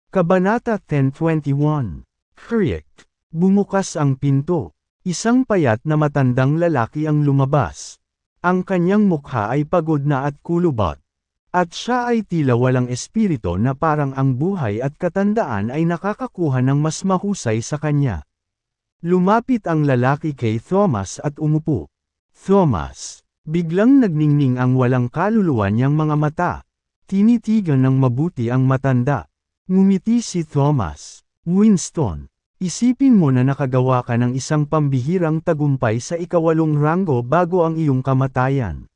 Kabanata 10:21. Correct. Bumukas ang pinto. Isang payat na matandang lalaki ang lumabas. Ang kanyang mukha ay pagod na at kulubot. At siya ay tila walang espiritu na parang ang buhay at katandaan ay nakakakuha ng mas mahusay sa kanya. Lumapit ang lalaki kay Thomas at umupo. Thomas. Biglang nagningning ang walang kaluluwa niyang mga mata. Tinitigan ng mabuti ang matanda. Ngumiti si Thomas. Winston. Isipin mo na nakagawa ka ng isang pambihirang tagumpay sa ikawalong ranggo bago ang iyong kamatayan.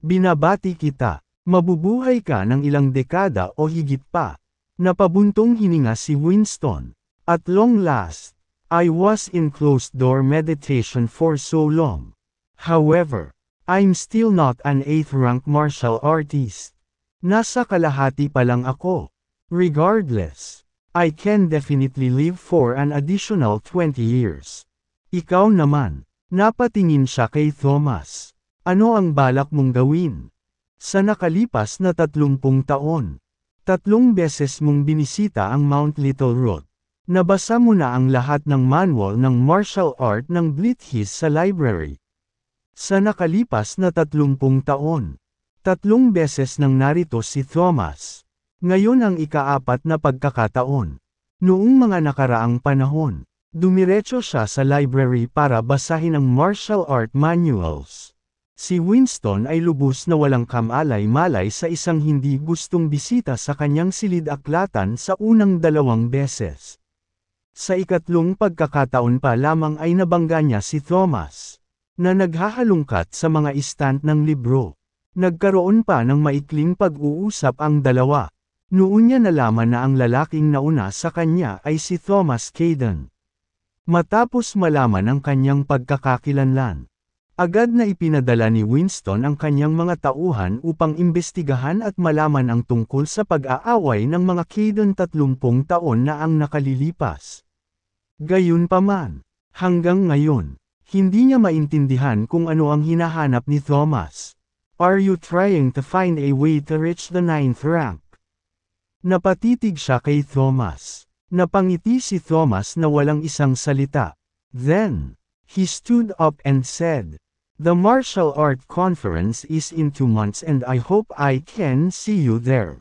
Binabati kita. Mabubuhay ka ng ilang dekada o higit pa. Napabuntong hininga si Winston. At long last, I was in closed-door meditation for so long. However, I'm still not an 8th-rank martial artist. Nasa kalahati pa lang ako. Regardless, I can definitely live for an additional 20 years. Ikaw naman. Napatingin siya kay Thomas. Ano ang balak mong gawin? Sa nakalipas na 30 taon, 3 beses mong binisita ang Mount Little Root. Nabasa mo na ang lahat ng manual ng martial art ng Blithies sa library. Sa nakalipas na 30 taon, 3 beses nang narito si Thomas. Ngayon ang ika-4 na pagkakataon. Noong mga nakaraang panahon, dumiretso siya sa library para basahin ang martial art manuals. Si Winston ay lubos na walang kamalay-malay sa isang hindi gustong bisita sa kanyang silid-aklatan sa unang 2 beses. Sa ikatlong pagkakataon pa lamang ay nabangga niya si Thomas, na naghahalungkat sa mga istant ng libro. Nagkaroon pa ng maikling pag-uusap ang dalawa. Noon niya nalaman na ang lalaking nauna sa kanya ay si Thomas Caden. Matapos malaman ang kanyang pagkakakilanlan, agad na ipinadala ni Winston ang kanyang mga tauhan upang imbestigahan at malaman ang tungkol sa pag-aaway ng mga Caden 30 taon na ang nakalilipas. Gayunpaman, hanggang ngayon, hindi niya maintindihan kung ano ang hinahanap ni Thomas. Are you trying to find a way to reach the 9th rank? Napatitig siya kay Thomas. Napangiti si Thomas na walang isang salita. Then, he stood up and said, "The martial art conference is in 2 months and I hope I can see you there."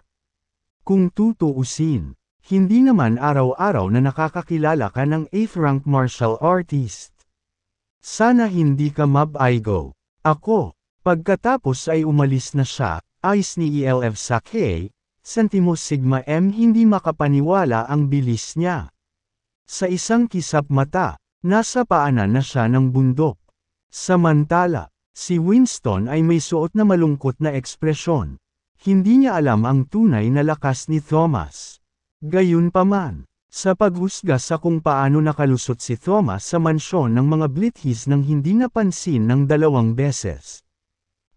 Kung tutuusin, hindi naman araw-araw na nakakakilala ka ng 8th rank martial artist. Sana hindi ka mabaigo. Ako. Pagkatapos ay umalis na siya, ayos ni ELF Sake. Centimo Sigma M hindi makapaniwala ang bilis niya. Sa isang kisap mata, nasa paanan na siya ng bundok. Samantala, si Winston ay may suot na malungkot na ekspresyon. Hindi niya alam ang tunay na lakas ni Thomas. Gayunpaman, sa paghusga sa kung paano nakalusot si Thomas sa mansyon ng mga Blithies nang hindi napansin ng 2 beses.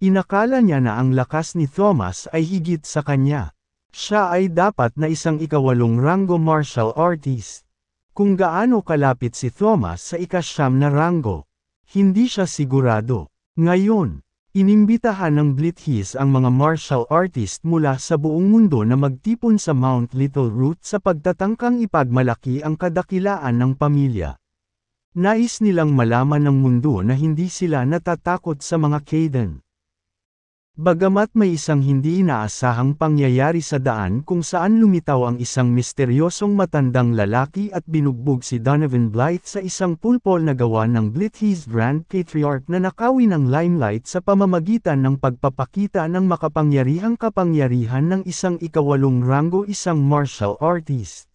Inakala niya na ang lakas ni Thomas ay higit sa kanya. Siya ay dapat na isang ika-8 ranggo martial artist. Kung gaano kalapit si Thomas sa ika-9 na ranggo, hindi siya sigurado. Ngayon, inimbitahan ng Blithies ang mga martial artist mula sa buong mundo na magtipon sa Mount Little Root sa pagtatangkang ipagmalaki ang kadakilaan ng pamilya. Nais nilang malaman ng mundo na hindi sila natatakot sa mga Caden. Bagamat may isang hindi inaasahang pangyayari sa daan kung saan lumitaw ang isang misteryosong matandang lalaki at binugbog si Donovan Blythe sa isang pulpol na gawa ng Blithies Grand Patriarch na nakawi ng limelight sa pamamagitan ng pagpapakita ng makapangyarihang kapangyarihan ng isang ika-8 ranggo isang martial artist.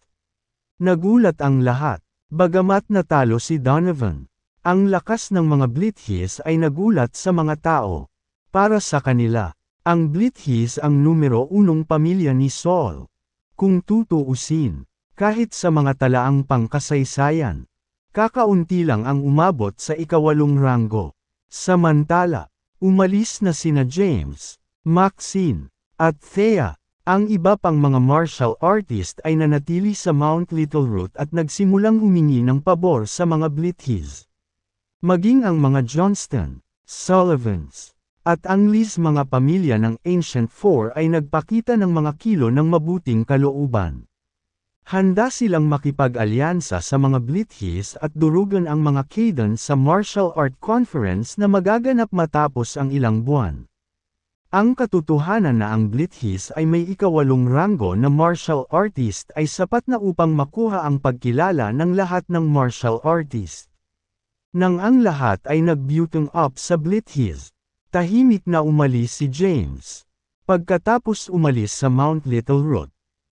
Nagulat ang lahat, bagamat natalo si Donovan. Ang lakas ng mga Blithies ay nagulat sa mga tao. Para sa kanila, ang Blithies ang numero 1 pamilya ni Saul. Kung tutuusin, kahit sa mga talaang pangkasaysayan, kakaunti lang ang umabot sa ika-8 ranggo. Samantala, umalis na sina James, Maxine, at Thea. Ang iba pang mga martial artist ay nanatili sa Mount Little Root at nagsimulang humingi ng pabor sa mga Blithies. Maging ang mga Johnston, Sullivans, at ang Lees mga pamilya ng Ancient Four ay nagpakita ng mga kilo ng mabuting kalooban. Handa silang makipag-alyansa sa mga Blithies at durugan ang mga Kaidan sa martial art conference na magaganap matapos ang ilang buwan. Ang katotohanan na ang Blithies ay may ikawalong ranggo na martial artist ay sapat na upang makuha ang pagkilala ng lahat ng martial artist. Nang ang lahat ay nag-button up sa Blithies, tahimik na umalis si James. Pagkatapos umalis sa Mount Little Root,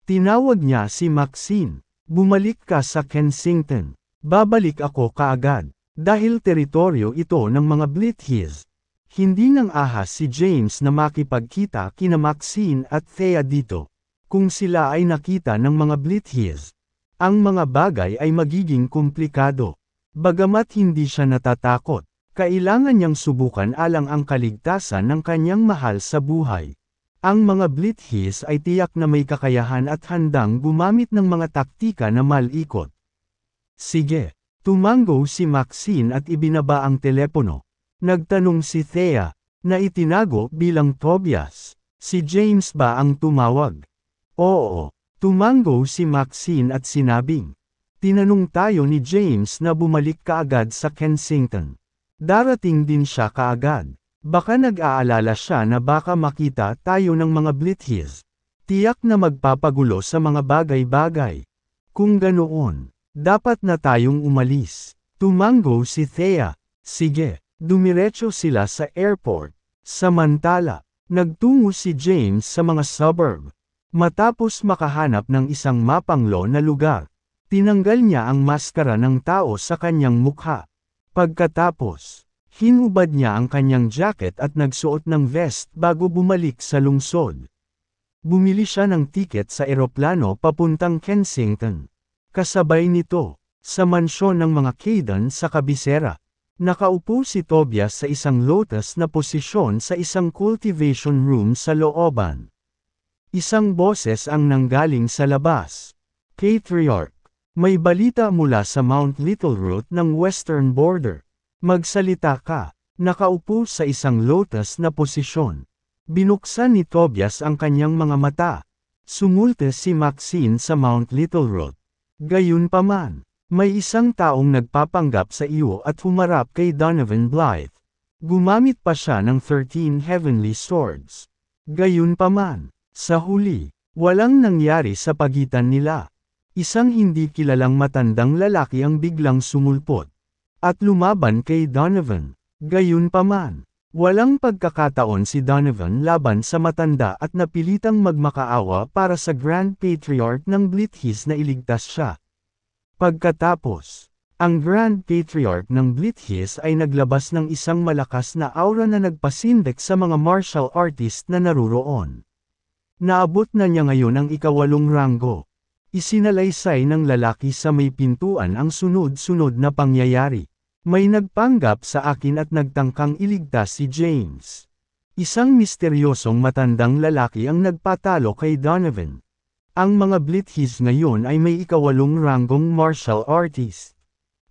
tinawag niya si Maxine. Bumalik ka sa Kensington. Babalik ako kaagad. Dahil teritoryo ito ng mga Blithies. Hindi nang ahas si James na makipagkita kina Maxine at Thea dito. Kung sila ay nakita ng mga Blithies, ang mga bagay ay magiging komplikado. Bagamat hindi siya natatakot, kailangan niyang subukan alang ang kaligtasan ng kanyang mahal sa buhay. Ang mga Blithies ay tiyak na may kakayahan at handang gumamit ng mga taktika na malikot. Sige, tumango si Maxine at ibinaba ang telepono. Nagtanong si Thea, na itinago bilang Tobias. Si James ba ang tumawag? Oo, tumango si Maxine at sinabing. Tinanong tayo ni James na bumalik kaagad sa Kensington. Darating din siya kaagad. Baka nag-aalala siya na baka makita tayo ng mga Blithies. Tiyak na magpapagulo sa mga bagay-bagay. Kung ganoon, dapat na tayong umalis. Tumango si Thea. Sige. Dumiretso sila sa airport. Samantala, nagtungo si James sa mga suburb. Matapos makahanap ng isang mapanglo na lugar, tinanggal niya ang maskara ng tao sa kanyang mukha. Pagkatapos, hinubad niya ang kanyang jacket at nagsuot ng vest bago bumalik sa lungsod. Bumili siya ng tiket sa eroplano papuntang Kensington. Kasabay nito, sa mansyon ng mga Kaidan sa kabisera. Nakaupo si Tobias sa isang lotus na posisyon sa isang cultivation room sa looban. Isang boses ang nanggaling sa labas. Patriarch, may balita mula sa Mount Little Root ng Western Border. Magsalita ka. Nakaupo sa isang lotus na posisyon. Binuksan ni Tobias ang kanyang mga mata. Sumulte si Maxine sa Mount Little Root. Gayunpaman, may isang taong nagpapanggap sa iyo at humarap kay Donovan Blythe. Gumamit pa siya ng 13 Heavenly Swords. Gayunpaman, sa huli, walang nangyari sa pagitan nila. Isang hindi kilalang matandang lalaki ang biglang sumulpot at lumaban kay Donovan. Gayunpaman, walang pagkakataon si Donovan laban sa matanda at napilitang magmakaawa para sa Grand Patriarch ng Blithies na iligtas siya. Pagkatapos, ang Grand Patriarch ng Blithies ay naglabas ng isang malakas na aura na nagpasindek sa mga martial artist na naruroon. Naabot na niya ngayon ang ikawalong ranggo. Isinalaysay ng lalaki sa may pintuan ang sunod-sunod na pangyayari. May nagpanggap sa akin at nagtangkang iligtas si James. Isang misteryosong matandang lalaki ang nagpatalo kay Donovan. Ang mga Blithies ngayon ay may ikawalong ranggong martial artist.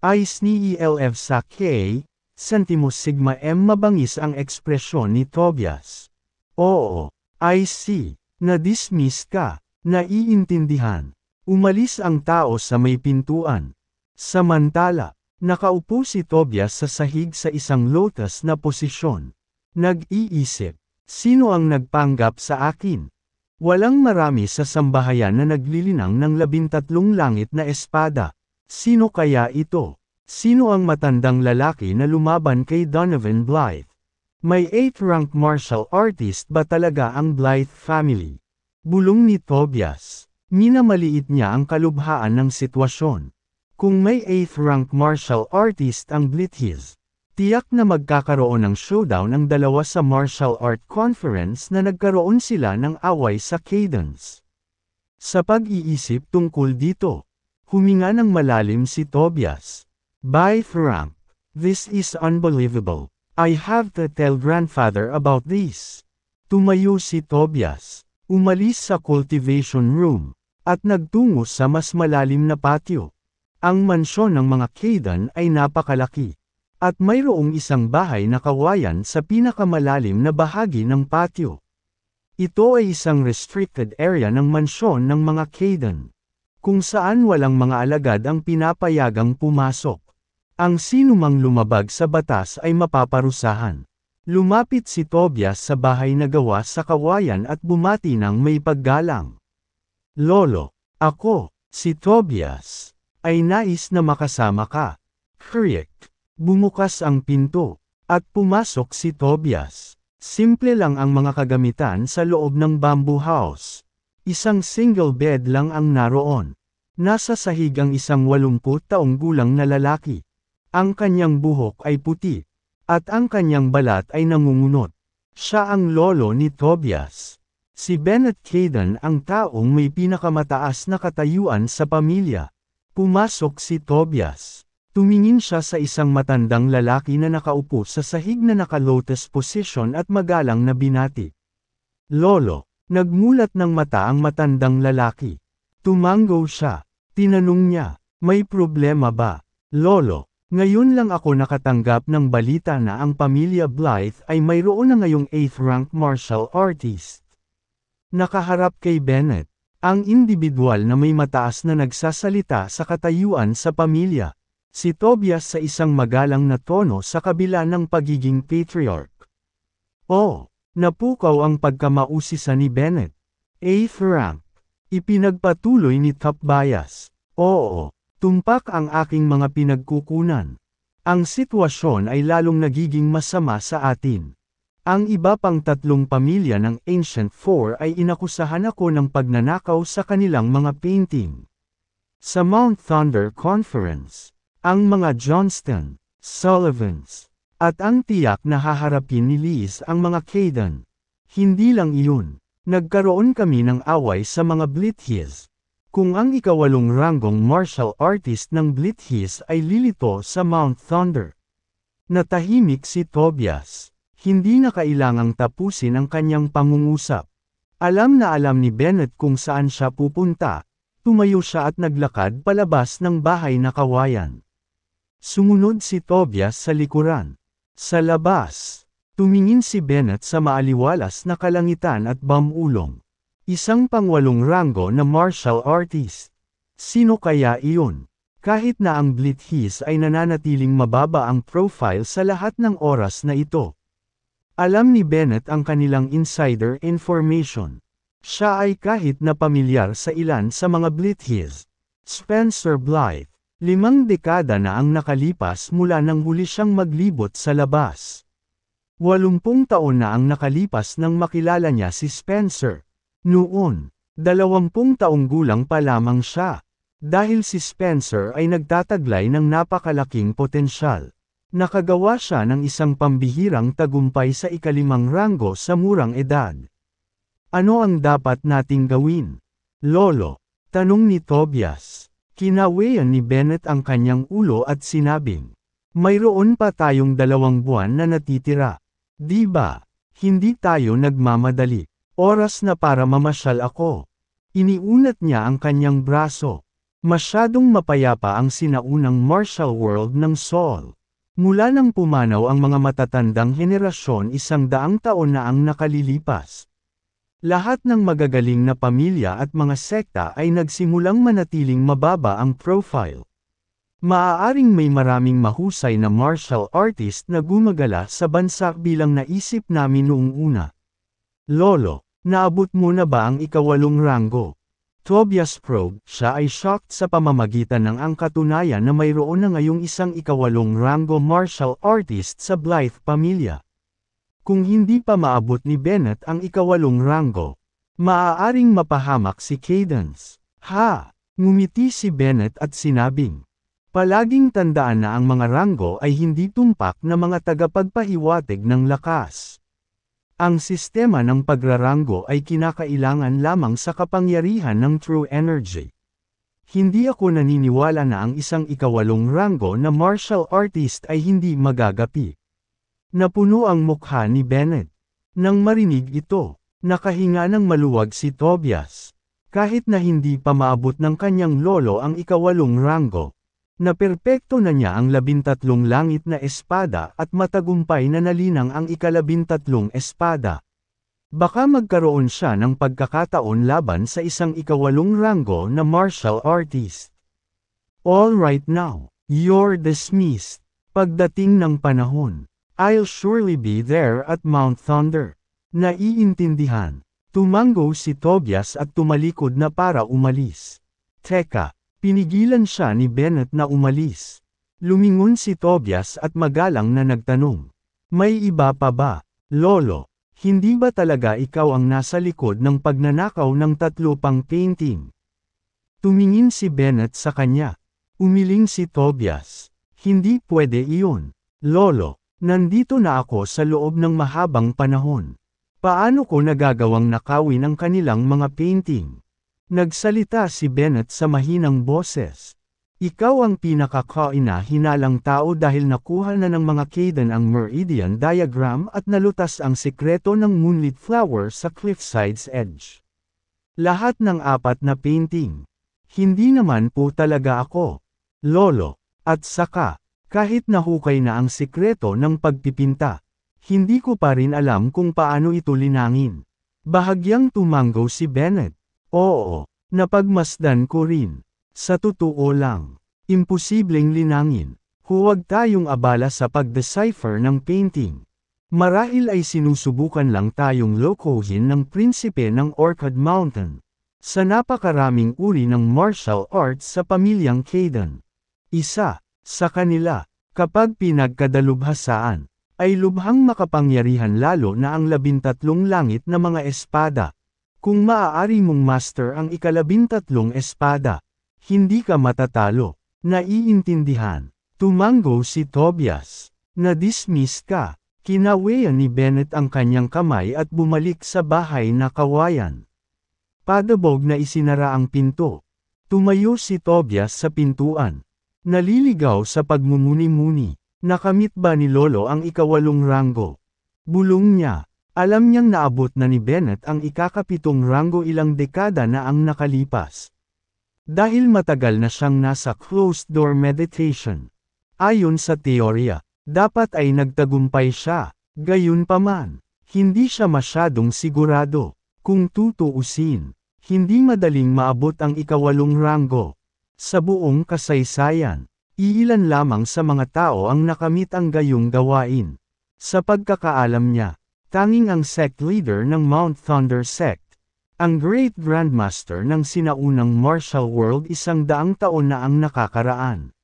Ayos ni ELF sa K, Centimos Sigma M. Mabangis ang ekspresyon ni Tobias. Oo, I see. Na-dismiss ka. Naiintindihan. Umalis ang tao sa may pintuan. Samantala, nakaupo si Tobias sa sahig sa isang lotus na posisyon. Nag-iisip, sino ang nagpanggap sa akin? Walang marami sa sambahayan na naglilinang ng 13 langit na espada. Sino kaya ito? Sino ang matandang lalaki na lumaban kay Donovan Blythe? May 8th-rank martial artist ba talaga ang Blythe family? Bulong ni Tobias. Minamaliit niya ang kalubhaan ng sitwasyon. Kung may 8th-rank martial artist ang Blithies, tiyak na magkakaroon ng showdown ang dalawa sa martial art conference na nagkaroon sila ng away sa Cadence. Sa pag-iisip tungkol dito, huminga ng malalim si Tobias. By Frank, this is unbelievable. I have to tell grandfather about this. Tumayo si Tobias, umalis sa cultivation room, at nagtungo sa mas malalim na patio. Ang mansyon ng mga Kaidan ay napakalaki. At mayroong isang bahay na kawayan sa pinakamalalim na bahagi ng patio. Ito ay isang restricted area ng mansyon ng mga Kaidan. kung saan walang mga alagad ang pinapayagang pumasok. Ang sinumang lumabag sa batas ay mapaparusahan. Lumapit si Tobias sa bahay na gawa sa kawayan at bumati ng may paggalang. Lolo, ako, si Tobias, ay nais na makasama ka. Kriek. Bumukas ang pinto, at pumasok si Tobias. Simple lang ang mga kagamitan sa loob ng bamboo house. Isang single bed lang ang naroon. Nasa sahig ang isang 80 taong gulang na lalaki. Ang kanyang buhok ay puti, at ang kanyang balat ay nangungunot. Siya ang lolo ni Tobias. Si Bennett Caden ang taong may pinakamataas na katayuan sa pamilya. Pumasok si Tobias. Tumingin siya sa isang matandang lalaki na nakaupo sa sahig na naka-lotus position at magalang na binati. Lolo, nagmulat ng mata ang matandang lalaki. Tumango siya. Tinanong niya, may problema ba? Lolo, ngayon lang ako nakatanggap ng balita na ang pamilya Blythe ay mayroon na ngayong 8th rank martial artist. Nakaharap kay Bennett, ang individual na may mataas na nagsasalita sa katayuan sa pamilya. Si Tobias sa isang magalang na tono sa kabila ng pagiging patriarch. Oh, napukaw ang pagkamausisa ni Bennett. 8th rank. Ipinagpatuloy ni Tobias. Oo, tumpak ang aking mga pinagkukunan. Ang sitwasyon ay lalong nagiging masama sa atin. Ang iba pang 3 pamilya ng Ancient Four ay inakusahan ako ng pagnanakaw sa kanilang mga painting. Sa Mount Thunder Conference, ang mga Johnston, Sullivans, at ang tiyak na haharapin ni Liz ang mga Caden. Hindi lang iyon, nagkaroon kami ng away sa mga Blithies. Kung ang ika-8 ranggong martial artist ng Blithies ay lilito sa Mount Thunder. Natahimik si Tobias. Hindi na kailangang tapusin ang kanyang pangungusap. Alam na alam ni Bennett kung saan siya pupunta. Tumayo siya at naglakad palabas ng bahay na kawayan. Sumunod si Tobias sa likuran. Sa labas, tumingin si Bennett sa maaliwalas na kalangitan at bamulong. Isang pang-8 ranggo na martial artist. Sino kaya iyon? Kahit na ang Blithies ay nananatiling mababa ang profile sa lahat ng oras na ito. Alam ni Bennett ang kanilang insider information. Siya ay kahit na pamilyar sa ilan sa mga Blithies. Spencer Blythe. 5 dekada na ang nakalipas mula nang huli siyang maglibot sa labas. 80 taon na ang nakalipas nang makilala niya si Spencer. Noon, 20 taong gulang pa lamang siya. Dahil si Spencer ay nagtataglay ng napakalaking potensyal. Nakagawa siya ng isang pambihirang tagumpay sa ika-5 ranggo sa murang edad. Ano ang dapat nating gawin? Lolo, tanong ni Tobias. Kinawayan ni Bennett ang kanyang ulo at sinabing, mayroon pa tayong 2 buwan na natitira. Di ba? Hindi tayo nagmamadali. Oras na para mamasyal ako. Iniunat niya ang kanyang braso. Masyadong mapayapa ang sinaunang martial world ng Seoul. Mula nang pumanaw ang mga matatandang henerasyon 100 taon na ang nakalilipas. Lahat ng magagaling na pamilya at mga sekta ay nagsimulang manatiling mababa ang profile. Maaaring may maraming mahusay na martial artist na gumagala sa bansa bilang naisip namin noong una. Lolo, naabot mo na ba ang ika-8 ranggo? Tobias probed, siya ay shocked sa pamamagitan ng ang katunayan na mayroon na ngayong isang ika-8 ranggo martial artist sa Blythe pamilya. Kung hindi pa maabot ni Bennett ang ika-8 ranggo, maaaring mapahamak si Cadence. Ha! Ngumiti si Bennett at sinabing, palaging tandaan na ang mga ranggo ay hindi tumpak na mga tagapagpahiwatig ng lakas. Ang sistema ng pagraranggo ay kinakailangan lamang sa kapangyarihan ng true energy. Hindi ako naniniwala na ang isang ika-8 ranggo na martial artist ay hindi magagapi. Napuno ang mukha ni Bennett. Nang marinig ito, nakahinga ng maluwag si Tobias. Kahit na hindi pa maabot ng kanyang lolo ang ika-8 ranggo, naperpekto na niya ang 13 langit na espada at matagumpay na nalinang ang ika-13 espada. Baka magkaroon siya ng pagkakataon laban sa isang ikawalong ranggo na martial artist. All right now, you're dismissed. Pagdating ng panahon, I'll surely be there at Mount Thunder. Naiintindihan. Tumango si Tobias at tumalikod na para umalis. Teka, pinigilan siya ni Bennett na umalis. Lumingon si Tobias at magalang na nagtanong. May iba pa ba, Lolo? Hindi ba talaga ikaw ang nasa likod ng pagnanakaw ng 3 pang painting? Tumingin si Bennett sa kanya. Umiling si Tobias. Hindi pwede iyon. Lolo, nandito na ako sa loob ng mahabang panahon. Paano ko nagagawang nakawin ang kanilang mga painting? Nagsalita si Bennett sa mahinang boses. Ikaw ang pinakakaina-hinalang tao dahil nakuha na ng mga Kayden ang meridian diagram at nalutas ang sekreto ng moonlit flower sa cliffside's edge. Lahat ng 4 na painting. Hindi naman po talaga ako, Lolo. At saka, kahit nahukay na ang sekreto ng pagpipinta, hindi ko pa rin alam kung paano ito linangin. Bahagyang tumango si Bennett. Oo, napagmasdan ko rin. Sa totoo lang, imposibleng linangin. Huwag tayong abala sa pag-decipher ng painting. Marahil ay sinusubukan lang tayong lokohin ng prinsipe ng Orchid Mountain. Sa napakaraming uri ng martial arts sa pamilyang Kayden. Isa sa kanila, kapag pinagkadalubhasaan, ay lubhang makapangyarihan lalo na ang 13 langit na mga espada. Kung maaari mong master ang ika-13 espada, hindi ka matatalo. Naiintindihan. Tumango si Tobias. Na-dismiss ka. Kinawayan ni Bennett ang kanyang kamay at bumalik sa bahay na kawayan. Padabog na isinara ang pinto. Tumayo si Tobias sa pintuan. Naliligaw sa pagmumuni-muni. Nakamit ba ni Lolo ang ika-8 ranggo? Bulong niya. Alam niyang naabot na ni Bennett ang ika-7 ranggo ilang dekada na ang nakalipas. Dahil matagal na siyang nasa closed-door meditation. Ayon sa teorya, dapat ay nagtagumpay siya. Gayunpaman, hindi siya masyadong sigurado. Kung tutuusin, hindi madaling maabot ang ika-8 ranggo. Sa buong kasaysayan, iilan lamang sa mga tao ang nakamit ang gayong gawain. Sa pagkakaalam niya, tanging ang sect leader ng Mount Thunder Sect, ang Great Grandmaster ng sinaunang martial world 100 taon na ang nakakaraan.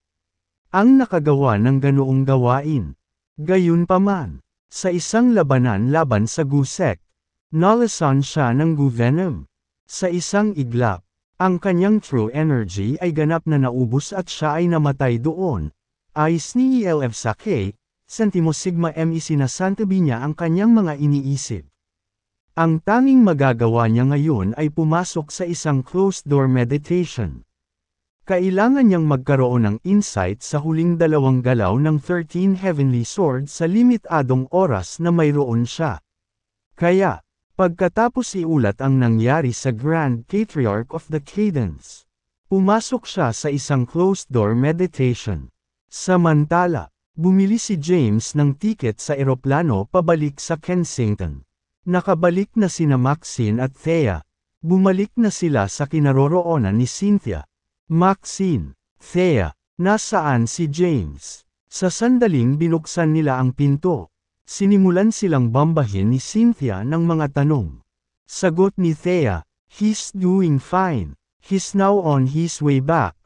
Ang nakagawa ng ganoong gawain. Gayunpaman, sa isang labanan laban sa Gu Sect, nalasan siya ng Gu Venom. Sa isang iglap, ang kanyang true energy ay ganap na naubos at siya ay namatay doon. Ayos ni ELF Sake, Sentimo Sigma ME sinasantabi niya ang kanyang mga iniisip. Ang tanging magagawa niya ngayon ay pumasok sa isang closed-door meditation. Kailangan niyang magkaroon ng insight sa huling 2 galaw ng 13 Heavenly Swords sa limitadong oras na mayroon siya. Kaya, pagkatapos iulat ang nangyari sa Grand Patriarch of the Cadence, pumasok siya sa isang closed-door meditation. Samantala, bumili si James ng tiket sa eroplano pabalik sa Kensington. Nakabalik na sina Maxine at Thea. Bumalik na sila sa kinaroroonan ni Cynthia. Maxine, Thea, nasaan si James? Sa sandaling binuksan nila ang pinto. Sinimulan silang bambahin ni Cynthia ng mga tanong. Sagot ni Thea, he's doing fine. He's now on his way back.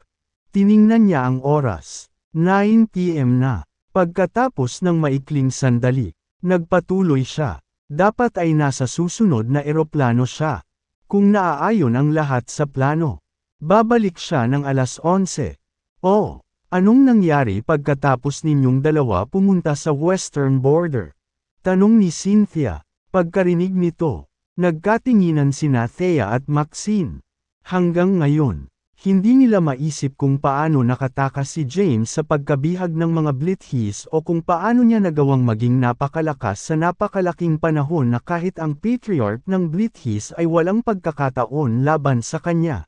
Tiningnan niya ang oras. 9 PM na. Pagkatapos ng maikling sandali, nagpatuloy siya. Dapat ay nasa susunod na eroplano siya. Kung naaayon ang lahat sa plano, babalik siya ng alas 11. Oh! Anong nangyari pagkatapos ninyong dalawa pumunta sa western border? Tanong ni Cynthia. Pagkarinig nito, nagkatinginan sina Thea at Maxine. Hanggang ngayon, hindi nila maisip kung paano nakatakas si James sa pagkabihag ng mga Blithies o kung paano niya nagawang maging napakalakas sa napakalaking panahon na kahit ang Patriarch ng Blithies ay walang pagkakataon laban sa kanya.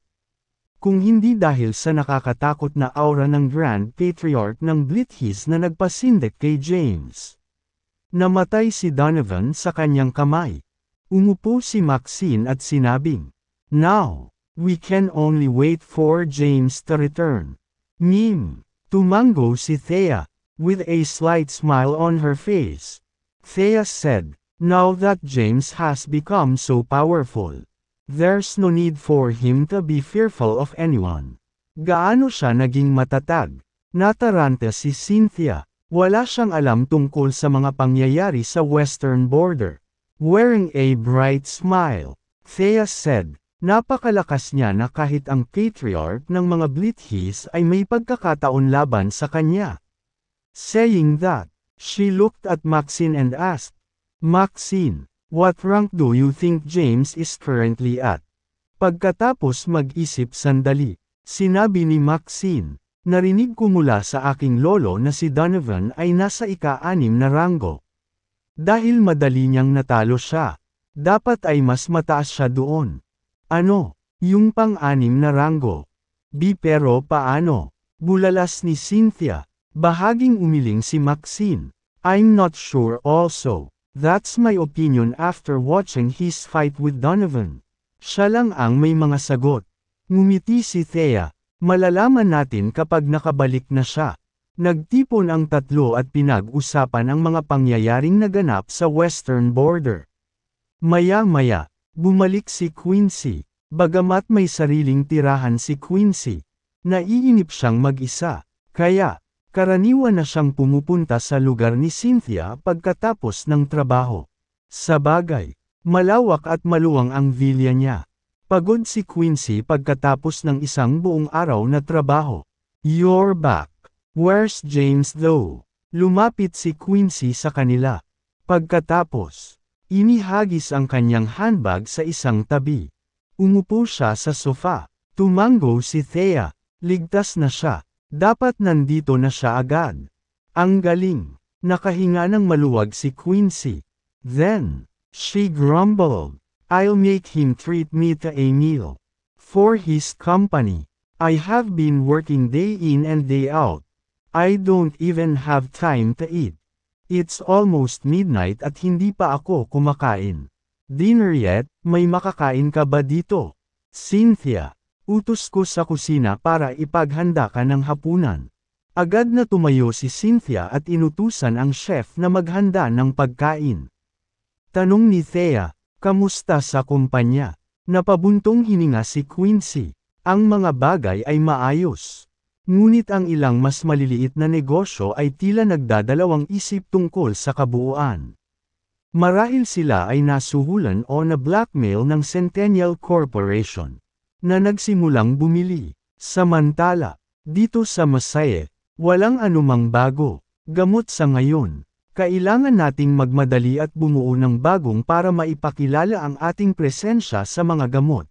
Kung hindi dahil sa nakakatakot na aura ng Grand Patriarch ng Blithies na nagpasindik kay James. Namatay si Donovan sa kanyang kamay. Umupo si Maxine at sinabing, "Now, we can only wait for James to return." Tumango si Thea, with a slight smile on her face. Thea said, "Now that James has become so powerful, there's no need for him to be fearful of anyone." Gaano siya naging matatag? Nataranta si Cynthia. Wala siyang alam tungkol sa mga pangyayari sa western border. Wearing a bright smile, Thea said, napakalakas niya na kahit ang patriarch ng mga Blithies ay may pagkakataon laban sa kanya. Saying that, she looked at Maxine and asked, "Maxine, what rank do you think James is currently at?" Pagkatapos mag-isip sandali, sinabi ni Maxine, "Narinig ko mula sa aking lolo na si Donovan ay nasa ika-6 na ranggo. Dahil madali niyang natalo siya, dapat ay mas mataas siya doon." "Ano? Yung pang-6 na ranggo?" Pero paano?" Bulalas ni Cynthia. Bahaging umiling si Maxine. "I'm not sure also. That's my opinion after watching his fight with Donovan." Siya lang ang may mga sagot. Ngumiti si Thea. "Malalaman natin kapag nakabalik na siya." Nagtipon ang tatlo at pinag-usapan ang mga pangyayaring naganap sa western border. Maya-maya, bumalik si Quincy. Bagamat may sariling tirahan si Quincy, naiinip siyang mag-isa, kaya, karaniwan na siyang pumupunta sa lugar ni Cynthia pagkatapos ng trabaho. Sabagay, malawak at maluwang ang villa niya. Pagod si Quincy pagkatapos ng isang buong araw na trabaho. "You're back. Where's James though?" Lumapit si Quincy sa kanila. Pagkatapos, inihagis ang kanyang handbag sa isang tabi. Umupo siya sa sofa. Tumango si Thea. Ligtas na siya. Dapat nandito na siya agad. Ang galing. Nakahinga ng maluwag si Quincy. Then, she grumbled, "I'll make him treat me to a meal. For his company. I have been working day in and day out. I don't even have time to eat. It's almost midnight at hindi pa ako kumakain. Dinner yet, may makakain ka ba dito?" "Cynthia, utos ko sa kusina para ipaghanda ka ng hapunan." Agad na tumayo si Cynthia at inutusan ang chef na maghanda ng pagkain. Tanong ni Thea, "Kamusta sa kumpanya?" Napabuntong hininga si Quincy. "Ang mga bagay ay maayos. Ngunit ang ilang mas maliliit na negosyo ay tila nagdadalawang isip tungkol sa kabuuan. Marahil sila ay nasuhulan o na-blackmail ng Centennial Corporation, na nagsimulang bumili. Samantala, dito sa Masaye, walang anumang bago. Gamot sa ngayon. Kailangan nating magmadali at bumuo ng bagong para maipakilala ang ating presensya sa mga gamot.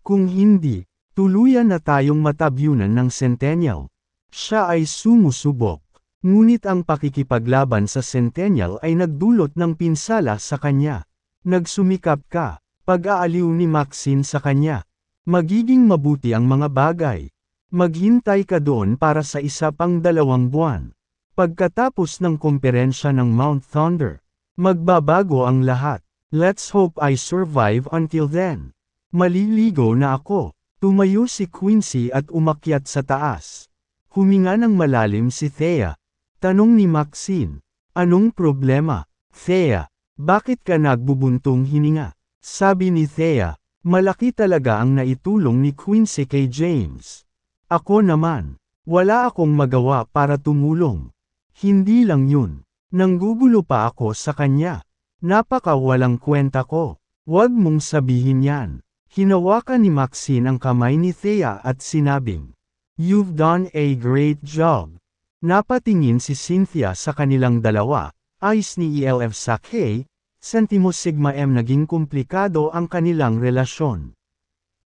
Kung hindi, tuluyan na tayong matabyunan ng Centennial." Siya ay sumusubok. Ngunit ang pakikipaglaban sa Centennial ay nagdulot ng pinsala sa kanya. "Nagsumikap ka." Pag-aaliw ni Maxine sa kanya. "Magiging mabuti ang mga bagay. Maghintay ka doon para sa isa pang 2 buwan. Pagkatapos ng komperensya ng Mount Thunder, magbabago ang lahat. Let's hope I survive until then." "Maliligo na ako." Tumayo si Quincy at umakyat sa taas. Huminga ng malalim si Thea. Tanong ni Maxine, "Anong problema, Thea? Bakit ka nagbubuntong hininga?" Sabi ni Thea, "Malaki talaga ang naitulong ni Quincy kay James. Ako naman, wala akong magawa para tumulong. Hindi lang yun, nanggugulo pa ako sa kanya. Napaka-walang kwenta ko. Huwag mong sabihin yan." Hinawakan ni Maxine ang kamay ni Thea at sinabing, "You've done a great job." Napatingin si Cynthia sa kanilang dalawa, ayos ni ELF sa K, Sentimo Sigma M. Naging komplikado ang kanilang relasyon.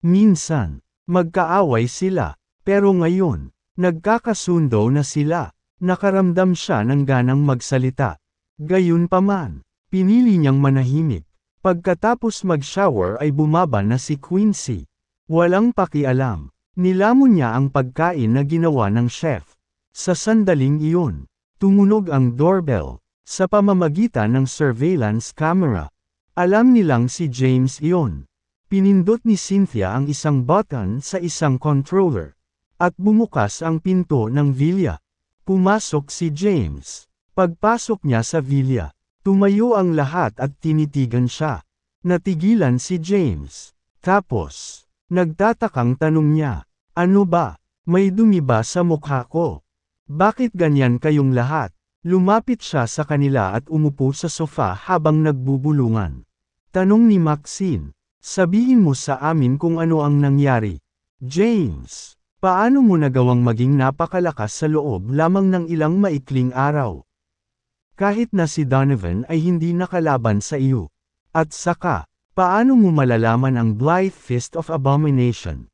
Minsan, magkaaway sila, pero ngayon, nagkakasundo na sila. Nakaramdam siya ng ganang magsalita. Gayunpaman, pinili niyang manahimik. Pagkatapos mag-shower ay bumaba na si Quincy. Walang pakialam. Nilamon niya ang pagkain na ginawa ng chef. Sa sandaling iyon, tumunog ang doorbell. Sa pamamagitan ng surveillance camera, Alam nilang si James iyon. Pinindot ni Cynthia ang isang button sa isang controller. At bumukas ang pinto ng villa. Pumasok si James. Pagpasok niya sa villa, tumayo ang lahat at tinitigan siya. Natigilan si James. Tapos, nagtatakang tanong niya, "Ano ba? May dumi ba sa mukha ko? Bakit ganyan kayong lahat?" Lumapit siya sa kanila at umupo sa sofa habang nagbubulungan. Tanong ni Maxine, "Sabihin mo sa amin kung ano ang nangyari." James, paano mo nagawang maging napakalakas sa loob lamang ng ilang maikling araw? Kahit na si Donovan ay hindi nakalaban sa iyo. At saka, paano mo malalaman ang Blythe Fist of Abomination?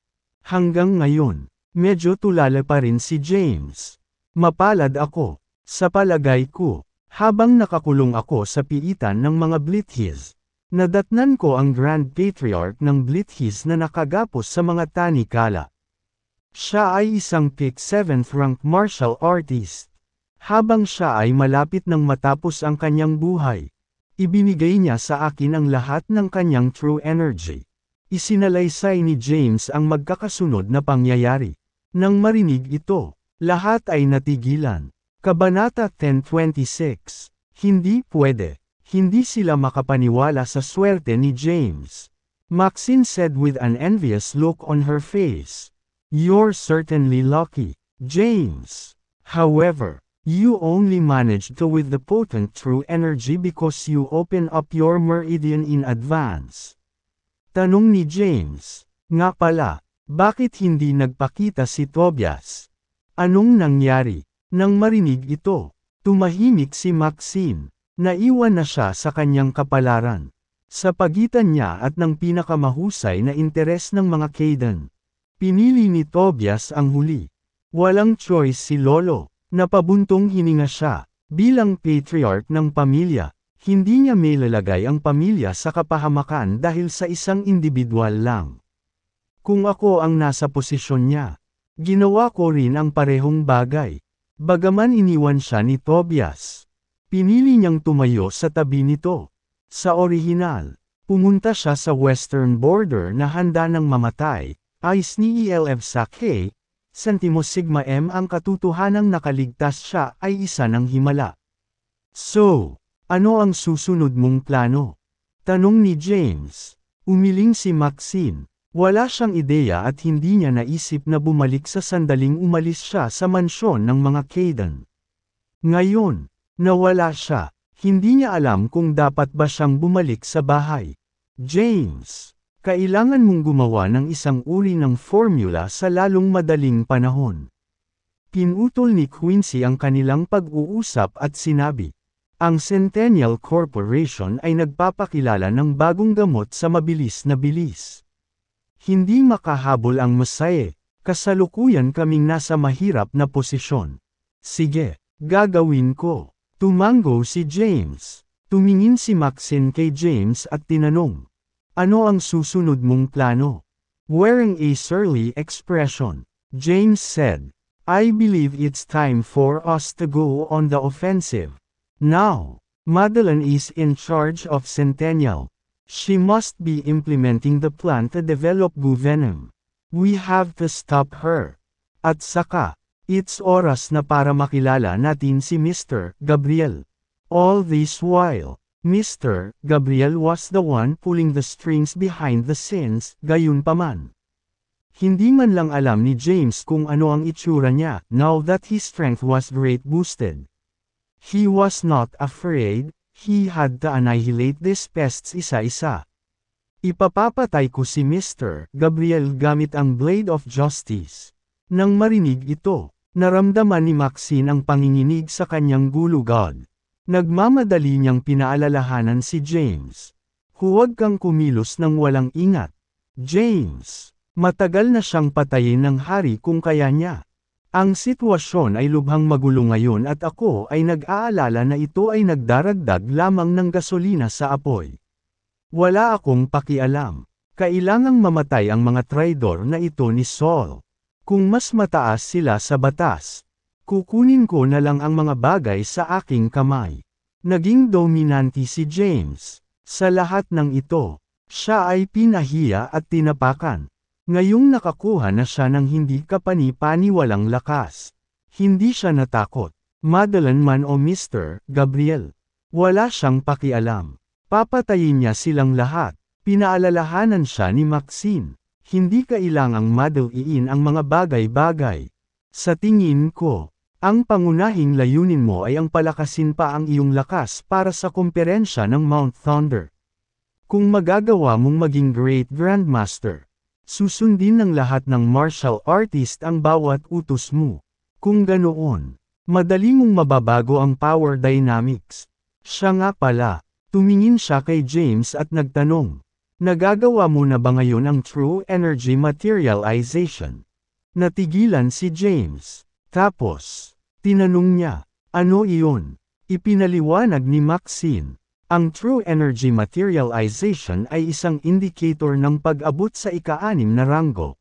Hanggang ngayon, medyo tulala pa rin si James. Mapalad ako. Sa palagay ko, habang nakakulong ako sa piitan ng mga Blithies, nadatnan ko ang Grand Patriarch ng Blithies na nakagapos sa mga tanikala. Siya ay isang pick 7th rank martial artist. Habang siya ay malapit nang matapos ang kanyang buhay, ibinigay niya sa akin ang lahat ng kanyang true energy. Isinalaysay ni James ang magkakasunod na pangyayari. Nang marinig ito, lahat ay natigilan. Kabanata 10:26. Hindi pwede. Hindi sila makapaniwala sa swerte ni James. Maxine said with an envious look on her face. "You're certainly lucky, James. However, you only managed to with the potent true energy because you open up your meridian in advance." Tanong ni James, "Nga pala, bakit hindi nagpakita si Tobias? Anong nangyari?" Nang marinig ito, tumahimik si Maxine. Naiwan na siya sa kanyang kapalaran. Sa pagitan niya at ng pinakamahusay na interes ng mga Kayden. Pinili ni Tobias ang huli. Walang choice si Lolo. Napabuntong hininga siya. Bilang patriarch ng pamilya, hindi niya mailalagay ang pamilya sa kapahamakan dahil sa isang individual lang. Kung ako ang nasa posisyon niya, ginawa ko rin ang parehong bagay. Bagaman iniwan siya ni Tobias, pinili niyang tumayo sa tabi nito. Sa orihinal, pumunta siya sa western border na handa ng mamatay, ayos ni ELF sa K, Centimo Sigma M ang katotohanang nakaligtas siya ay isa ng himala. "So, ano ang susunod mong plano?" Tanong ni James. Umiling si Maxine. Wala siyang ideya at hindi niya naisip na bumalik sa sandaling umalis siya sa mansyon ng mga Kayden. Ngayon, nawala siya. Hindi niya alam kung dapat ba siyang bumalik sa bahay. "James, kailangan mong gumawa ng isang uri ng formula sa lalong madaling panahon." Pinutol ni Quincy ang kanilang pag-uusap at sinabi, "Ang Centennial Corporation ay nagpapakilala ng bagong gamot sa mabilis na bilis. Hindi makahabol ang Masae, kasalukuyan kaming nasa mahirap na posisyon." "Sige, gagawin ko." Tumango si James. Tumingin si Maxine kay James at tinanong, "Ano ang susunod mong plano?" Wearing a surly expression, James said, "I believe it's time for us to go on the offensive. Now, Madeline is in charge of Centennial. She must be implementing the plan to develop goo venom. We have to stop her. At saka, it's oras na para makilala natin si Mr. Gabriel." All this while, Mr. Gabriel was the one pulling the strings behind the scenes, gayunpaman. Hindi man lang alam ni James kung ano ang itsura niya, now that his strength was great boosted. He was not afraid. He had to annihilate these pests isa-isa. "Ipapapatay ko si Mr. Gabriel gamit ang Blade of Justice." Nang marinig ito, naramdaman ni Maxine ang panginginig sa kanyang gulugod. Nagmamadali niyang pinaalalahanan si James. "Huwag kang kumilos ng walang ingat. James, matagal na siyang patayin ng hari kung kaya niya. Ang sitwasyon ay lubhang magulo ngayon at ako ay nag-aalala na ito ay nagdaragdag lamang ng gasolina sa apoy. Wala akong pakialam. Kailangang mamatay ang mga traidor na ito ni Saul. Kung mas mataas sila sa batas, kukunin ko na lang ang mga bagay sa aking kamay." Naging dominante si James. Sa lahat ng ito, siya ay pinahiya at tinapakan. Ngayong nakakuha na siya ng hindi kapani-paniwalang lakas. Hindi siya natakot. Madeline man o Mr. Gabriel. Wala siyang pakialam. Papatayin niya silang lahat. Pinaalalahanan siya ni Maxine. Hindi kailangang madaliin ang mga bagay-bagay. Sa tingin ko, ang pangunahing layunin mo ay ang palakasin pa ang iyong lakas para sa komperensya ng Mount Thunder. Kung magagawa mong maging Great Grandmaster, susundin ng lahat ng martial artist ang bawat utos mo. Kung ganoon, madali mong mababago ang power dynamics. Siya nga pala, tumingin siya kay James at nagtanong, nagagawa mo na ba ngayon ang true energy materialization? Natigilan si James. Tapos, tinanong niya, ano iyon? Ipinaliwanag ni Maxine. Ang true energy materialization ay isang indicator ng pag-abot sa ika-6 na ranggo.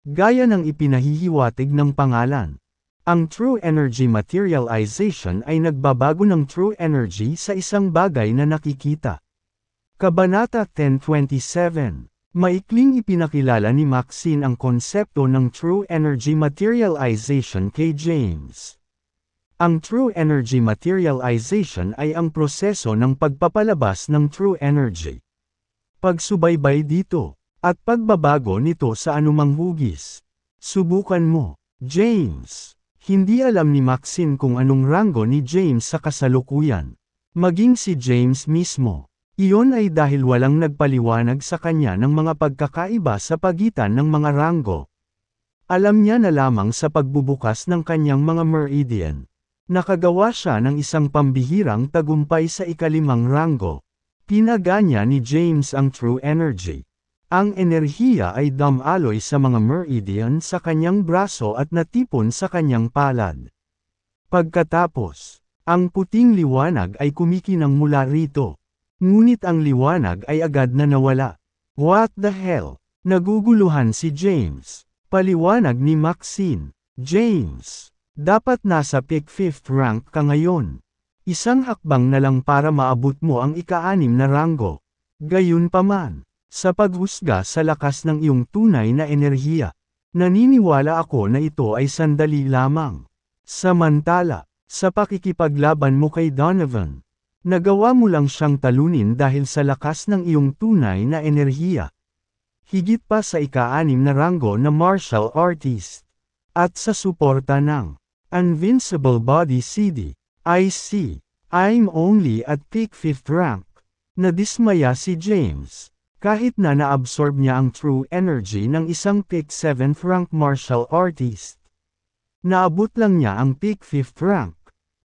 Gaya ng ipinahihiwatig ng pangalan. Ang true energy materialization ay nagbabago ng true energy sa isang bagay na nakikita. Kabanata 10:27. Maikling ipinakilala ni Maxine ang konsepto ng true energy materialization kay James. Ang true energy materialization ay ang proseso ng pagpapalabas ng true energy. Pagsubaybay dito, at pagbabago nito sa anumang hugis. Subukan mo, James. Hindi alam ni Maxine kung anong ranggo ni James sa kasalukuyan. Maging si James mismo. Iyon ay dahil walang nagpaliwanag sa kanya ng mga pagkakaiba sa pagitan ng mga ranggo. Alam niya na lamang sa pagbubukas ng kanyang mga meridian. Nakagawa siya ng isang pambihirang tagumpay sa ika-5 ranggo. Pinaganya ni James ang true energy. Ang enerhiya ay dumaloy sa mga meridian sa kanyang braso at natipon sa kanyang palad. Pagkatapos, ang puting liwanag ay kumikinang mula rito. Ngunit ang liwanag ay agad na nawala. What the hell? Naguguluhan si James. Paliwanag ni Maxine. James, dapat nasa peak 5th rank ka ngayon. Isang hakbang na lang para maabot mo ang ika-6 na ranggo. Gayunpaman, sa paghusga sa lakas ng iyong tunay na enerhiya, naniniwala ako na ito ay sandali lamang. Samantala, sa pakikipaglaban mo kay Donovan, nagawa mo lang siyang talunin dahil sa lakas ng iyong tunay na enerhiya. Higit pa sa ika-6 na ranggo na martial artist. At sa suporta ng Invincible Body CD, IC, I'm only at peak 5th rank. Nadismaya si James. Kahit na naabsorb niya ang true energy ng isang peak 7th rank martial artist. Naabot lang niya ang peak 5th rank.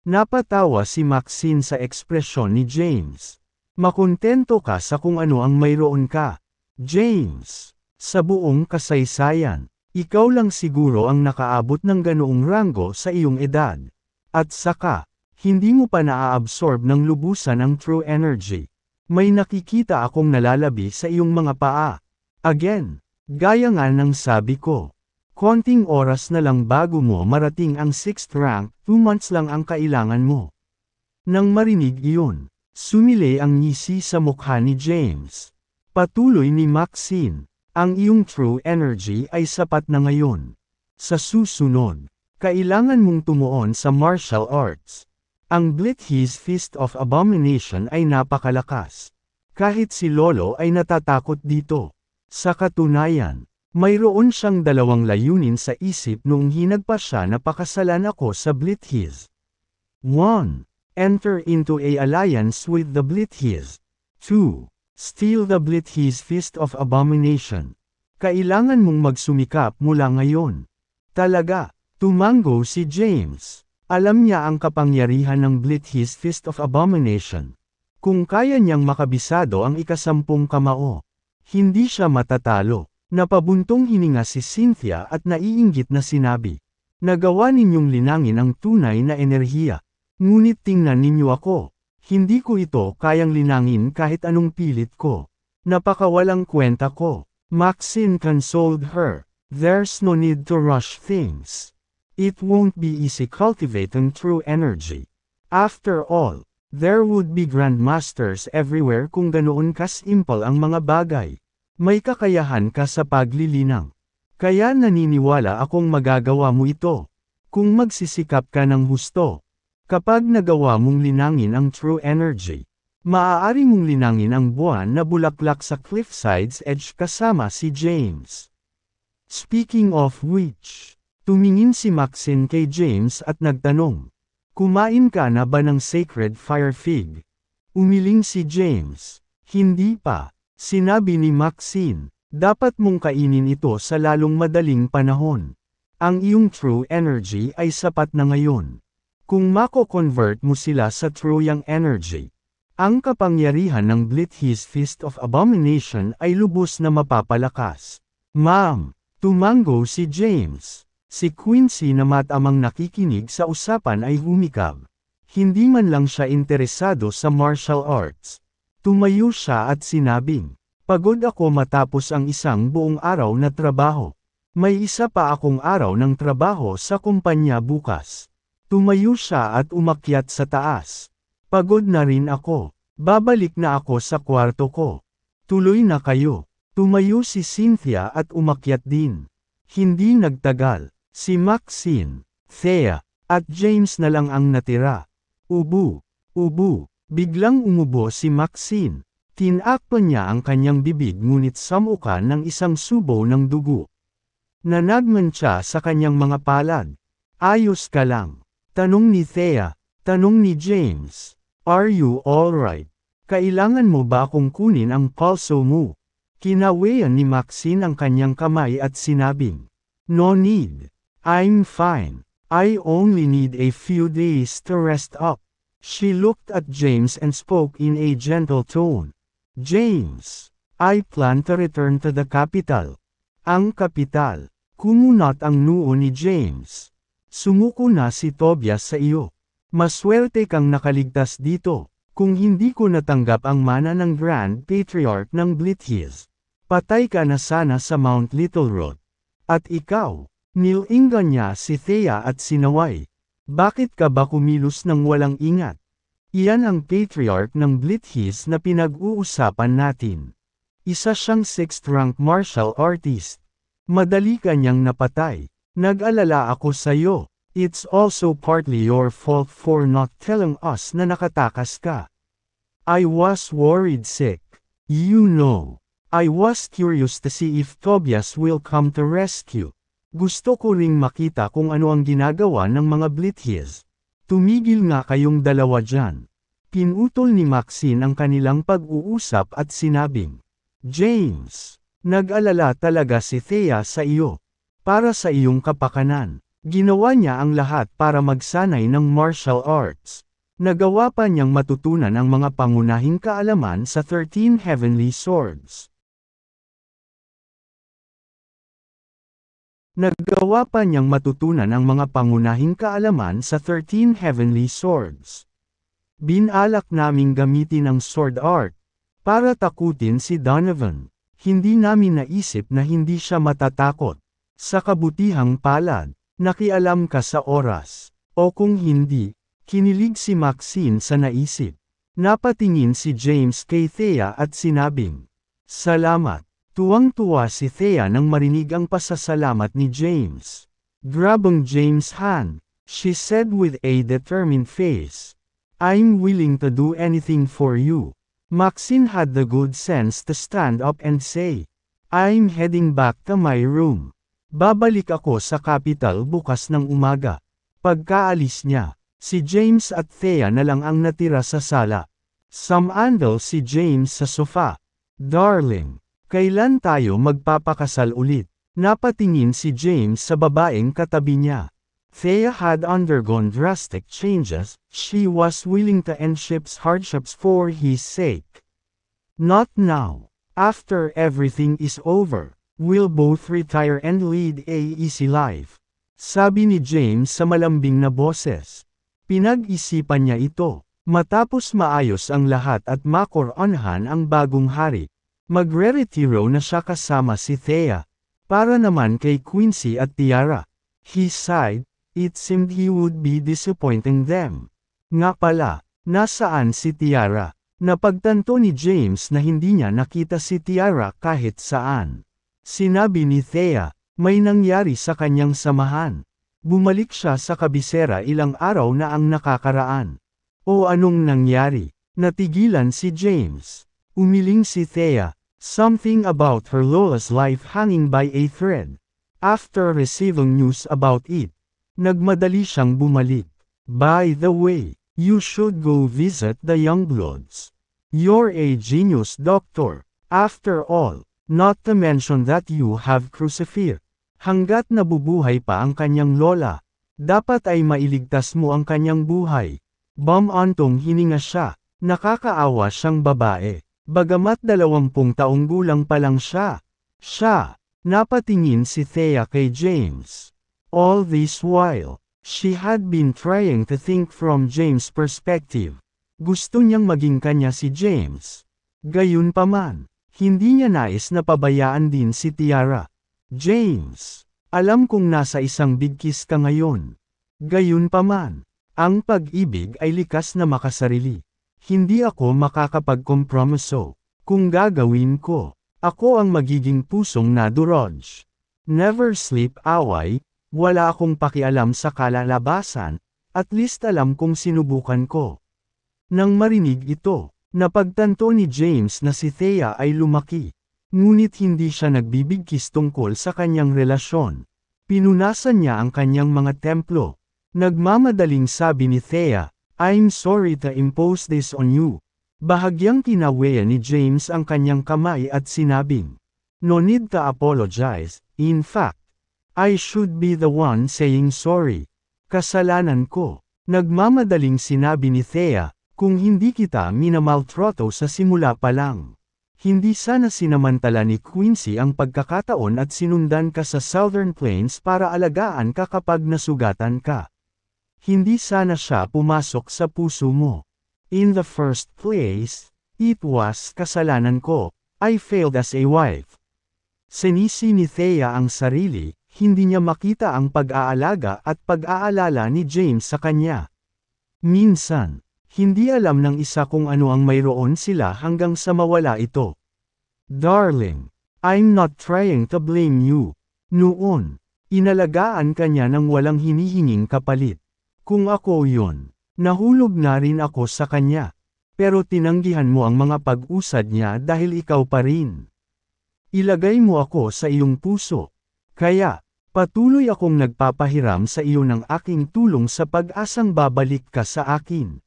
Napatawa si Maxine sa ekspresyon ni James. Makontento ka sa kung ano ang mayroon ka, James. Sa buong kasaysayan, ikaw lang siguro ang nakaabot ng ganoong ranggo sa iyong edad. At saka, hindi mo pa naaabsorb ng lubusan ang true energy. May nakikita akong nalalabi sa iyong mga paa. Again, gaya nga ng sabi ko. Konting oras na lang bago mo marating ang 6th rank, 2 months lang ang kailangan mo. Nang marinig iyon, sumilay ang ngisi sa mukha ni James. Patuloy ni Maxine, ang iyong true energy ay sapat na ngayon. Sa susunod, kailangan mong tumuon sa martial arts. Ang Blithi's Fist of Abomination ay napakalakas. Kahit si Lolo ay natatakot dito. Sa katunayan, mayroon siyang 2 layunin sa isip noong hinagpa siya na pakasalan ako sa Blithi's. 1. Enter into a alliance with the Blithi's. 2. Steal the Blithi's Fist of Abomination. Kailangan mong magsumikap mula ngayon. Talaga, tumango si James. Alam niya ang kapangyarihan ng Blithi's Fist of Abomination. Kung kaya niyang makabisado ang ika-10 kamao, hindi siya matatalo. Napabuntong hininga si Cynthia at naiinggit na sinabi. Nagawa ninyong linangin ang tunay na enerhiya. Ngunit tingnan ninyo ako. Hindi ko ito kayang linangin kahit anong pilit ko. Napakawalang kwenta ko. Maxine consoled her. There's no need to rush things. It won't be easy cultivating true energy. After all, There would be grandmasters everywhere kung ganoon ka-simple ang mga bagay. May kakayahan ka sa paglilinang. Kaya naniniwala akong magagawa mo ito. Kung magsisikap ka ng husto. Kapag nagawa mong linangin ang true energy, maaari mong linangin ang buwan na bulaklak sa cliffside's edge kasama si James. Speaking of which, tumingin si Maxine kay James at nagtanong, kumain ka na ba ng sacred fire fig? Umiling si James, hindi pa. Sinabi ni Maxine, dapat mong kainin ito sa lalong madaling panahon. Ang iyong true energy ay sapat na ngayon. Kung mako-convert mo sila sa true yang energy, ang kapangyarihan ng Blithi's Fist of Abomination ay lubos na mapapalakas. Ma'am, tumango si James. Si Quincy na matamang nakikinig sa usapan ay humikab. Hindi man lang siya interesado sa martial arts. Tumayo siya at sinabing, pagod ako matapos ang isang buong araw na trabaho. May isa pa akong araw ng trabaho sa kumpanya bukas. Tumayo siya at umakyat sa taas. Pagod na rin ako. Babalik na ako sa kwarto ko. Tuloy na kayo. Tumayo si Cynthia at umakyat din. Hindi nagtagal. Si Maxine, Thea, at James na lang ang natira. Ubu. Biglang umubo si Maxine. Tinakpan niya ang kanyang bibig ngunit samukan ng isang subo ng dugo. Nanagman siya sa kanyang mga palad. Ayos ka lang? Tanong ni Thea. Tanong ni James. Are you alright? Kailangan mo ba akong kunin ang pulso mo? Kinawayan ni Maxine ang kanyang kamay at sinabing, no need. I'm fine. I only need a few days to rest up. She looked at James and spoke in a gentle tone. James, I plan to return to the capital. Ang kapital. Kumunat ang noo ni James. Sumuko na si Tobias sa iyo. Maswerte kang nakaligtas dito. Kung hindi ko natanggap ang mana ng Grand Patriarch ng Blithi's, patay ka na sana sa Mount Little Root. At ikaw, nilingan niya si Thea at sinaway. Bakit ka ba kumilos ng walang ingat? Iyan ang patriarch ng Blithi's na pinag-uusapan natin. Isa siyang 6th rank martial artist. Madali ka niyang napatay. Nag-alala ako sa'yo. It's also partly your fault for not telling us na nakatakas ka. I was worried sick. You know. I was curious to see if Tobias will come to rescue. Gusto ko ring makita kung ano ang ginagawa ng mga Blithi's. Tumigil nga kayong dalawa dyan. Pinutol ni Maxine ang kanilang pag-uusap at sinabing, James, nag-alala talaga si Thea sa iyo. Para sa iyong kapakanan, ginawa niya ang lahat para magsanay ng martial arts. Nagawa pa niyang matutunan ang mga pangunahing kaalaman sa 13 Heavenly Swords. Nagawa pa niyang matutunan ang mga pangunahing kaalaman sa 13 Heavenly Swords. Binalak naming gamitin ang sword art para takutin si Donovan. Hindi namin naisip na hindi siya matatakot. Sa kabutihang palad, nakialam ka sa oras. O kung hindi, kinilig si Maxine sa naisip. Napatingin si James kay Thea at sinabing, salamat. Tuwang-tuwa si Thea nang marinig ang pasasalamat ni James. Grabang James' hand, she said with a determined face. I'm willing to do anything for you. Maxine had the good sense to stand up and say, I'm heading back to my room. Babalik ako sa capital bukas ng umaga. Pagkaalis niya, si James at Thea na lang ang natira sa sala. Samandal si James sa sofa. Darling, kailan tayo magpapakasal ulit? Napatingin si James sa babaeng katabi niya. Thea had undergone drastic changes. She was willing to end ship's hardships for his sake. Not now. After everything is over, we'll both retire and lead a easy life. Sabi ni James sa malambing na boses. Pinag-isipan niya ito. Matapos maayos ang lahat at makoronhan ang bagong hari. Magre-retiro na siya kasama si Thea. Para naman kay Quincy at Tiara. He sighed, it seemed he would be disappointing them. Nga pala, Nasaan si Tiara? Napagtanto ni James na hindi niya nakita si Tiara kahit saan. Sinabi ni Thea, may nangyari sa kanyang samahan. Bumalik siya sa kabisera ilang araw na ang nakakaraan. O anong nangyari? Natigilan si James. Umiling si Thea. Something about her Lola's life hanging by a thread. After receiving news about it, nagmadali siyang bumalik. By the way, you should go visit the Youngbloods. You're a genius doctor. After all, not to mention that you have crucified. Hanggat nabubuhay pa ang kanyang lola, dapat ay mailigtas mo ang kanyang buhay. Bumantong hininga siya, nakakaawa siyang babae. Bagamat 20 taong gulang pa lang siya. Napatingin si Thea kay James. All this while, she had been trying to think from James' perspective. Gusto niyang maging kanya si James. Gayunpaman, hindi niya nais na pabayaan din si Tiara. James, alam kong nasa isang bigkis ka ngayon. Gayunpaman, ang pag-ibig ay likas na makasarili. Hindi ako makakapagkompromiso. Kung gagawin ko, ako ang magiging pusong nadurog. Never sleep away, wala akong pakialam sa kalalabasan, at least alam kong sinubukan ko. Nang marinig ito, napagtanto ni James na si Thea ay lumaki. Ngunit hindi siya nagbibigkis tungkol sa kanyang relasyon. Pinunasan niya ang kanyang mga templo. Nagmamadaling sabi ni Thea, I'm sorry to impose this on you. Bahagyang kinaweya ni James ang kanyang kamay at sinabing, no need to apologize, in fact, I should be the one saying sorry. Kasalanan ko. Nagmamadaling sinabi ni Thea, kung hindi kita minamaltrato sa simula pa lang. Hindi sana sinamantala ni Quincy ang pagkakataon at sinundan ka sa Southern Plains para alagaan ka kapag nasugatan ka. Hindi sana siya pumasok sa puso mo. In the first place, it was kasalanan ko. I failed as a wife. Sinisi ni Thea ang sarili, hindi niya makita ang pag-aalaga at pag-aalala ni James sa kanya. Minsan, hindi alam ng isa kung ano ang mayroon sila hanggang sa mawala ito. Darling, I'm not trying to blame you. Noon, inalagaan ka niya ng walang hinihinging kapalit. Kung ako yun, nahulog na rin ako sa kanya. Pero tinanggihan mo ang mga pag-usad niya dahil ikaw pa rin. Ilagay mo ako sa iyong puso. Kaya, patuloy akong nagpapahiram sa iyo ng aking tulong sa pag-asang babalik ka sa akin.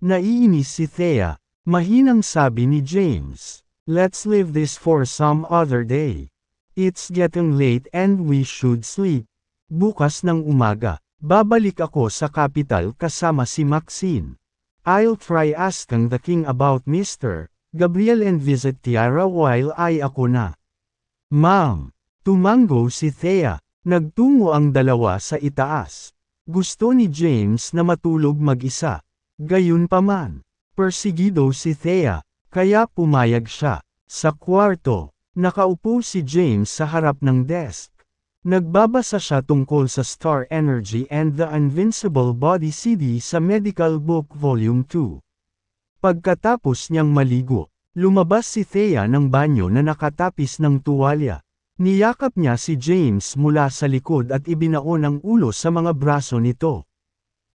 Naiinis si Thea, mahinang sabi ni James. Let's leave this for some other day. It's getting late and we should sleep. Bukas ng umaga, babalik ako sa capital kasama si Maxine. I'll try asking the king about Mr. Gabriel and visit Tiara while ako na. Ma'am, tumango si Thea. Nagtungo ang dalawa sa itaas. Gusto ni James na matulog mag-isa. Gayunpaman, persigido si Thea, kaya pumayag siya. Sa kwarto, nakaupo si James sa harap ng desk. Nagbabasa siya tungkol sa Star Energy and the Invincible Body CD sa Medical Book Volume 2. Pagkatapos niyang maligo, lumabas si Thea ng banyo na nakatapis ng tuwalya. Niyakap niya si James mula sa likod at ibinaon ang ulo sa mga braso nito.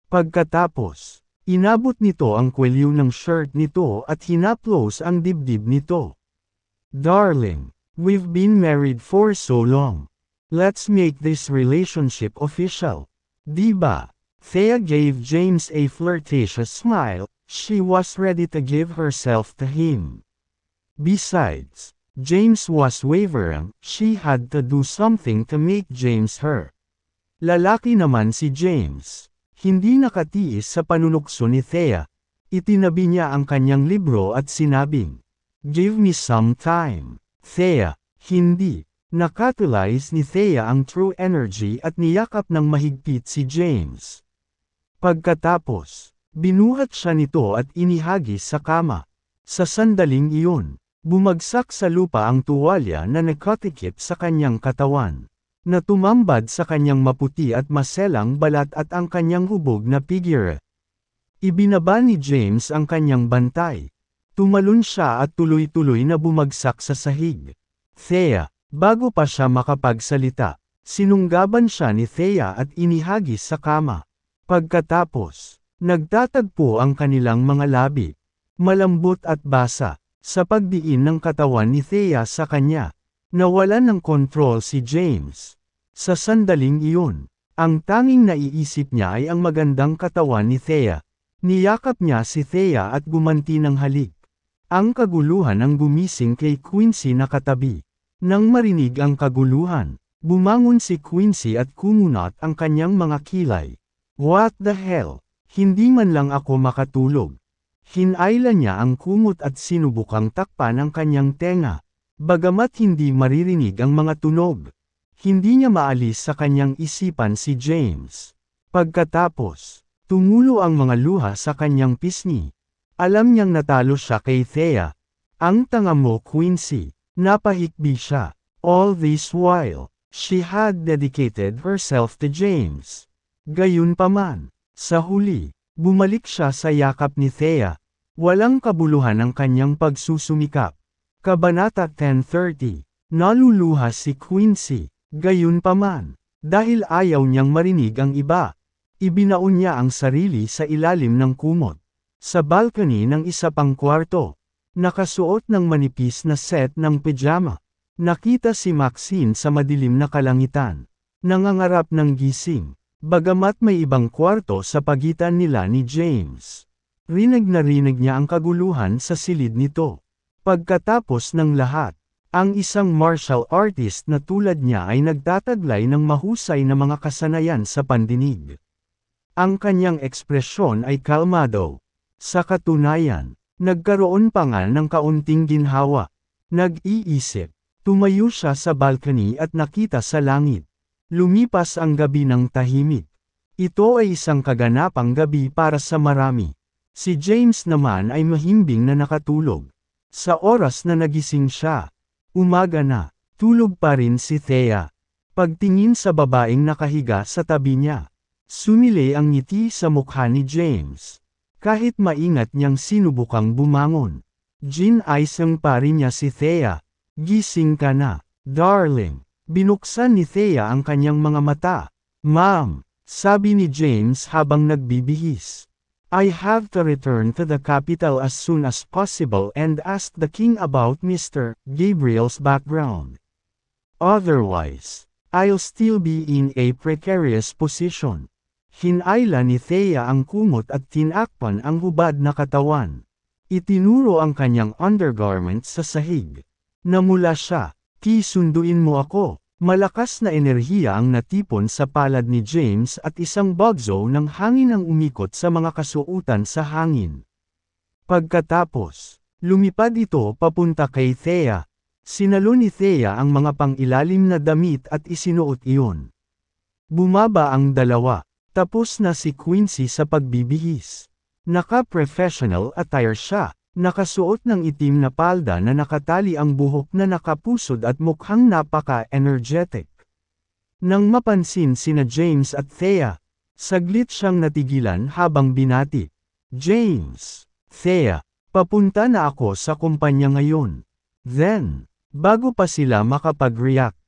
Pagkatapos, inabot nito ang kwelyo ng shirt nito at hinaplos ang dibdib nito. Darling, we've been married for so long. Let's make this relationship official. Diba? Thea gave James a flirtatious smile. She was ready to give herself to him. Besides, James was wavering. She had to do something to make James her. Lalaki naman si James. Hindi nakatiis sa panunukso ni Thea. Itinabi niya ang kanyang libro at sinabing, give me some time. Thea, hindi. Nakatulize ni Thea ang true energy at niyakap ng mahigpit si James. Pagkatapos, binuhat siya nito at inihagis sa kama. Sa sandaling iyon, bumagsak sa lupa ang tuwalya na nakatikip sa kanyang katawan. Na tumambad sa kanyang maputi at maselang balat at ang kanyang hubog na figure. Ibinaba ni James ang kanyang bantay. Tumalon siya at tuloy-tuloy na bumagsak sa sahig. Thea, bago pa siya makapagsalita, sinunggaban siya ni Thea at inihagis sa kama. Pagkatapos, nagtatagpo ang kanilang mga labi. Malambot at basa, sa pagdiin ng katawan ni Thea sa kanya. Nawalan ng kontrol si James. Sa sandaling iyon, ang tanging naiisip niya ay ang magandang katawan ni Thea. Niyakap niya si Thea at gumanti ng halik. Ang kaguluhan ang gumising kay Quincy na katabi. Nang marinig ang kaguluhan, bumangon si Quincy at kumunat ang kanyang mga kilay. What the hell? Hindi man lang ako makatulog. Hinayla niya ang kumot at sinubukang takpan ang kanyang tenga. Bagamat hindi maririnig ang mga tunog, hindi niya maalis sa kanyang isipan si James. Pagkatapos, tumulo ang mga luha sa kanyang pisngi. Alam niyang natalo siya kay Thea. Ang tanga mo, Quincy. Napahikbi siya. All this while, she had dedicated herself to James. Gayunpaman, sa huli, bumalik siya sa yakap ni Thea. Walang kabuluhan ang kanyang pagsusumikap. Kabanata 10:30. Naluluha si Quincy. Gayunpaman, dahil ayaw niyang marinig ang iba, ibinaon niya ang sarili sa ilalim ng kumot. Sa balcony ng isa pang kwarto, nakasuot ng manipis na set ng pijama. Nakita si Maxine sa madilim na kalangitan. Nangangarap ng gising, bagamat may ibang kwarto sa pagitan nila ni James. Rinig na rinig niya ang kaguluhan sa silid nito. Pagkatapos ng lahat, ang isang martial artist na tulad niya ay nagtataglay ng mahusay na mga kasanayan sa pandinig. Ang kanyang ekspresyon ay kalmado. Sa katunayan, nagkaroon pa nga ng kaunting ginhawa. Nag-iisip, tumayo siya sa balcony at nakita sa langit. Lumipas ang gabi ng tahimik. Ito ay isang kaganapang gabi para sa marami. Si James naman ay mahimbing na nakatulog. Sa oras na nagising siya, umaga na, tulog pa rin si Thea. Pagtingin sa babaeng nakahiga sa tabi niya, sumili ang ngiti sa mukha ni James. Kahit maingat niyang sinubukang bumangon, gin-isang pa rin niya si Thea. Gising ka na, darling. Binuksan ni Thea ang kanyang mga mata. Ma'am, sabi ni James habang nagbibihis. I have to return to the capital as soon as possible and ask the king about Mr. Gabriel's background. Otherwise, I'll still be in a precarious position. Hinayla ni Thea ang kumot at tinakpan ang hubad na katawan. Itinuro ang kanyang undergarment sa sahig. Namula siya, sunduin mo ako. Malakas na enerhiya ang natipon sa palad ni James at isang bagzo ng hangin ang umikot sa mga kasuotan sa hangin. Pagkatapos, lumipad ito papunta kay Thea. Sinalo ni Thea ang mga pangilalim na damit at isinuot iyon. Bumaba ang dalawa, tapos na si Quincy sa pagbibihis. Naka-professional attire siya. Nakasuot ng itim na palda na nakatali ang buhok na nakapusod at mukhang napaka-energetic. Nang mapansin sina James at Thea, saglit siyang natigilan habang binati. James, Thea, papunta na ako sa kumpanya ngayon. Then, bago pa sila makapag-react,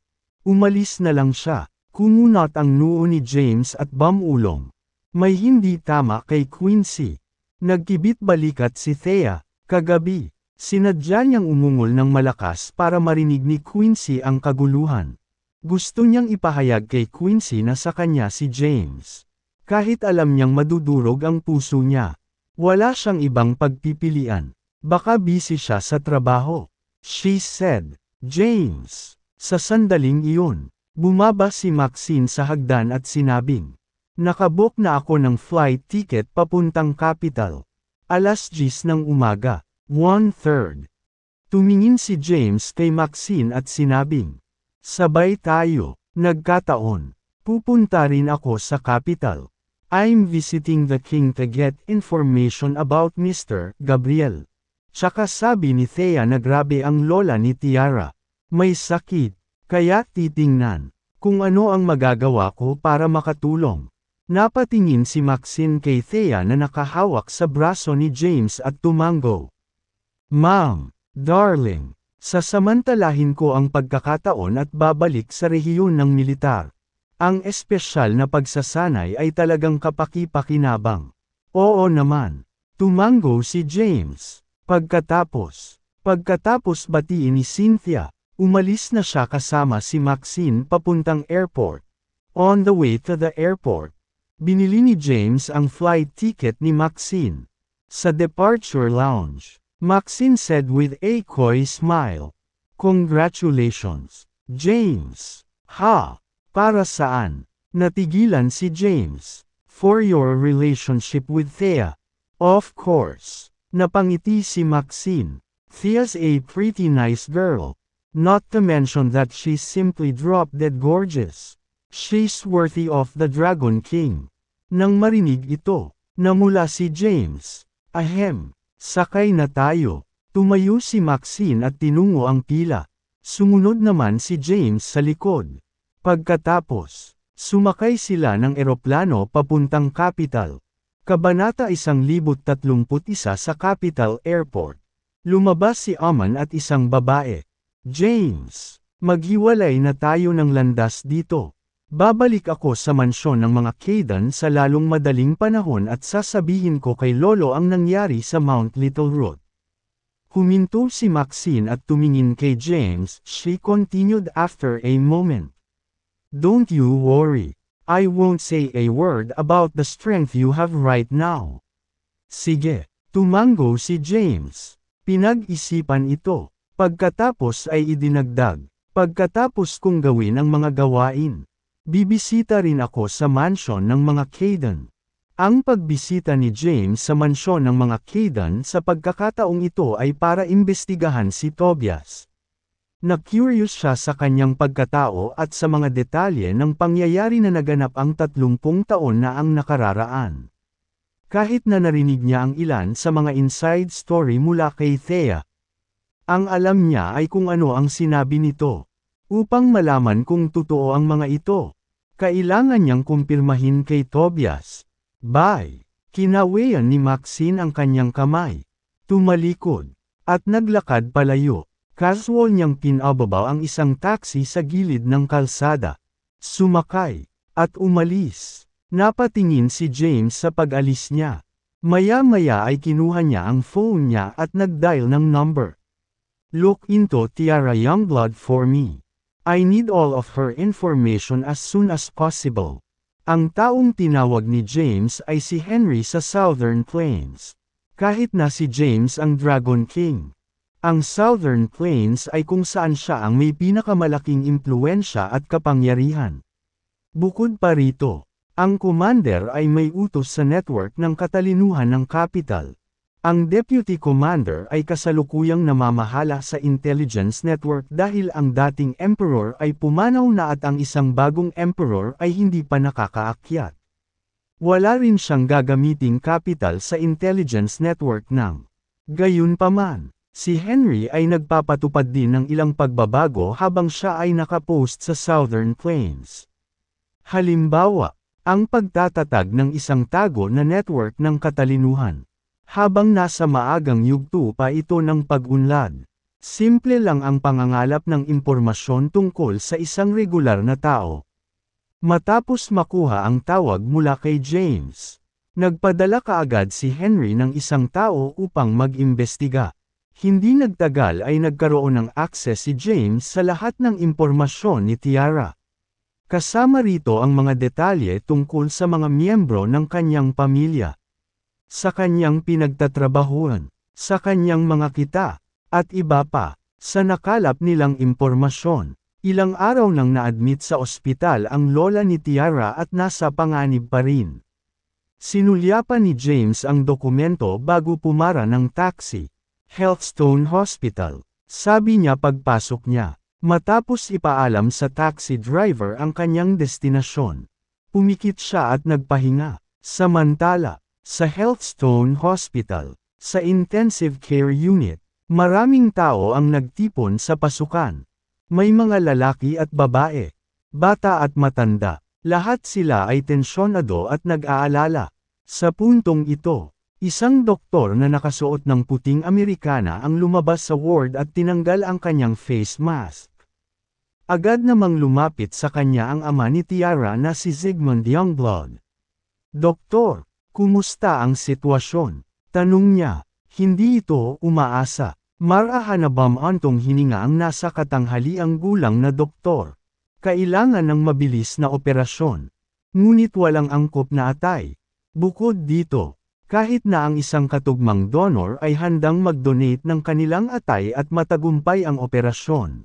umalis na lang siya. Kumunat ang noo ni James at bamulong. May hindi tama kay Quincy. Nagkibit balikat si Thea. Kagabi, sinadya niyang umungol ng malakas para marinig ni Quincy ang kaguluhan. Gusto niyang ipahayag kay Quincy na sa kanya si James. Kahit alam niyang madudurog ang puso niya, wala siyang ibang pagpipilian. Baka busy siya sa trabaho. She said, James. Sa sandaling iyon, bumaba si Maxine sa hagdan at sinabing, nakabook na ako ng flight ticket papuntang capital. 10:00 ng umaga, 1/3. Tumingin si James kay Maxine at sinabing, sabay tayo, nagkataon. Pupunta rin ako sa capital. I'm visiting the king to get information about Mr. Gabriel. Tsaka sabi ni Thea na grabe ang lola ni Tiara. May sakit, kaya titingnan kung ano ang magagawa ko para makatulong. Napatingin si Maxine kay Thea na nakahawak sa braso ni James at tumango. Ma'am, darling, sasamantalahin ko ang pagkakataon at babalik sa rehiyon ng militar. Ang espesyal na pagsasanay ay talagang kapaki-pakinabang. Oo naman. Tumango si James. Pagkatapos batiin ni Cynthia, umalis na siya kasama si Maxine papuntang airport. On the way to the airport, binili ni James ang flight ticket ni Maxine. Sa departure lounge, Maxine said with a coy smile, "Congratulations, James." Ha? Para saan? Natigilan si James. For your relationship with Thea. Of course. Napangiti si Maxine. Thea's a pretty nice girl. Not to mention that she's simply drop-dead gorgeous. She's worthy of the Dragon King. Nang marinig ito, namula si James. Ahem, sakay na tayo. Tumayo si Maxine at tinungo ang pila. Sumunod naman si James sa likod. Pagkatapos, sumakay sila ng eroplano papuntang Capital. Kabanata 1031 sa Capital Airport. Lumabas si Aman at isang babae. James, maghiwalay na tayo ng landas dito. Babalik ako sa mansyon ng mga Kaydan sa lalong madaling panahon at sasabihin ko kay Lolo ang nangyari sa Mount Little Root. Huminto si Maxine at tumingin kay James. She continued after a moment. Don't you worry. I won't say a word about the strength you have right now. Sige, tumango si James. Pinag-isipan ito. Pagkatapos ay idinagdag. Pagkatapos kong gawin ang mga gawain, bibisita rin ako sa mansyon ng mga Kaydan. Ang pagbisita ni James sa mansyon ng mga Kaydan sa pagkakataong ito ay para imbestigahan si Tobias. Na-curious siya sa kanyang pagkatao at sa mga detalye ng pangyayari na naganap ang 30 taon na ang nakararaan. Kahit na narinig niya ang ilan sa mga inside story mula kay Thea, ang alam niya ay kung ano ang sinabi nito. Upang malaman kung totoo ang mga ito, kailangan niyang kumpirmahin kay Tobias. Bye! Kinawayan ni Maxine ang kanyang kamay. Tumalikod, at naglakad palayo. Casual niyang pinababaw ang isang taxi sa gilid ng kalsada. Sumakay, at umalis. Napatingin si James sa pag-alis niya. Maya-maya ay kinuha niya ang phone niya at nag-dial ng number. Look into Tiara Youngblood for me. I need all of her information as soon as possible. Ang taong tinawag ni James ay si Henry sa Southern Plains. Kahit na si James ang Dragon King. Ang Southern Plains ay kung saan siya ang may pinakamalaking impluwensya at kapangyarihan. Bukod pa rito, ang commander ay may utos sa network ng katalinuhan ng capital. Ang deputy commander ay kasalukuyang namamahala sa intelligence network dahil ang dating emperor ay pumanaw na at ang isang bagong emperor ay hindi pa nakakaakyat. Wala rin siyang gagamiting capital sa intelligence network ng. Gayunpaman, si Henry ay nagpapatupad din ng ilang pagbabago habang siya ay nakapost sa Southern Plains. Halimbawa, ang pagtatatag ng isang tago na network ng katalinuhan. Habang nasa maagang yugto pa ito ng pag-unlad, simple lang ang pangangalap ng impormasyon tungkol sa isang regular na tao. Matapos makuha ang tawag mula kay James, nagpadala kaagad si Henry ng isang tao upang mag-imbestiga. Hindi nagtagal ay nagkaroon ng access si James sa lahat ng impormasyon ni Tiara. Kasama rito ang mga detalye tungkol sa mga miyembro ng kanyang pamilya. Sa kanyang pinagtatrabahuan, sa kanyang mga kita, at iba pa, sa nakalap nilang impormasyon. Ilang araw nang na-admit sa ospital ang lola ni Tiara at nasa panganib pa rin. Sinulyapan ni James ang dokumento bago pumara ng taxi. Healthstone Hospital, sabi niya pagpasok niya. Matapos ipaalam sa taxi driver ang kanyang destinasyon. Pumikit siya at nagpahinga. Samantala, sa Healthstone Hospital, sa intensive care unit, maraming tao ang nagtipon sa pasukan. May mga lalaki at babae, bata at matanda, Lahat sila ay tensyonado at nag-aalala. Sa puntong ito, isang doktor na nakasuot ng puting Amerikana ang lumabas sa ward at tinanggal ang kanyang face mask. Agad namang lumapit sa kanya ang ama ni Tiara na si Zygmunt Youngblood. "Doktor, kumusta ang sitwasyon?" tanong niya. Hindi ito umaasa. Marahan na bamantong hininga ang nasa katanghaliang gulang na doktor. Kailangan ng mabilis na operasyon. Ngunit walang angkop na atay. Bukod dito, kahit na ang isang katugmang donor ay handang mag-donate ng kanilang atay at matagumpay ang operasyon.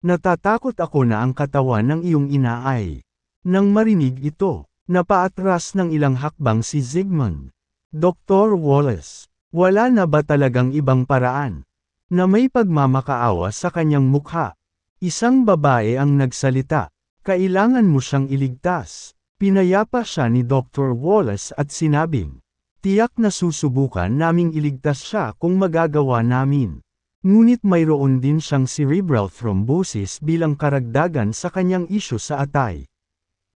Natatakot ako na ang katawan ng iyong ina ay. Nang marinig ito, napaatras ng ilang hakbang si Zygmunt. "Dr. Wallace, wala na ba talagang ibang paraan?" Na may pagmamakaawa sa kanyang mukha. Isang babae ang nagsalita. "Kailangan mo siyang iligtas." Pinayapa siya ni Dr. Wallace at sinabing, "Tiyak na susubukan naming iligtas siya kung magagawa namin." Ngunit mayroon din siyang cerebral thrombosis bilang karagdagan sa kanyang isyu sa atay.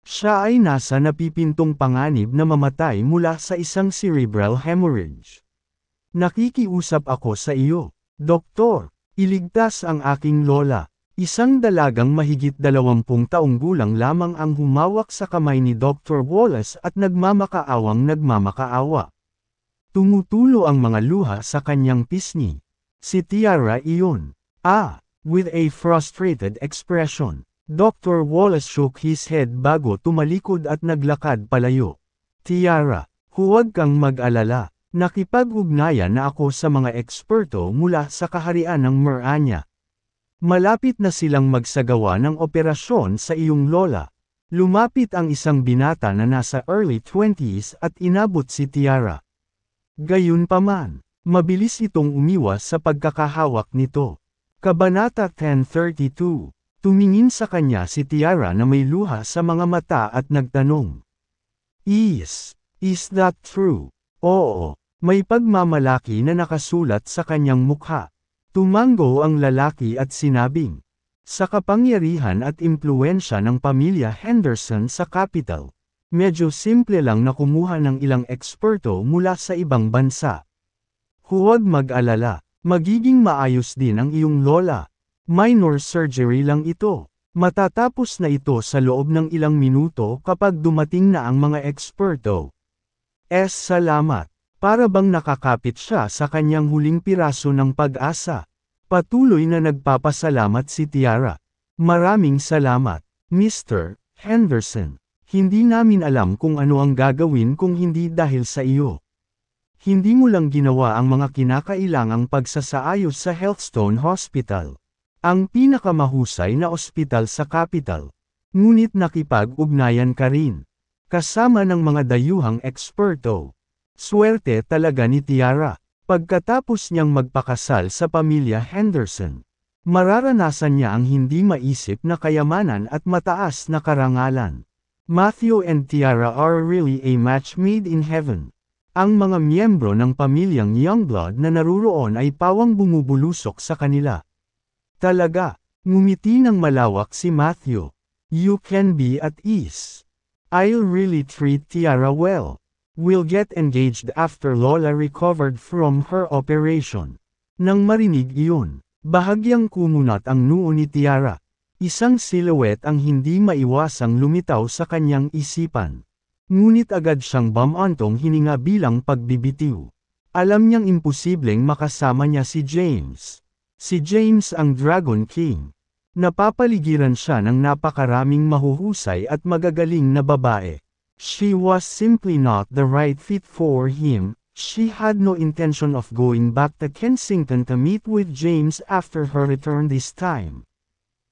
Siya ay nasa napipintong panganib na mamatay mula sa isang cerebral hemorrhage. "Nakikiusap ako sa iyo, Doktor, iligtas ang aking lola." Isang dalagang mahigit 20 taong gulang lamang ang humawak sa kamay ni Dr. Wallace at nagmamakaawa. Tumutulo ang mga luha sa kanyang pisngi. Si Tiara iyon. With a frustrated expression, Dr. Wallace shook his head bago tumalikod at naglakad palayo. "Tiara, huwag kang mag-alala. Nakipag-ugnayan na ako sa mga eksperto mula sa kaharian ng Meranya. Malapit na silang magsagawa ng operasyon sa iyong lola." Lumapit ang isang binata na nasa early 20s at inabot si Tiara. Gayunpaman, mabilis itong umiwas sa pagkakahawak nito. Kabanata 1032. Tumingin sa kanya si Tiara na may luha sa mga mata at nagtanong. Is that true?" "Oo," may pagmamalaki na nakasulat sa kanyang mukha. Tumango ang lalaki at sinabing, "Sa kapangyarihan at impluwensya ng pamilya Henderson sa capital, medyo simple lang na kumuha ng ilang eksperto mula sa ibang bansa. Huwag mag-alala, magiging maayos din ang iyong lola. Minor surgery lang ito. Matatapos na ito sa loob ng ilang minuto kapag dumating na ang mga eksperto." Salamat. Para bang nakakapit siya sa kanyang huling piraso ng pag-asa. Patuloy na nagpapasalamat si Tiara. "Maraming salamat, Mr. Henderson. Hindi namin alam kung ano ang gagawin kung hindi dahil sa iyo. Hindi mo lang ginawa ang mga kinakailangang pagsasaayos sa Healthstone Hospital, ang pinakamahusay na ospital sa capital. Ngunit nakipag-ugnayan ka rin, kasama ng mga dayuhang eksperto. Swerte talaga ni Tiara. Pagkatapos niyang magpakasal sa pamilya Henderson, mararanasan niya ang hindi maisip na kayamanan at mataas na karangalan. Matthew and Tiara are really a match made in heaven." Ang mga miyembro ng pamilyang Youngblood na naruroon ay pawang bumubulusok sa kanila. "Talaga," ngumiti ng malawak si Matthew. "You can be at ease. I'll really treat Tiara well. We'll get engaged after Lola recovered from her operation." Nang marinig iyon, bahagyang kumunat ang noo ni Tiara. Isang silhouette ang hindi maiwasang lumitaw sa kanyang isipan. Ngunit agad siyang bamantong hininga bilang pagbibitiw. Alam niyang imposibleng makasama niya si James. Si James ang Dragon King. Napapaligiran siya ng napakaraming mahuhusay at magagaling na babae. She was simply not the right fit for him. She had no intention of going back to Kensington to meet with James after her return this time.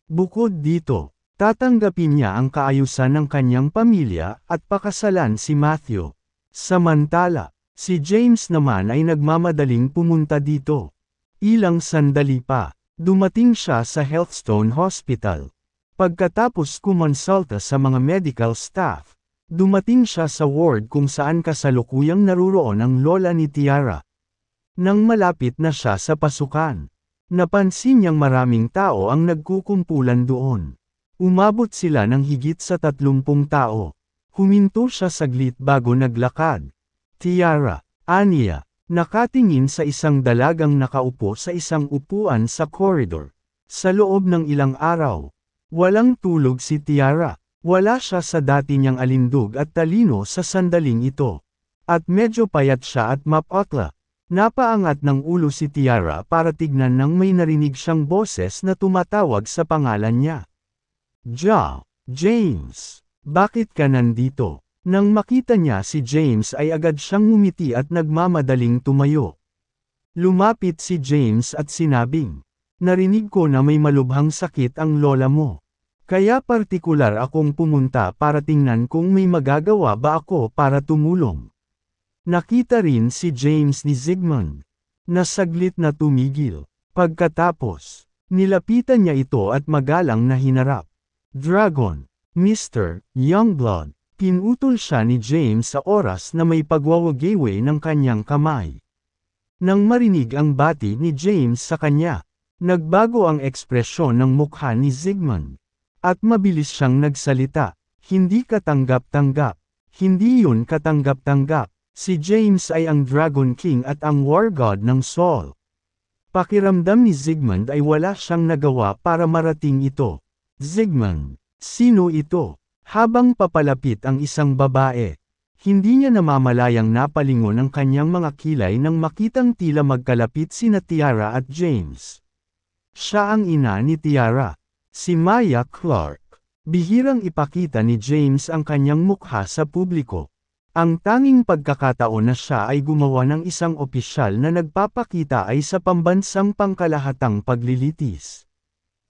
Bukod dito, tatanggapin niya ang kaayusan ng kanyang pamilya at pakasalan si Matthew. Samantala, si James naman ay nagmamadaling pumunta dito. Ilang sandali pa, dumating siya sa Healthstone Hospital. Pagkatapos kumonsulta sa mga medical staff, dumating siya sa ward kung saan kasalukuyang naruroon ang lola ni Tiara. Nang malapit na siya sa pasukan, napansin niyang maraming tao ang nagkukumpulan doon. Umabot sila ng higit sa 30 tao. Huminto siya saglit bago naglakad. Tiara, aniya, nakatingin sa isang dalagang nakaupo sa isang upuan sa koridor. Sa loob ng ilang araw, walang tulog si Tiara. Wala siya sa dati niyang alindog at talino sa sandaling ito. At medyo payat siya at mapotla. Napaangat ng ulo si Tiara para tignan nang may narinig siyang boses na tumatawag sa pangalan niya. James, bakit ka nandito? Nang makita niya si James ay agad siyang ngumiti at nagmamadaling tumayo. Lumapit si James at sinabing, narinig ko na may malubhang sakit ang lola mo. Kaya partikular akong pumunta para tingnan kung may magagawa ba ako para tumulong. Nakita rin si James ni Zygmunt, na saglit na tumigil. Pagkatapos, nilapitan niya ito at magalang na hinarap. Dragon, Mr. Youngblood, pinutol siya ni James sa oras na may pagwawagiwe ng kanyang kamay. Nang marinig ang bati ni James sa kanya, nagbago ang ekspresyon ng mukha ni Zygmunt. At mabilis siyang nagsalita, hindi katanggap-tanggap. Hindi yun katanggap-tanggap. Si James ay ang Dragon King at ang War God ng Sol. Pakiramdam ni Zygmunt ay wala siyang nagawa para marating ito. Zygmunt, sino ito? Habang papalapit ang isang babae, hindi niya namamalayang napalingon ang kanyang mga kilay nang makitang tila magkalapit sina Tiara at James. Siya ang ina ni Tiara. Si Maya Clark. Bihirang ipakita ni James ang kanyang mukha sa publiko. Ang tanging pagkakataon na siya ay gumawa ng isang opisyal na nagpapakita ay sa pambansang pangkalahatang paglilitis.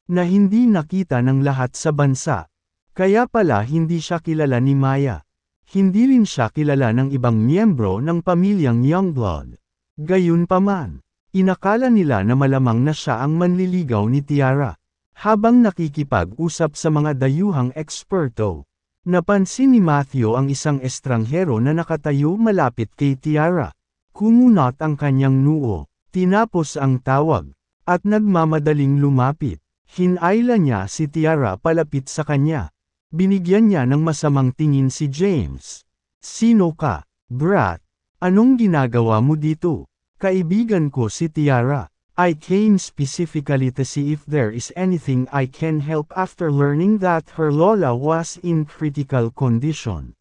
Na hindi nakita ng lahat sa bansa. Kaya pala hindi siya kilala ni Maya. Hindi rin siya kilala ng ibang miyembro ng pamilyang Youngblood. Gayunpaman, inakala nila na malamang na siya ang manliligaw ni Tiara. Habang nakikipag-usap sa mga dayuhang eksperto, napansin ni Matthew ang isang estranghero na nakatayo malapit kay Tiara. Kumunot ang kanyang noo, tinapos ang tawag, at nagmamadaling lumapit. Hinayla niya si Tiara palapit sa kanya. Binigyan niya ng masamang tingin si James. Sino ka, brat? Anong ginagawa mo dito? Kaibigan ko si Tiara. I came specifically to see if there is anything I can help after learning that her lola was in critical condition.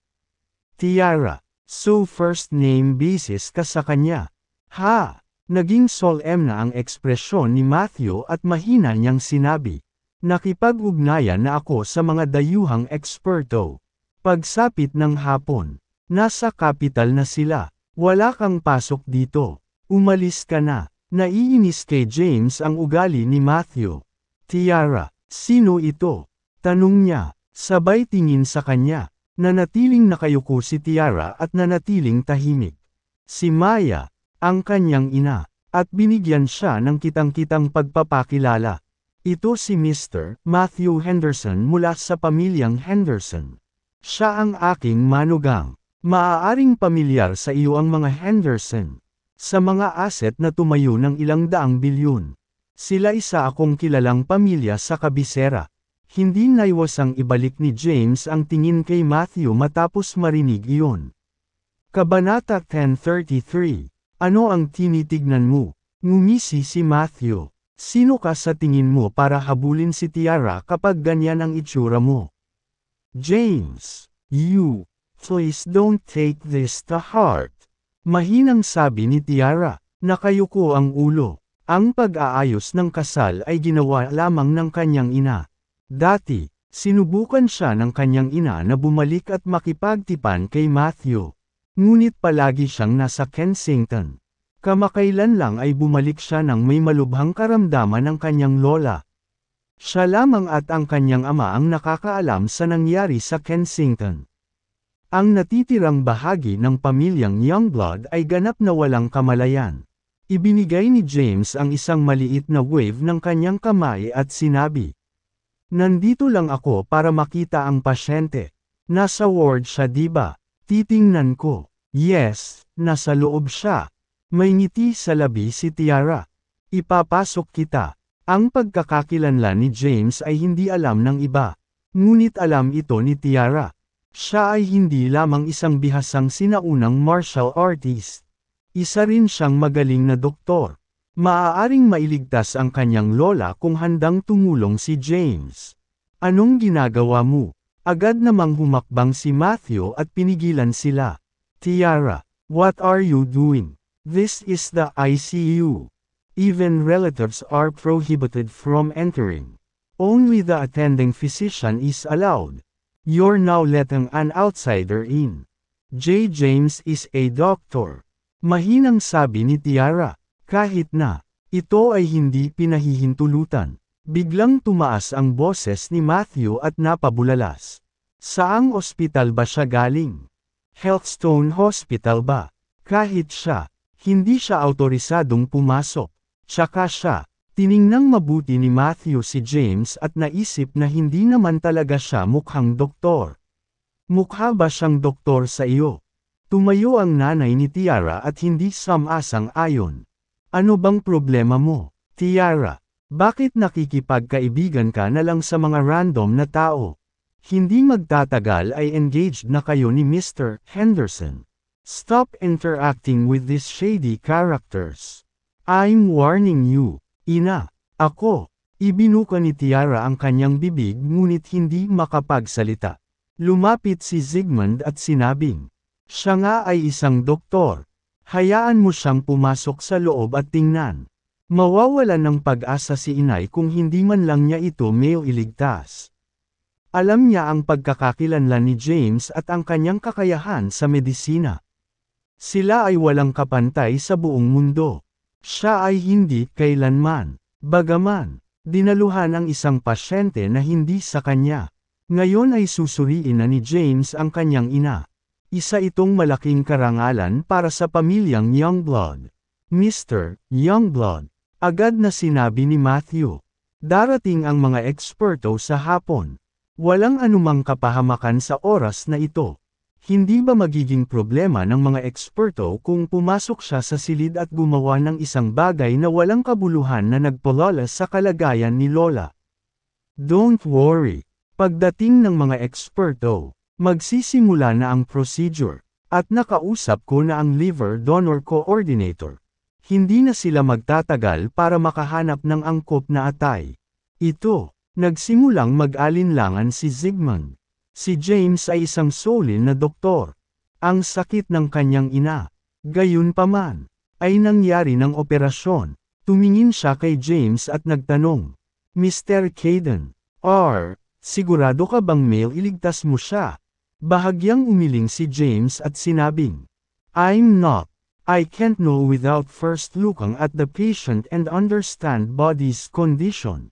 Tiara, so first name basis ka sa kanya. Ha! Naging solemn na ang ekspresyon ni Matthew at mahina niyang sinabi. Nakipag-ugnayan na ako sa mga dayuhang eksperto. Pagsapit ng hapon, nasa kapital na sila. Wala kang pasok dito. Umalis ka na. Naiinis kay James ang ugali ni Matthew. Tiara, sino ito? Tanong niya, sabay tingin sa kanya. Nanatiling nakayuko si Tiara at nanatiling tahimik. Si Maya, ang kanyang ina, at binigyan siya ng kitang-kitang pagpapakilala. Ito si Mr. Matthew Henderson mula sa pamilyang Henderson. Siya ang aking manugang. Maaaring pamilyar sa iyo ang mga Henderson. Sa mga asset na tumayo ng ilang daang bilyon. Sila isa akong kilalang pamilya sa kabisera. Hindi naiwasang ibalik ni James ang tingin kay Matthew matapos marinig iyon. Kabanata 10:33. Ano ang tinitignan mo? Ngumisi si Matthew. Sino ka sa tingin mo para habulin si Tiara kapag ganyan ang itsura mo? James, you, please don't take this to heart. Mahinang sabi ni Tiara, nakayuko ang ulo. Ang pag-aayos ng kasal ay ginawa lamang ng kanyang ina. Dati, sinubukan siya ng kanyang ina na bumalik at makipagtipan kay Matthew. Ngunit palagi siyang nasa Kensington. Kamakailan lang ay bumalik siya nang may malubhang karamdaman ng kanyang lola. Siya lamang at ang kanyang ama ang nakakaalam sa nangyari sa Kensington. Ang natitirang bahagi ng pamilyang Youngblood ay ganap na walang kamalayan. Ibinigay ni James ang isang maliit na wave ng kanyang kamay at sinabi, nandito lang ako para makita ang pasyente. Nasa ward siya diba? Titingnan ko. Yes, nasa loob siya. May ngiti sa labi si Tiara. Ipapasok kita. Ang pagkakakilanlan ni James ay hindi alam ng iba. Ngunit alam ito ni Tiara. Siya ay hindi lamang isang bihasang sinaunang martial artist. Isa rin siyang magaling na doktor. Maaaring mailigtas ang kanyang lola kung handang tumulong si James. Anong ginagawa mo? Agad namang humakbang si Matthew at pinigilan sila. Tiara, what are you doing? This is the ICU. Even relatives are prohibited from entering. Only the attending physician is allowed. You're now letting an outsider in. J. James is a doctor. Mahinang sabi ni Tiara. Kahit na, ito ay hindi pinahihintulutan. Biglang tumaas ang boses ni Matthew at napabulalas. Saang ospital ba siya galing? Healthstone Hospital ba? Kahit siya, hindi siya autorisadong pumasok. Tsaka siya, tiningnang mabuti ni Matthew si James at naisip na hindi naman talaga siya mukhang doktor. Mukha ba siyang doktor sa iyo? Tumayo ang nanay ni Tiara at hindi sumasang-ayon. Ano bang problema mo, Tiara? Bakit nakikipagkaibigan ka na lang sa mga random na tao? Hindi magtatagal ay engaged na kayo ni Mr. Henderson. Stop interacting with these shady characters. I'm warning you. Ina, ako. Ibinuka ni Tiara ang kanyang bibig ngunit hindi makapagsalita. Lumapit si Zygmunt at sinabing, siya nga ay isang doktor. Hayaan mo siyang pumasok sa loob at tingnan. Mawawalan ng pag-asa si inay kung hindi man lang niya ito mailigtas. Alam niya ang pagkakakilanlan ni James at ang kanyang kakayahan sa medisina. Sila ay walang kapantay sa buong mundo. Siya ay hindi kailanman. Bagaman, dinaluhan ang isang pasyente na hindi sa kanya. Ngayon ay susuriin na ni James ang kanyang ina. Isa itong malaking karangalan para sa pamilyang Youngblood. Mr. Youngblood, agad na sinabi ni Matthew. Darating ang mga eksperto sa hapon. Walang anumang kapahamakan sa oras na ito. Hindi ba magiging problema ng mga eksperto kung pumasok siya sa silid at gumawa ng isang bagay na walang kabuluhan na nagpalala sa kalagayan ni Lola? Don't worry. Pagdating ng mga eksperto, magsisimula na ang procedure, at nakausap ko na ang liver donor coordinator. Hindi na sila magtatagal para makahanap ng angkop na atay. Ito, nagsimulang mag-alinlangan si Zygmunt. Si James ay isang solid na doktor. Ang sakit ng kanyang ina. Gayunpaman, ay nangyari ng operasyon. Tumingin siya kay James at nagtanong, Mr. Caden, sigurado ka bang mailigtas mo siya? Bahagyang umiling si James at sinabing, I'm not. I can't know without first looking at the patient and understand body's condition.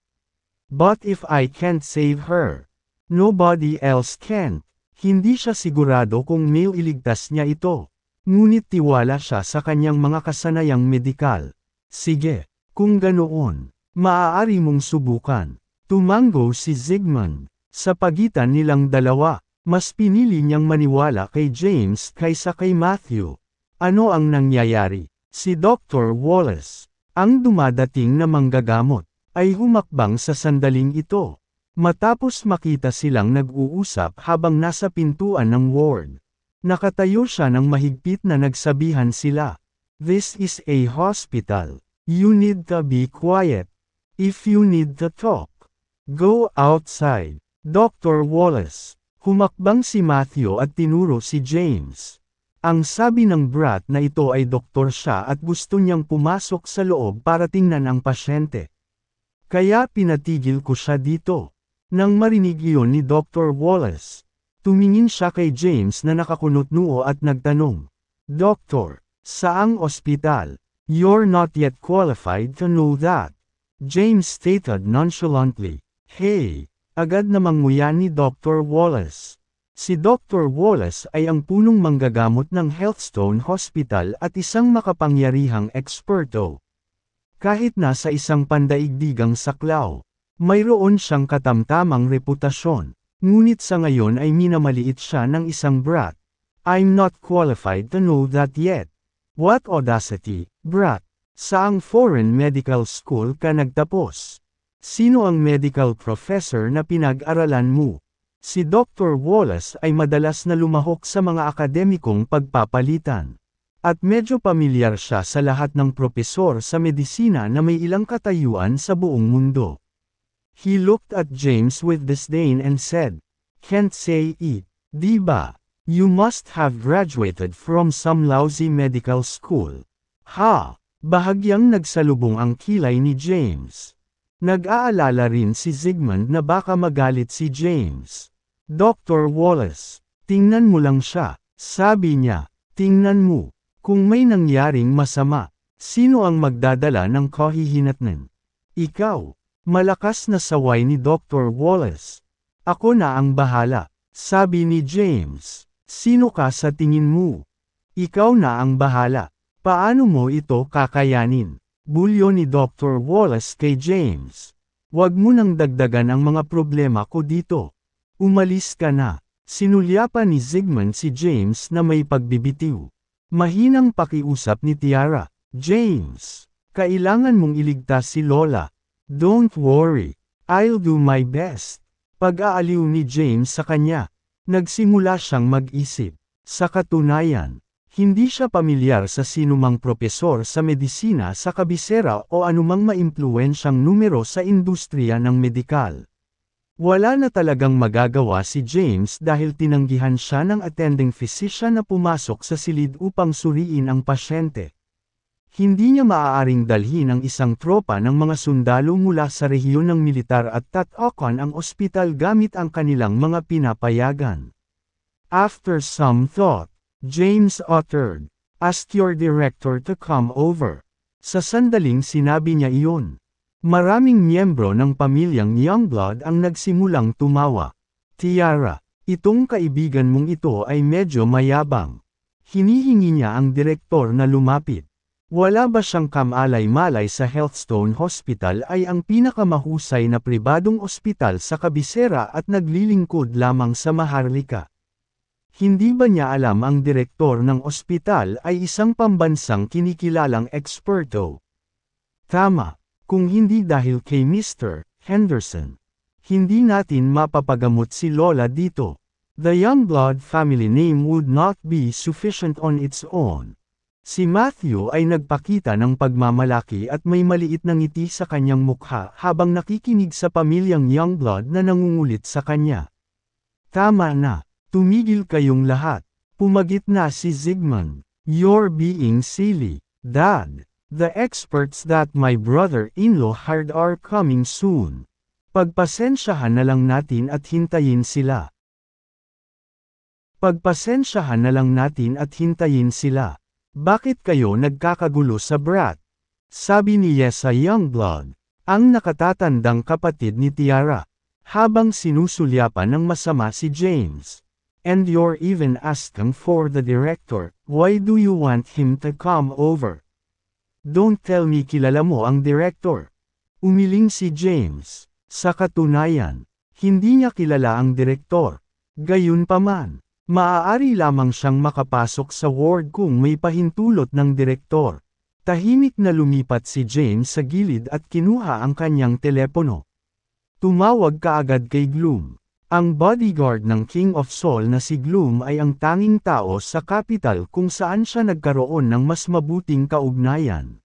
But if I can't save her, nobody else can. Hindi siya sigurado kung mailigtas niya ito. Ngunit tiwala siya sa kanyang mga kasanayang medikal. Sige, kung ganoon, maaari mong subukan. Tumango si Zygmunt. Sa pagitan nilang dalawa, mas pinili niyang maniwala kay James kaysa kay Matthew. Ano ang nangyayari? Si Dr. Wallace, ang dumadating na manggagamot, ay humakbang sa sandaling ito. Matapos makita silang nag-uusap habang nasa pintuan ng ward. Nakatayo siya ng mahigpit na nagsabihan sila. This is a hospital. You need to be quiet. If you need to talk, go outside. Dr. Wallace. Humakbang si Matthew at tinuro si James. Ang sabi ng brat na ito ay doktor siya at gusto niyang pumasok sa loob para tingnan ang pasyente. Kaya pinatigil ko siya dito. Nang marinig iyon ni Dr. Wallace, tumingin siya kay James na nakakunot noo at nagtanong, Doktor, saang ospital? You're not yet qualified to know that. James stated nonchalantly. Hey, agad namang nguya ni Dr. Wallace. Si Dr. Wallace ay ang punong manggagamot ng Healthstone Hospital at isang makapangyarihang eksperto. Kahit nasa isang pandaigdigang saklaw, mayroon siyang katamtamang reputasyon, ngunit sa ngayon ay minamaliit siya ng isang brat. I'm not qualified to know that yet. What audacity, brat! Saang foreign medical school ka nagtapos? Sino ang medical professor na pinag-aralan mo? Si Dr. Wallace ay madalas na lumahok sa mga akademikong pagpapalitan. At medyo pamilyar siya sa lahat ng propesor sa medisina na may ilang katayuan sa buong mundo. He looked at James with disdain and said, "Can't say it, di ba? You must have graduated from some lousy medical school." Ha! Bahagyang nagsalubong ang kilay ni James. Nag-aalala rin si Zygmunt na baka magalit si James. "Dr. Wallace, tingnan mo lang siya," sabi niya. "Tingnan mo. Kung may nangyaring masama, sino ang magdadala ng kahihinatnan? Ikaw." Malakas na saway ni Dr. Wallace. "Ako na ang bahala," sabi ni James. "Sino ka sa tingin mo? Ikaw na ang bahala. Paano mo ito kakayanin?" Bulyo ni Dr. Wallace kay James. "Wag mo nang dagdagan ang mga problema ko dito. Umalis ka na." Sinulyapan ni Zygmunt si James na may pagbibitiw. Mahinang pakiusap ni Tiara. "James, kailangan mong iligtas si Lola. Don't worry, I'll do my best." Pag-aaliw ni James sa kanya. Nagsimula siyang mag-isip. Sa katunayan, hindi siya pamilyar sa sinumang propesor sa medisina sa kabisera o anumang maimpluwensyang numero sa industriya ng medikal. Wala na talagang magagawa si James dahil tinanggihan siya ng attending physician na pumasok sa silid upang suriin ang pasyente. Hindi niya maaaring dalhin ang isang tropa ng mga sundalo mula sa rehiyon ng militar at tatakan ang ospital gamit ang kanilang mga pinapayagan. After some thought, James uttered, "Ask your director to come over." Sa sandaling sinabi niya iyon. Maraming miyembro ng pamilyang Youngblood ang nagsimulang tumawa. "Tiara, itong kaibigan mong ito ay medyo mayabang." Hinihingi niya ang direktor na lumapit. Wala ba siyang kamalay-malay sa Healthstone Hospital ay ang pinakamahusay na pribadong ospital sa kabisera at naglilingkod lamang sa Maharlika. Hindi ba niya alam ang direktor ng ospital ay isang pambansang kinikilalang eksperto? Tama. Kung hindi dahil kay Mr. Henderson, hindi natin mapapagamot si Lola dito. The Youngblood family name would not be sufficient on its own. Si Matthew ay nagpakita ng pagmamalaki at may maliit na ngiti sa kanyang mukha habang nakikinig sa pamilyang Youngblood na nangungulit sa kanya. "Tama na, tumigil kayong lahat." Pumagit na si Zygmunt. "You're being silly, Dad. The experts that my brother-in-law hired are coming soon. Pagpasensyahan na lang natin at hintayin sila." Pagpasensyahan na lang natin at hintayin sila. "Bakit kayo nagkakagulo sa brat?" sabi ni Yesa Youngblood, ang nakatatandang kapatid ni Tiara, habang sinusulyapan ng masama si James. "And you're even asking for the director, why do you want him to come over? Don't tell me kilala mo ang director." Umiling si James. Sa katunayan, hindi niya kilala ang direktor. Gayunpaman, maaari lamang siyang makapasok sa ward kung may pahintulot ng direktor. Tahimik na lumipat si James sa gilid at kinuha ang kanyang telepono. Tumawag kaagad kay Gloom. Ang bodyguard ng King of Saul na si Gloom ay ang tanging tao sa capital kung saan siya nagkaroon ng mas mabuting kaugnayan.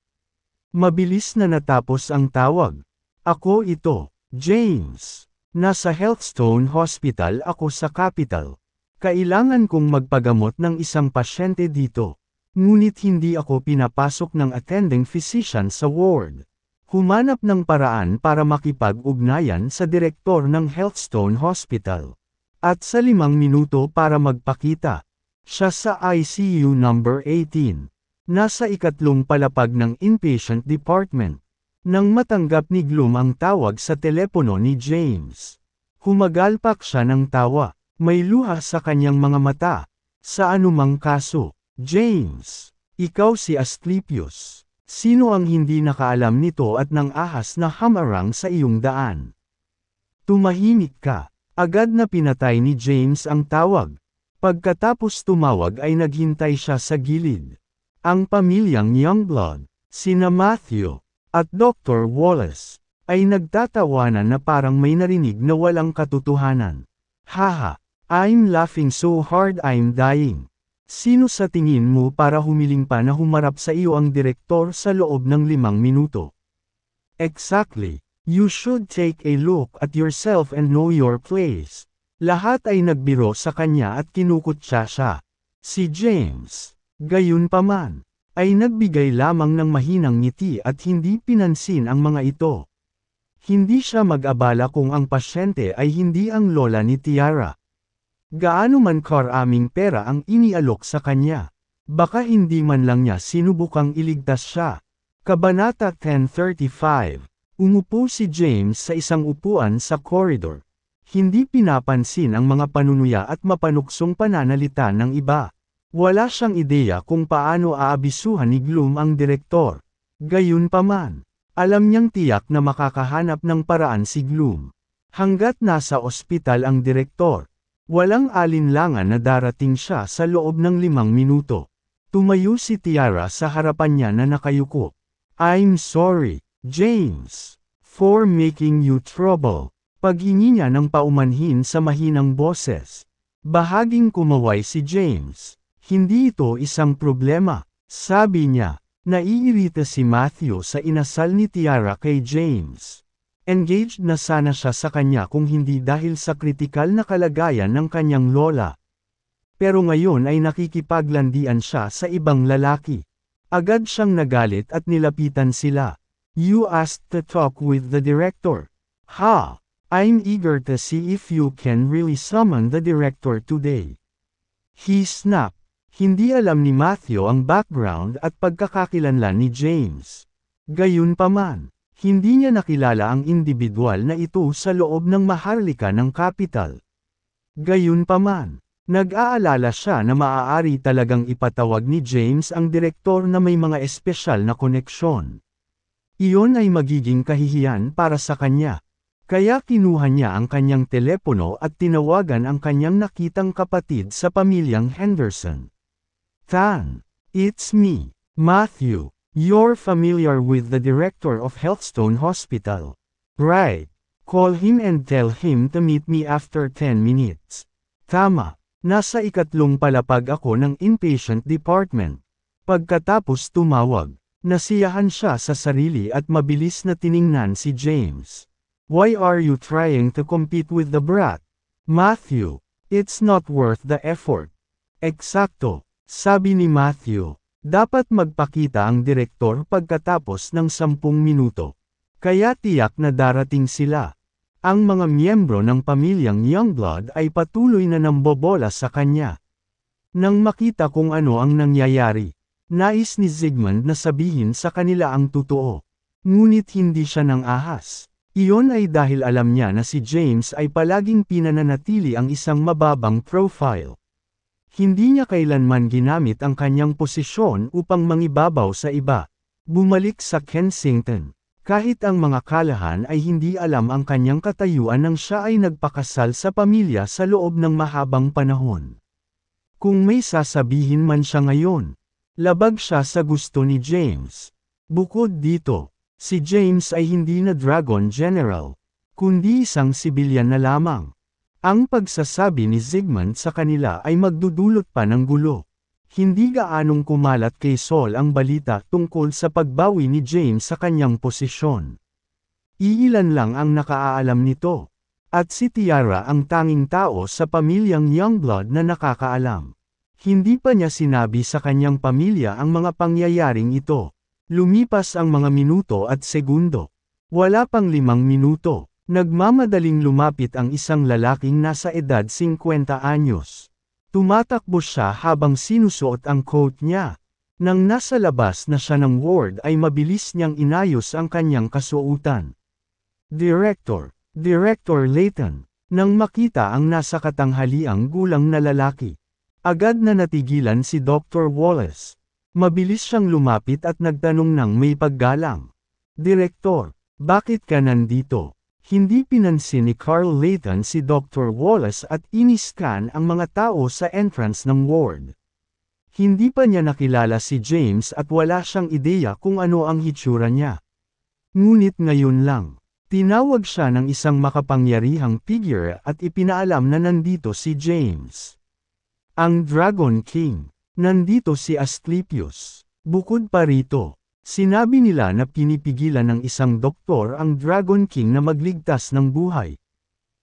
Mabilis na natapos ang tawag. "Ako ito, James. Nasa Healthstone Hospital ako sa capital. Kailangan kong magpagamot ng isang pasyente dito. Ngunit hindi ako pinapasok ng attending physician sa ward." Humanap ng paraan para makipag-ugnayan sa direktor ng Healthstone Hospital. At sa 5 minuto para magpakita. Siya sa ICU number 18. Nasa ikatlong palapag ng inpatient department. Nang matanggap ni Gloom ang tawag sa telepono ni James. Humagalpak siya ng tawa. May luha sa kanyang mga mata. "Sa anumang kaso, James, ikaw si Asclepius. Sino ang hindi nakaalam nito at nang ahas na hamarang sa iyong daan?" "Tumahimik ka." Agad na pinatay ni James ang tawag. Pagkatapos tumawag ay naghintay siya sa gilid. Ang pamilyang Youngblood, sina Matthew, at Dr. Wallace, ay nagtatawanan na parang may narinig na walang katotohanan. Haha, I'm laughing so hard I'm dying. Sino sa tingin mo para humiling pa na humarap sa iyo ang direktor sa loob ng 5 minuto? Exactly. You should take a look at yourself and know your place. Lahat ay nagbiro sa kanya at kinukutya siya. Si James, gayunpaman, ay nagbigay lamang ng mahinang ngiti at hindi pinansin ang mga ito. Hindi siya mag-abala kung ang pasyente ay hindi ang lola ni Tiara. Gaano man karaming pera ang inialok sa kanya. Baka hindi man lang niya sinubukang iligtas siya. Kabanata 10:35. Umupo si James sa isang upuan sa koridor. Hindi pinapansin ang mga panunuya at mapanuksong pananalita ng iba. Wala siyang ideya kung paano aabisuhan ni Gloom ang direktor. Gayunpaman, alam niyang tiyak na makakahanap ng paraan si Gloom. Hanggat nasa ospital ang direktor, walang alinlangan na darating siya sa loob ng 5 minuto. Tumayo si Tiara sa harapan niya na nakayuko. I'm sorry, James, for making you trouble. Paghingi niya ng paumanhin sa mahinang boses. Bahaging kumaway si James. Hindi ito isang problema, sabi niya. Naiirita si Matthew sa inasal ni Tiara kay James. Engaged na sana siya sa kanya kung hindi dahil sa kritikal na kalagayan ng kanyang lola. Pero ngayon ay nakikipaglandian siya sa ibang lalaki. Agad siyang nagalit at nilapitan sila. You asked to talk with the director. Ha! I'm eager to see if you can really summon the director today. He snapped. Hindi alam ni Matthew ang background at pagkakakilanlan ni James. Gayunpaman, hindi niya nakilala ang individual na ito sa loob ng maharlika ng kapital. Gayunpaman, nag-aalala siya na maaari talagang ipatawag ni James ang direktor na may mga espesyal na koneksyon. Iyon ay magiging kahihiyan para sa kanya. Kaya kinuha niya ang kanyang telepono at tinawagan ang kanyang nakitang kapatid sa pamilyang Henderson. Tan, it's me, Matthew. You're familiar with the director of Healthstone Hospital. Right. Call him and tell him to meet me after 10 minutes. Tama. Nasa ikatlong palapag ako ng inpatient department. Pagkatapos tumawag, nasiyahan siya sa sarili at mabilis na tiningnan si James. Why are you trying to compete with the brat? Matthew, it's not worth the effort. Eksakto, sabi ni Matthew. Dapat magpakita ang direktor pagkatapos ng 10 minuto. Kaya tiyak na darating sila. Ang mga miyembro ng pamilyang Youngblood ay patuloy na nambobola sa kanya. Nang makita kung ano ang nangyayari, nais ni Zygmunt na sabihin sa kanila ang totoo. Ngunit hindi siya nang ahas. Iyon ay dahil alam niya na si James ay palaging pinananatili ang isang mababang profile. Hindi niya kailanman ginamit ang kanyang posisyon upang mangibabaw sa iba. Bumalik sa Kensington. Kahit ang mga kalahan ay hindi alam ang kanyang katayuan nang siya ay nagpakasal sa pamilya sa loob ng mahabang panahon. Kung may sasabihin man siya ngayon, labag siya sa gusto ni James. Bukod dito, si James ay hindi na Dragon General, kundi isang sibilyan na lamang. Ang pagsasabi ni Zygmunt sa kanila ay magdudulot pa ng gulo. Hindi gaanong kumalat kay Saul ang balita tungkol sa pagbawi ni James sa kanyang posisyon. Iilan lang ang nakaalam nito. At si Tiara ang tanging tao sa pamilyang Youngblood na nakakaalam. Hindi pa niya sinabi sa kanyang pamilya ang mga pangyayaring ito. Lumipas ang mga minuto at segundo. Wala pang 5 minuto. Nagmamadaling lumapit ang isang lalaking nasa edad 50 anyos. Tumatakbo siya habang sinusuot ang coat niya. Nang nasa labas na siya ng ward ay mabilis niyang inayos ang kanyang kasuotan. Director Layton. Nang makita ang nasa katanghaliang gulang na lalaki, agad na natigilan si Dr. Wallace. Mabilis siyang lumapit at nagtanong ng may paggalang. Direktor, bakit ka nandito? Hindi pinansin ni Carl Layton si Dr. Wallace at iniskan ang mga tao sa entrance ng ward. Hindi pa niya nakilala si James at wala siyang ideya kung ano ang hitsura niya. Ngunit ngayon lang, Tinawag siya ng isang makapangyarihang figure at ipinaalam na nandito si James. Ang Dragon King. Nandito si Asclepius. Bukod pa rito, sinabi nila na pinipigilan ng isang doktor ang Dragon King na magligtas ng buhay.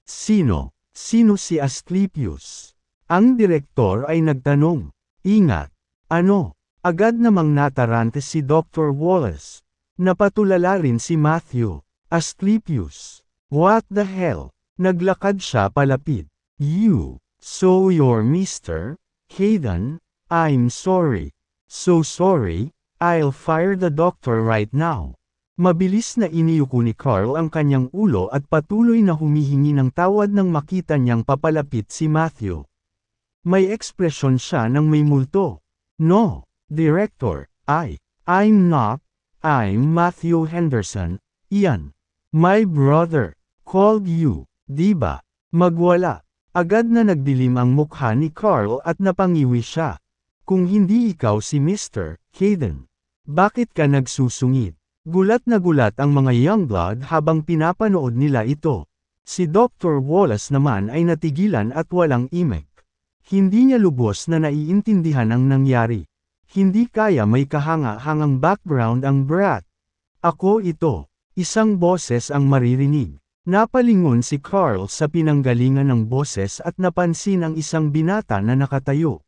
Sino? Sino si Asclepius? Ang direktor ay nagtanong. Ingat! Ano? Agad namang natarante si Dr. Wallace. Napatulala rin si Matthew. Asclepius. What the hell? Naglakad siya palapit. You. So you're Mr. Hayden? I'm sorry. So sorry, I'll fire the doctor right now. Mabilis na iniyuko ni Carl ang kanyang ulo at patuloy na humihingi ng tawad nang makita niyang papalapit si Matthew. May ekspresyon siya ng may multo. No, Director, I'm not. I'm Matthew Henderson. Ian. My brother. Called you. Diba? Magwala. Agad na nagdilim ang mukha ni Carl at napangiwi siya. Kung hindi ikaw si Mr. Hayden. Bakit ka nagsusungit? Gulat na gulat ang mga Youngblood habang pinapanood nila ito. Si Dr. Wallace naman ay natigilan at walang imek. Hindi niya lubos na naiintindihan ang nangyari. Hindi kaya may kahanga-hangang background ang brat. Ako ito. Isang boses ang maririnig. Napalingon si Carl sa pinanggalingan ng boses at napansin ang isang binata na nakatayo.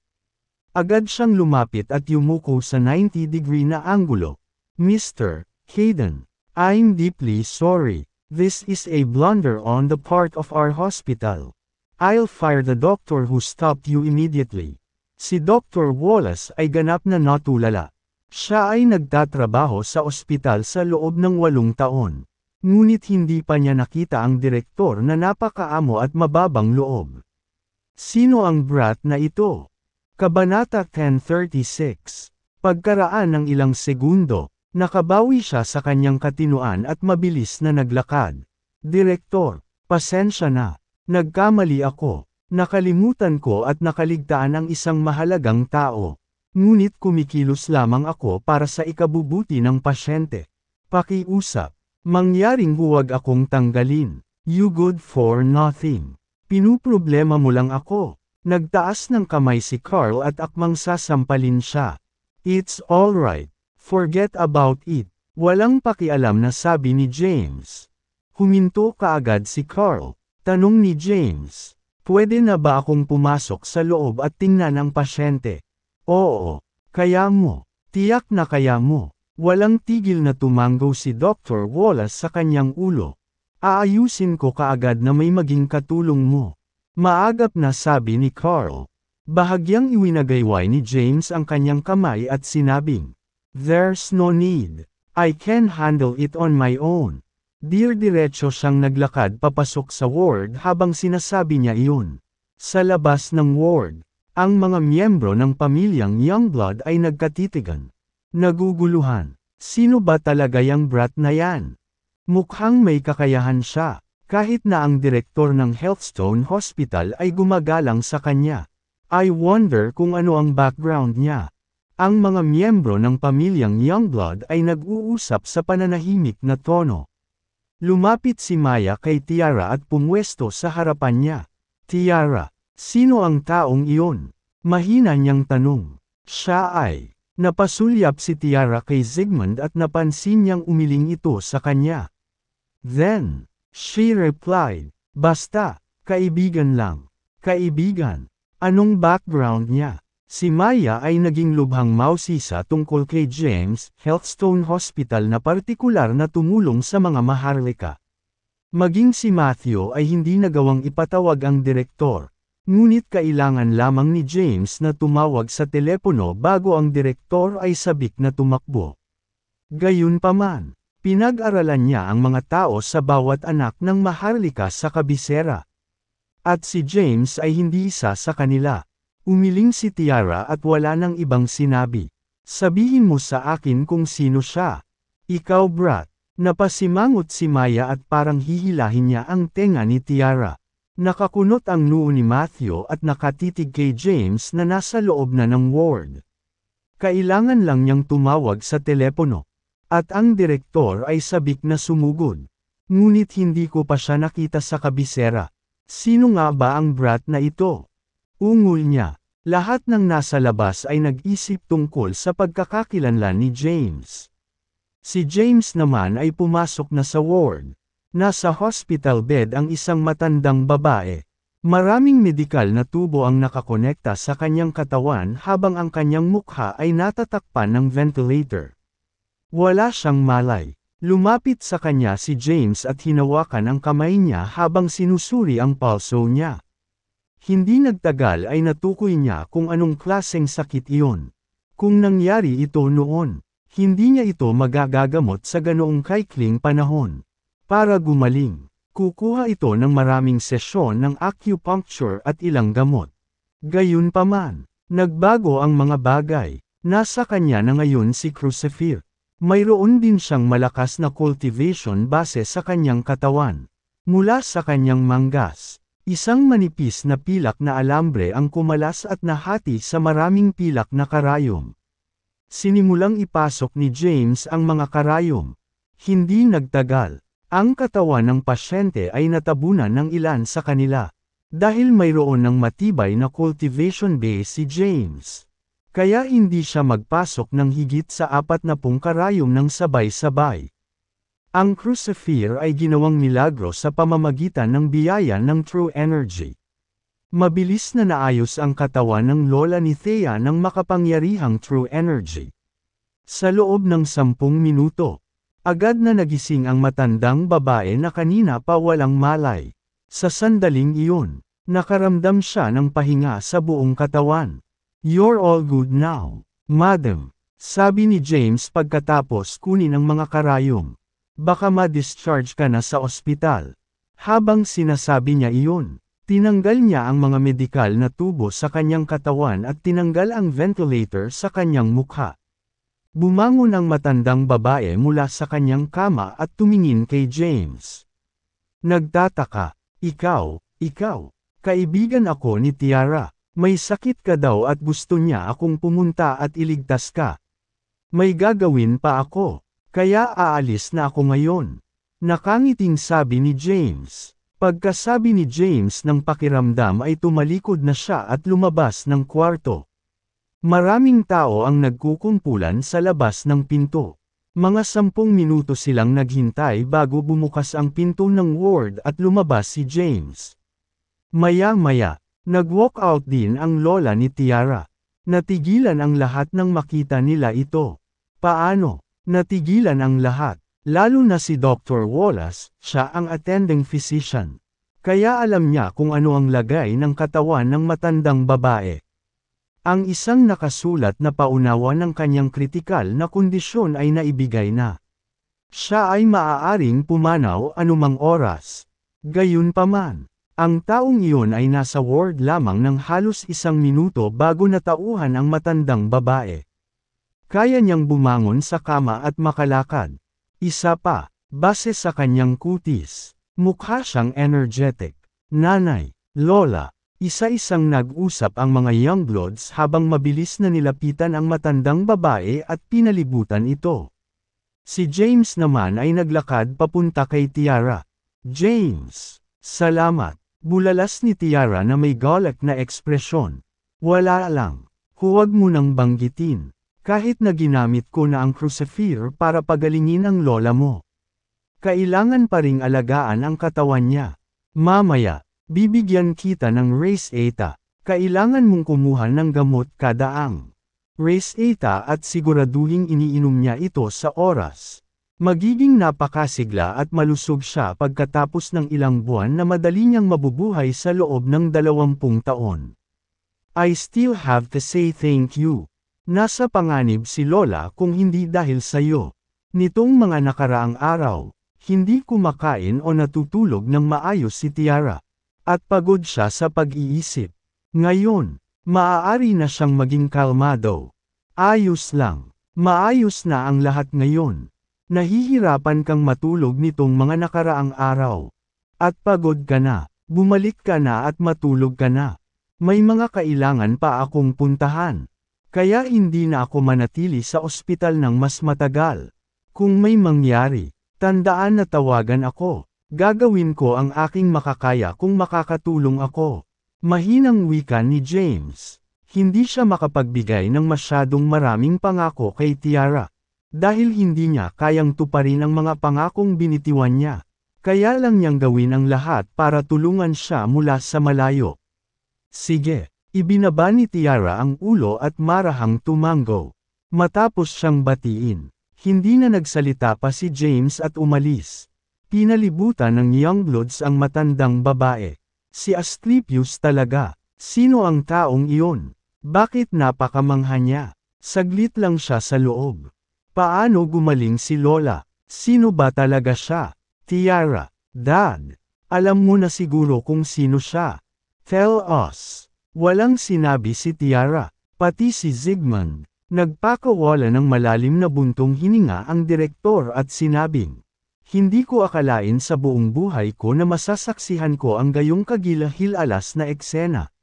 Agad siyang lumapit at yumuko sa 90-degree na anggulo. Mr. Hayden, I'm deeply sorry. This is a blunder on the part of our hospital. I'll fire the doctor who stopped you immediately. Si Dr. Wallace ay ganap na natulala. Siya ay nagtatrabaho sa ospital sa loob ng 8 taon. Ngunit hindi pa niya nakita ang direktor na napakaamo at mababang loob. Sino ang brat na ito? Kabanata 10:36. Pagkaraan ng ilang segundo, nakabawi siya sa kanyang katinuan at mabilis na naglakad. Direktor, pasensya na. Nagkamali ako. Nakalimutan ko at nakaligtaan ang isang mahalagang tao. Ngunit kumikilos lamang ako para sa ikabubuti ng pasyente. Pakiusap. Mangyaring huwag akong tanggalin. You good for nothing. Pinuproblema mo lang ako. Nagtaas ng kamay si Carl at akmang sasampalin siya. It's alright. Forget about it. Walang pakialam na sabi ni James. Huminto kaagad si Carl. Tanong ni James. Pwede na ba akong pumasok sa loob at tingnan ang pasyente? Oo, kaya mo. Tiyak na kaya mo. Walang tigil na tumango si Dr. Wallace sa kanyang ulo. Aayusin ko kaagad na may maging katulong mo. Maagap na sabi ni Carl. Bahagyang iwinagayway ni James ang kanyang kamay at sinabing, There's no need. I can handle it on my own. Diretso siyang naglakad papasok sa ward habang sinasabi niya iyon. Sa labas ng ward, ang mga miyembro ng pamilyang Youngblood ay nagkatitigan. Naguguluhan. Sino ba talaga yang brat na yan? Mukhang may kakayahan siya, kahit na ang direktor ng Healthstone Hospital ay gumagalang sa kanya. I wonder kung ano ang background niya. Ang mga miyembro ng pamilyang Youngblood ay nag-uusap sa pananahimik na tono. Lumapit si Maya kay Tiara at pumwesto sa harapan niya. Tiara, sino ang taong iyon? Mahina niyang tanong. Siya ay. Napasulyap si Tiara kay Zygmunt at napansin niyang umiling ito sa kanya. Then, she replied, Basta, kaibigan lang. Kaibigan. Anong background niya? Si Maya ay naging lubhang mausisa tungkol kay James, Healthstone Hospital na partikular na tumulong sa mga maharlika. Maging si Matthew ay hindi nagawang ipatawag ang direktor. Ngunit kailangan lamang ni James na tumawag sa telepono bago ang direktor ay sabik na tumakbo. Gayunpaman, pinag-aralan niya ang mga tao sa bawat anak ng maharlika sa kabisera. At si James ay hindi isa sa kanila. Umiling si Tiara at wala nang ibang sinabi. Sabihin mo sa akin kung sino siya. Ikaw brat. Napasimangot si Maya at parang hihilahin niya ang tenga ni Tiara. Nakakunot ang noo ni Matthew at nakatitig kay James na nasa loob na ng ward. Kailangan lang niyang tumawag sa telepono. At ang direktor ay sabik na sumugod. Ngunit hindi ko pa siya nakita sa kabisera. Sino nga ba ang brat na ito? Ungol niya. Lahat ng nasa labas ay nag-isip tungkol sa pagkakakilanlan ni James. Si James naman ay pumasok na sa ward. Nasa hospital bed ang isang matandang babae. Maraming medikal na tubo ang nakakonekta sa kanyang katawan habang ang kanyang mukha ay natatakpan ng ventilator. Wala siyang malay. Lumapit sa kanya si James at hinawakan ang kamay niya habang sinusuri ang pulso niya. Hindi nagtagal ay natukoy niya kung anong klaseng sakit iyon. Kung nangyari ito noon, hindi niya ito magagagamot sa ganoong kaikling panahon. Para gumaling, kukuha ito ng maraming sesyon ng acupuncture at ilang gamot. Gayunpaman, nagbago ang mga bagay. Nasa kanya na ngayon si Crucifix. Mayroon din siyang malakas na cultivation base sa kanyang katawan. Mula sa kanyang manggas, isang manipis na pilak na alambre ang kumalas at nahati sa maraming pilak na karayom. Sinimulang ipasok ni James ang mga karayom. Hindi nagtagal. Ang katawan ng pasyente ay natabunan ng ilan sa kanila. Dahil mayroon ng matibay na cultivation base si James. Kaya hindi siya magpasok ng higit sa 40 karayom ng sabay-sabay. Ang Crucifix ay ginawang milagro sa pamamagitan ng biyaya ng True Energy. Mabilis na naayos ang katawan ng lola ni Thea ng makapangyarihang True Energy. Sa loob ng 10 minuto, agad na nagising ang matandang babae na kanina pa walang malay. Sa sandaling iyon, nakaramdam siya ng pahinga sa buong katawan. "You're all good now, madam," sabi ni James pagkatapos kunin ang mga karayom. "Baka ma-discharge ka na sa ospital." Habang sinasabi niya iyon, tinanggal niya ang mga medikal na tubo sa kanyang katawan at tinanggal ang ventilator sa kanyang mukha. Bumangon ang matandang babae mula sa kanyang kama at tumingin kay James. Nagtataka, ikaw, kaibigan ako ni Tiara. May sakit ka daw at gusto niya akong pumunta at iligtas ka. May gagawin pa ako, kaya aalis na ako ngayon. Nakangiting sabi ni James. Pagkasabi ni James ng pakiramdam ay tumalikod na siya at lumabas ng kwarto. Maraming tao ang nagkukumpulan sa labas ng pinto. Mga 10 minuto silang naghintay bago bumukas ang pinto ng ward at lumabas si James. Maya-maya, nag-walk out din ang lola ni Tiara. Natigilan ang lahat nang makita nila ito. Paano? Natigilan ang lahat, lalo na si Dr. Wallace, siya ang attending physician. Kaya alam niya kung ano ang lagay ng katawan ng matandang babae. Ang isang nakasulat na paunawa ng kanyang kritikal na kondisyon ay naibigay na. Siya ay maaaring pumanaw anumang oras. Gayunpaman, ang taong iyon ay nasa ward lamang ng halos 1 minuto bago natauhan ang matandang babae. Kaya niyang bumangon sa kama at makalakad. Isa pa, base sa kanyang kutis, mukha siyang energetic. Nanay, lola, isa-isang nag-usap ang mga youngbloods habang mabilis na nilapitan ang matandang babae at pinalibutan ito. Si James naman ay naglakad papunta kay Tiara. "James, salamat." Bulalas ni Tiara na may galak na ekspresyon. "Wala lang. Huwag mo nang banggitin. Kahit na ginamit ko na ang Crucifix para pagalingin ang lola mo. Kailangan pa ring alagaan ang katawan niya. Mamaya, bibigyan kita ng Race Eta. Kailangan mong kumuha ng gamot kada ang Race Eta at siguraduhing iniinom niya ito sa oras. Magiging napakasigla at malusog siya pagkatapos ng ilang buwan na madali niyang mabubuhay sa loob ng 20 taon. I still have to say thank you. Nasa panganib si Lola kung hindi dahil sa iyo. Nitong mga nakaraang araw, hindi kumakain o natutulog ng maayos si Tiara. At pagod siya sa pag-iisip. Ngayon, maaari na siyang maging kalmado. Ayos lang. Maayos na ang lahat ngayon. Nahihirapan kang matulog nitong mga nakaraang araw. At pagod ka na, bumalik ka na at matulog ka na. May mga kailangan pa akong puntahan. Kaya hindi na ako manatili sa ospital ng mas matagal. Kung may mangyari, Tandaan na tawagan ako. Gagawin ko ang aking makakaya kung makakatulong ako. Mahinang wika ni James. Hindi siya makapagbigay ng masyadong maraming pangako kay Tiara. Dahil hindi niya kayang tuparin ang mga pangakong binitiwan niya. Kaya lang niyang gawin ang lahat para tulungan siya mula sa malayo. Sige, ibinaba ni Tiara ang ulo at marahang tumango. Matapos siyang batiin, hindi na nagsalita pa si James at umalis. Pinalibutan ng Youngbloods ang matandang babae. Si Asclepius talaga. Sino ang taong iyon? Bakit napakamangha niya? Saglit lang siya sa loob. Paano gumaling si Lola? Sino ba talaga siya? Tiara, Dad, alam mo na siguro kung sino siya. Tell us. Walang sinabi si Tiara, pati si Zygmunt. Nagpakawala ng malalim na buntong hininga ang direktor at sinabing, hindi ko akalain sa buong buhay ko na masasaksihan ko ang gayong kagilahilalas na eksena.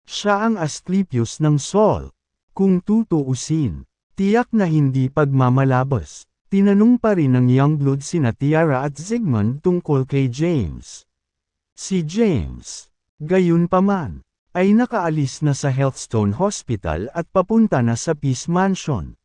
Siya ang Asclepius ng Sol. Kung tutuusin, tiyak na hindi pagmamalabas. Tinanong pa rin ng Youngblood sina Tiara at Zygmunt tungkol kay James. Si James, gayunpaman, ay nakaalis na sa Healthstone Hospital at papunta na sa Peace Mansion.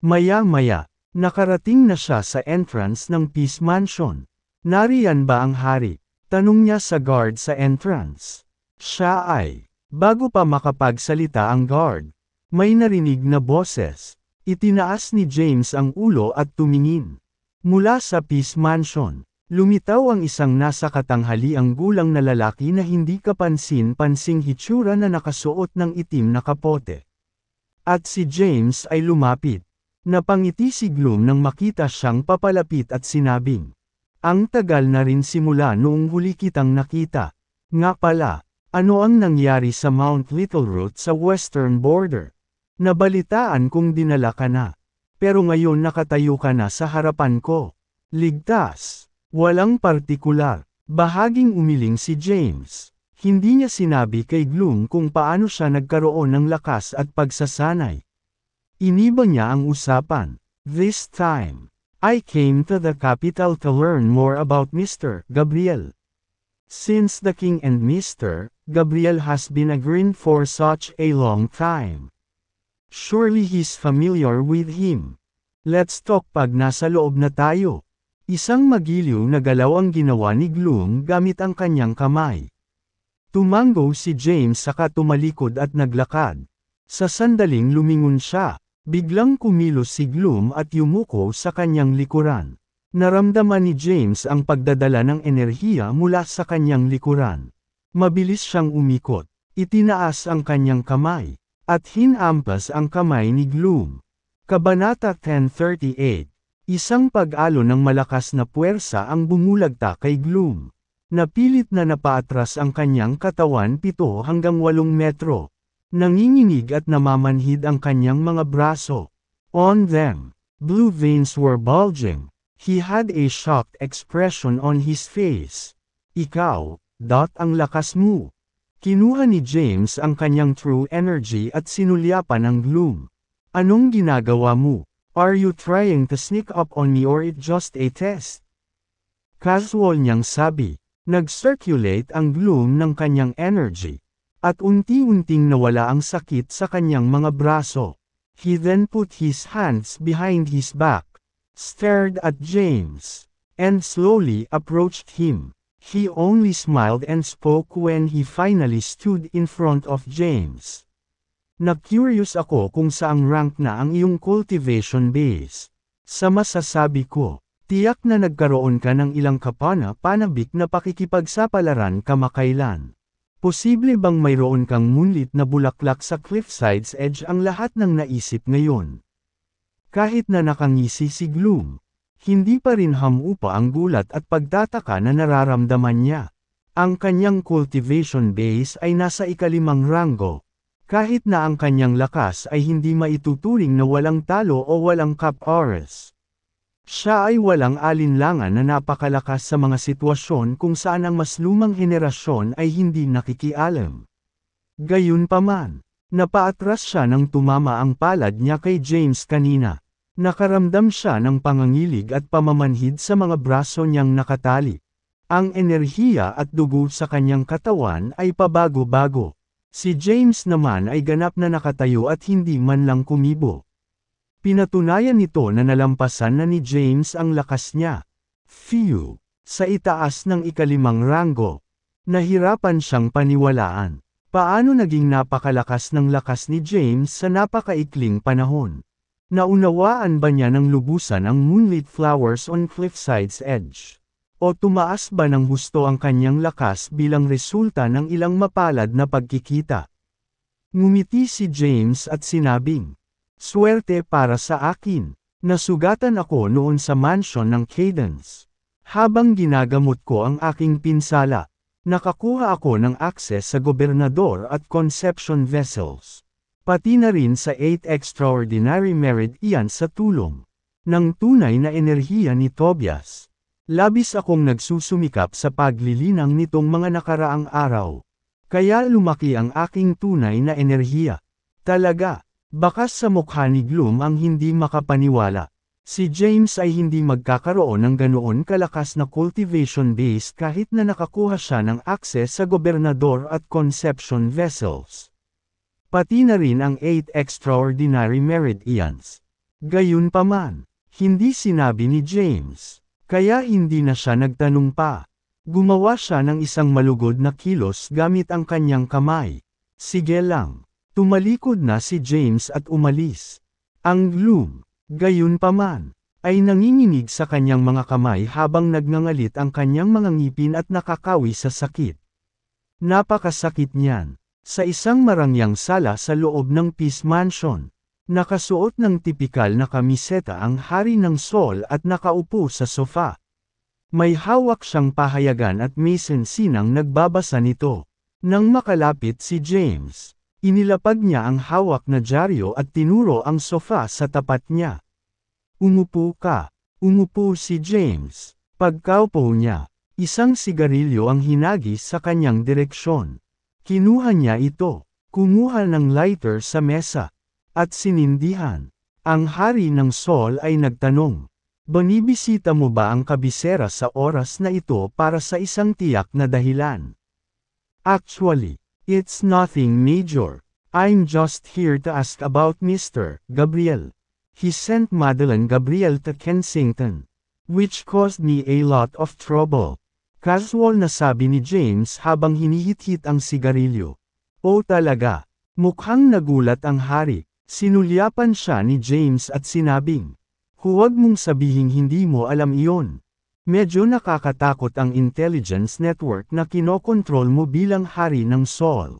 Maya-maya, nakarating na siya sa entrance ng Peace Mansion. Nariyan ba ang hari? Tanong niya sa guard sa entrance. Siya ay, bago pa makapagsalita ang guard, may narinig na boses. Itinaas ni James ang ulo at tumingin. Mula sa Peace Mansion, lumitaw ang isang nasa katanghaliang gulang na lalaki na hindi kapansin-pansing hitsura na nakasuot ng itim na kapote. At si James ay lumapit. Napangiti si Gloom nang makita siyang papalapit at sinabing, ang tagal na rin simula noong huli kitang nakita. Nga pala, ano ang nangyari sa Mount Littleroot sa western border? Nabalitaan kong dinala ka na. Pero ngayon nakatayo ka na sa harapan ko. Ligtas. Walang partikular. Bahaging umiling si James. Hindi niya sinabi kay Gloom kung paano siya nagkaroon ng lakas at pagsasanay. Iniba niya ang usapan. This time, I came to the capital to learn more about Mr. Gabriel. Since the king and Mr. Gabriel has been agreeing for such a long time. Surely he's familiar with him. Let's talk pag nasa loob na tayo. Isang magiliw na galaw ang ginawa ni Gloom gamit ang kanyang kamay. Tumango si James saka tumalikod at naglakad. Sa sandaling lumingon siya, biglang kumilos si Gloom at yumuko sa kanyang likuran. Naramdaman ni James ang pagdadala ng enerhiya mula sa kanyang likuran. Mabilis siyang umikot, itinaas ang kanyang kamay, at hinampas ang kamay ni Gloom. Kabanata 1038. Isang pag-alo ng malakas na puwersa ang bumulagta kay Gloom. Napilit na napaatras ang kanyang katawan 7 hanggang 8 metro. Nanginginig at namamanhid ang kanyang mga braso. On them, blue veins were bulging. He had a shocked expression on his face. Ikaw, ang lakas mo. Kinuha ni James ang kanyang true energy at sinulyapan ang Gloom. Anong ginagawa mo? Are you trying to sneak up on me or it just a test? Casual niyang sabi. Nag-circulate ang Gloom ng kanyang energy. At unti-unting nawala ang sakit sa kanyang mga braso. He then put his hands behind his back, stared at James, and slowly approached him. He only smiled and spoke when he finally stood in front of James. Na-curious ako kung saang rank na ang iyong cultivation base. Sa masasabi ko, tiyak na nagkaroon ka ng ilang kapana-panabik na pakikipagsapalaran kamakailan. Posible bang mayroon kang munlit na bulaklak sa cliffside's edge ang lahat ng naisip ngayon? Kahit na nakangisi si Gloom, hindi pa rin hamupa ang gulat at pagtataka na nararamdaman niya. Ang kanyang cultivation base ay nasa ika-5 ranggo. Kahit na ang kanyang lakas ay hindi maituturing na walang talo o walang cap-oras. Siya ay walang alinlangan na napakalakas sa mga sitwasyon kung saan ang mas lumang henerasyon ay hindi nakikialam. Gayunpaman, napaatras siya nang tumama ang palad niya kay James kanina. Nakaramdam siya ng pangangilig at pamamanhid sa mga braso niyang nakatali. Ang enerhiya at dugo sa kanyang katawan ay pabago-bago. Si James naman ay ganap na nakatayo at hindi man lang kumibo. Pinatunayan nito na nalampasan na ni James ang lakas niya. Phew! Sa itaas ng ikalimang ranggo. Nahirapan siyang paniwalaan. Paano naging napakalakas ng lakas ni James sa napakaikling panahon? Naunawaan ba niya ng lubusan ang moonlit flowers on Cliffside's edge? O tumaas ba ng husto ang kanyang lakas bilang resulta ng ilang mapalad na pagkikita? Ngumiti si James at sinabing, "Swerte para sa akin. Nasugatan ako noon sa mansion ng Cadence. Habang ginagamot ko ang aking pinsala, nakakuha ako ng akses sa gobernador at conception vessels. Pati na rin sa 8 extraordinary merit iyan sa tulong ng tunay na enerhiya ni Tobias. Labis akong nagsusumikap sa paglilinang nitong mga nakaraang araw. Kaya lumaki ang aking tunay na enerhiya. Talaga, bakas sa mukha ni Gloom ang hindi makapaniwala. Si James ay hindi magkakaroon ng ganoon kalakas na cultivation base kahit na nakakuha siya ng akses sa gobernador at conception vessels. Pati na rin ang 8 extraordinary meridians. Gayunpaman, hindi sinabi ni James. Kaya hindi na siya nagtanong pa. Gumawa siya ng isang malugod na kilos gamit ang kanyang kamay. Sige lang. Tumalikod na si James at umalis. Ang Gloom, gayunpaman, ay nanginginig sa kanyang mga kamay habang nagngangalit ang kanyang mga ngipin at nakakawi sa sakit. Napakasakit niyan. Sa isang marangyang sala sa loob ng Peace Mansion. Nakasuot ng tipikal na kamiseta ang Hari ng Sol at nakaupo sa sofa. May hawak siyang pahayagan at may sensinang nagbabasa nito. Nang makalapit si James, inilapag niya ang hawak na dyaryo at tinuro ang sofa sa tapat niya. Umupo ka. Umupo si James. Pagkaupo niya, isang sigarilyo ang hinagis sa kanyang direksyon. Kinuha niya ito, kumuha ng lighter sa mesa. At sinindihan. Ang Hari ng Sol ay nagtanong, "Banibisita mo ba ang kabisera sa oras na ito para sa isang tiyak na dahilan?" "Actually, it's nothing major. I'm just here to ask about Mr. Gabriel. He sent Madeline Gabriel to Kensington, which caused me a lot of trouble." Casual na sabi ni James habang hinihit-hit ang sigarilyo. "Oh talaga?" Mukhang nagulat ang Hari. Sinulyapan siya ni James at sinabing, "Huwag mong sabihing hindi mo alam iyon. Medyo nakakatakot ang intelligence network na kinokontrol mo bilang Hari ng Sol.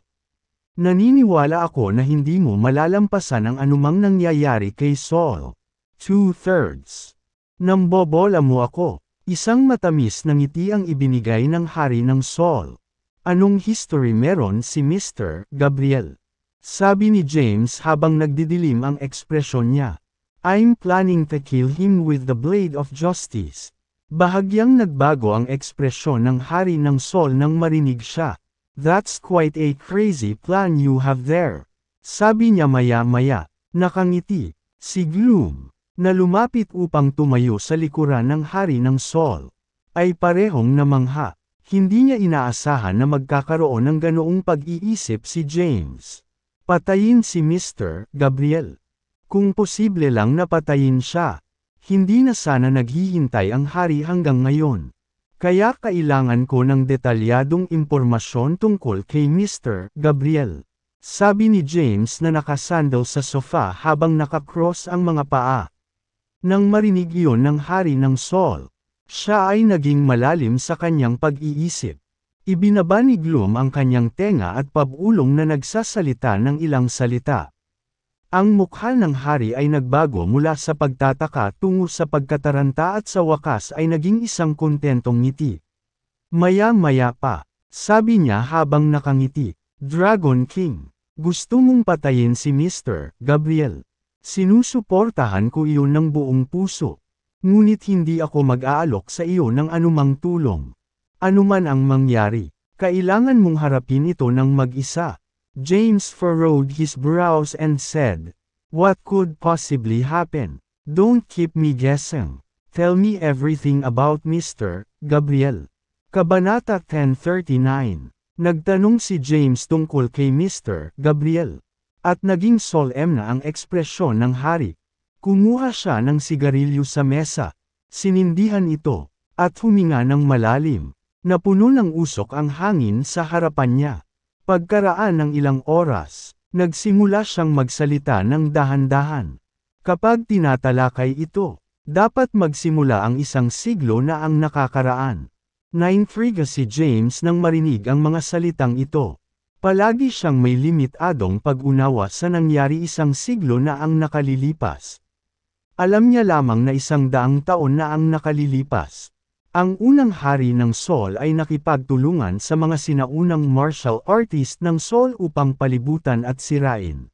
Naniniwala ako na hindi mo malalampasan ang anumang nangyayari kay Sol. 2/3. Nambobola mo ako." Isang matamis na ngiti ang ibinigay ng Hari ng Sol. "Anong history meron si Mr. Gabriel?" Sabi ni James habang nagdidilim ang ekspresyon niya. "I'm planning to kill him with the blade of justice." Bahagyang nagbago ang ekspresyon ng Hari ng Sol nang marinig siya. "That's quite a crazy plan you have there." Sabi niya maya-maya. Nakangiti. Si Gloom, na lumapit upang tumayo sa likuran ng Hari ng Sol, ay parehong namangha. Hindi niya inaasahan na magkakaroon ng ganoong pag-iisip si James. Patayin si Mr. Gabriel. Kung posible lang na patayin siya. Hindi na sana naghihintay ang Hari hanggang ngayon. Kaya kailangan ko ng detalyadong impormasyon tungkol kay Mr. Gabriel. Sabi ni James na nakasandal sa sofa habang nakakross ang mga paa. Nang marinig iyon ng Hari ng Sol, siya ay naging malalim sa kanyang pag-iisip. Ibinaba ni Gloom ang kanyang tenga at pabulong na nagsasalita ng ilang salita. Ang mukha ng Hari ay nagbago mula sa pagtataka tungo sa pagkataranta at sa wakas ay naging isang kontentong ngiti. Maya-maya pa, sabi niya habang nakangiti, "Dragon King, gusto mong patayin si Mr. Gabriel. Sinusuportahan ko iyon ng buong puso. Ngunit hindi ako mag-aalok sa iyo ng anumang tulong. Anuman ang mangyari, kailangan mong harapin ito ng mag-isa." James furrowed his brows and said, "What could possibly happen?" Don't keep me guessing. Tell me everything about Mr. Gabriel. Kabanata 1039. Nagtanong si James tungkol kay Mr. Gabriel. At naging solemn na ang ekspresyon ng hari. Kumuha siya ng sigarilyo sa mesa. Sinindihan ito, at huminga ng malalim. Napuno ng usok ang hangin sa harapan niya. Pagkaraan ng ilang oras, nagsimula siyang magsalita ng dahan-dahan. Kapag tinatalakay ito, dapat magsimula ang isang siglo na ang nakakaraan. Naintriga si James nang marinig ang mga salitang ito. Palagi siyang may limitadong pag-unawa sa nangyari isang siglo na ang nakalilipas. Alam niya lamang na 100 taon na ang nakalilipas. Ang unang hari ng Seoul ay nakipagtulungan sa mga sinaunang martial artist ng Seoul upang palibutan at sirain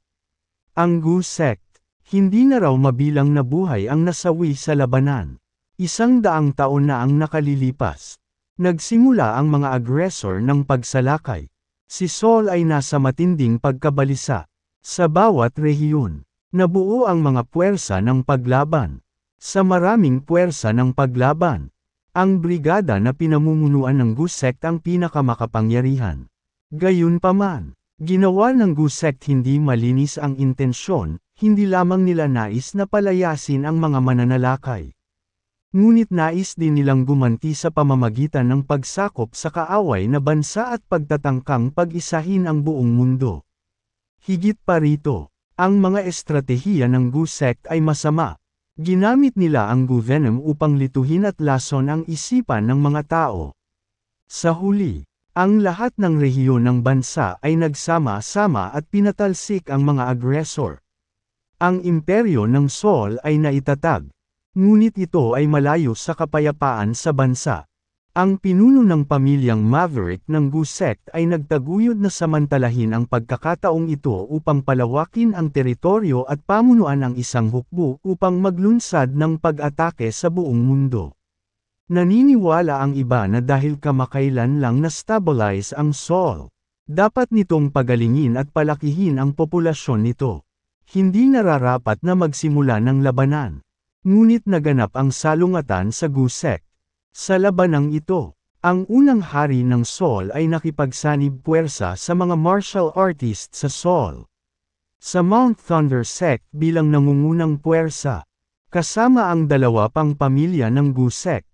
ang Gu sect. Hindi na raw mabilang na buhay ang nasawi sa labanan. 100 taon na ang nakalilipas. Nagsimula ang mga agresor ng pagsalakay. Si Seoul ay nasa matinding pagkabalisa. Sa bawat rehiyon, nabuo ang mga puwersa ng paglaban. Sa maraming puwersa ng paglaban, ang brigada na pinamumunuan ng Gu sect ang pinakamakapangyarihan. Gayunpaman, ginawa ng Gu sect hindi malinis ang intensyon, hindi lamang nila nais na palayasin ang mga mananalakay. Ngunit nais din nilang gumanti sa pamamagitan ng pagsakop sa kaaway na bansa at pagtatangkang pag-isahin ang buong mundo. Higit pa rito, ang mga estratehiya ng Gu sect ay masama. Ginamit nila ang Gu venom upang lituhin at lason ang isipan ng mga tao. Sa huli, ang lahat ng rehiyon ng bansa ay nagsama-sama at pinatalsik ang mga agresor. Ang imperyo ng Seoul ay naitatag. Ngunit ito ay malayo sa kapayapaan sa bansa. Ang pinuno ng pamilyang Maverick ng Gu sect ay nagtaguyod na samantalahin ang pagkakataong ito upang palawakin ang teritoryo at pamunuan ang isang hukbo upang maglunsad ng pag-atake sa buong mundo. Naniniwala ang iba na dahil kamakailan lang na-stabilize ang Seoul, dapat nitong pagalingin at palakihin ang populasyon nito. Hindi nararapat na magsimula ng labanan. Ngunit naganap ang salungatan sa Gu sect. Sa labanang ito, ang unang hari ng Seoul ay nakipagsanib puwersa sa mga martial artist sa Seoul. Sa Mount Thunder sect bilang nangungunang puwersa, kasama ang 2 pang pamilya ng Gu sect,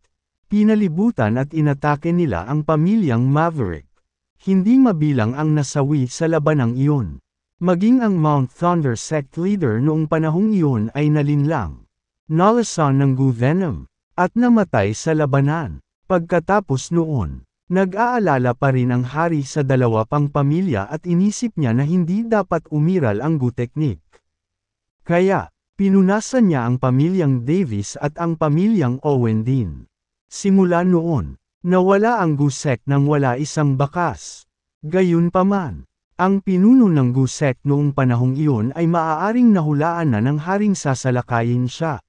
pinalibutan at inatake nila ang pamilyang Maverick. Hindi mabilang ang nasawi sa labanang iyon. Maging ang Mount Thunder sect leader noong panahong iyon ay nalinlang. Nalasan ng Gu venom, at namatay sa labanan. Pagkatapos noon, nag-aalala pa rin ang hari sa 2 pang pamilya at inisip niya na hindi dapat umiral ang Gu technique. Kaya, pinunasan niya ang pamilyang Davis at ang pamilyang Owen din. Simula noon, nawala ang Gu sect nang wala isang bakas. Gayunpaman, ang pinuno ng Gu sect noong panahong iyon ay maaaring nahulaan na ng haring sasalakayin siya.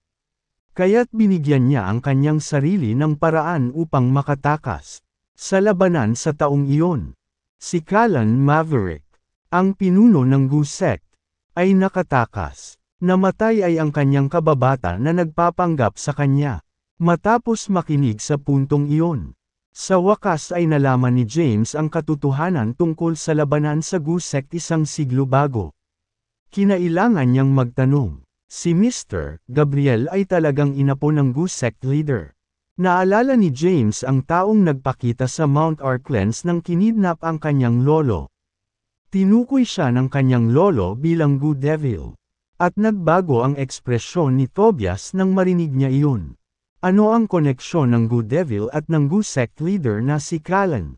Kaya't binigyan niya ang kanyang sarili ng paraan upang makatakas. Sa labanan sa taong iyon, si Callan Maverick, ang pinuno ng Gu sect, ay nakatakas. Namatay ay ang kanyang kababata na nagpapanggap sa kanya. Matapos makinig sa puntong iyon, sa wakas ay nalaman ni James ang katotohanan tungkol sa labanan sa Gu sect 1 siglo bago. Kinailangan niyang magtanong. Si Mr. Gabriel ay talagang inapo ng Gu sect leader. Naalala ni James ang taong nagpakita sa Mount Arklands nang kinidnap ang kanyang lolo. Tinukoy siya ng kanyang lolo bilang Gu Devil. At nagbago ang ekspresyon ni Tobias nang marinig niya iyon. Ano ang koneksyon ng Gu Devil at ng Gu sect leader na si Callan?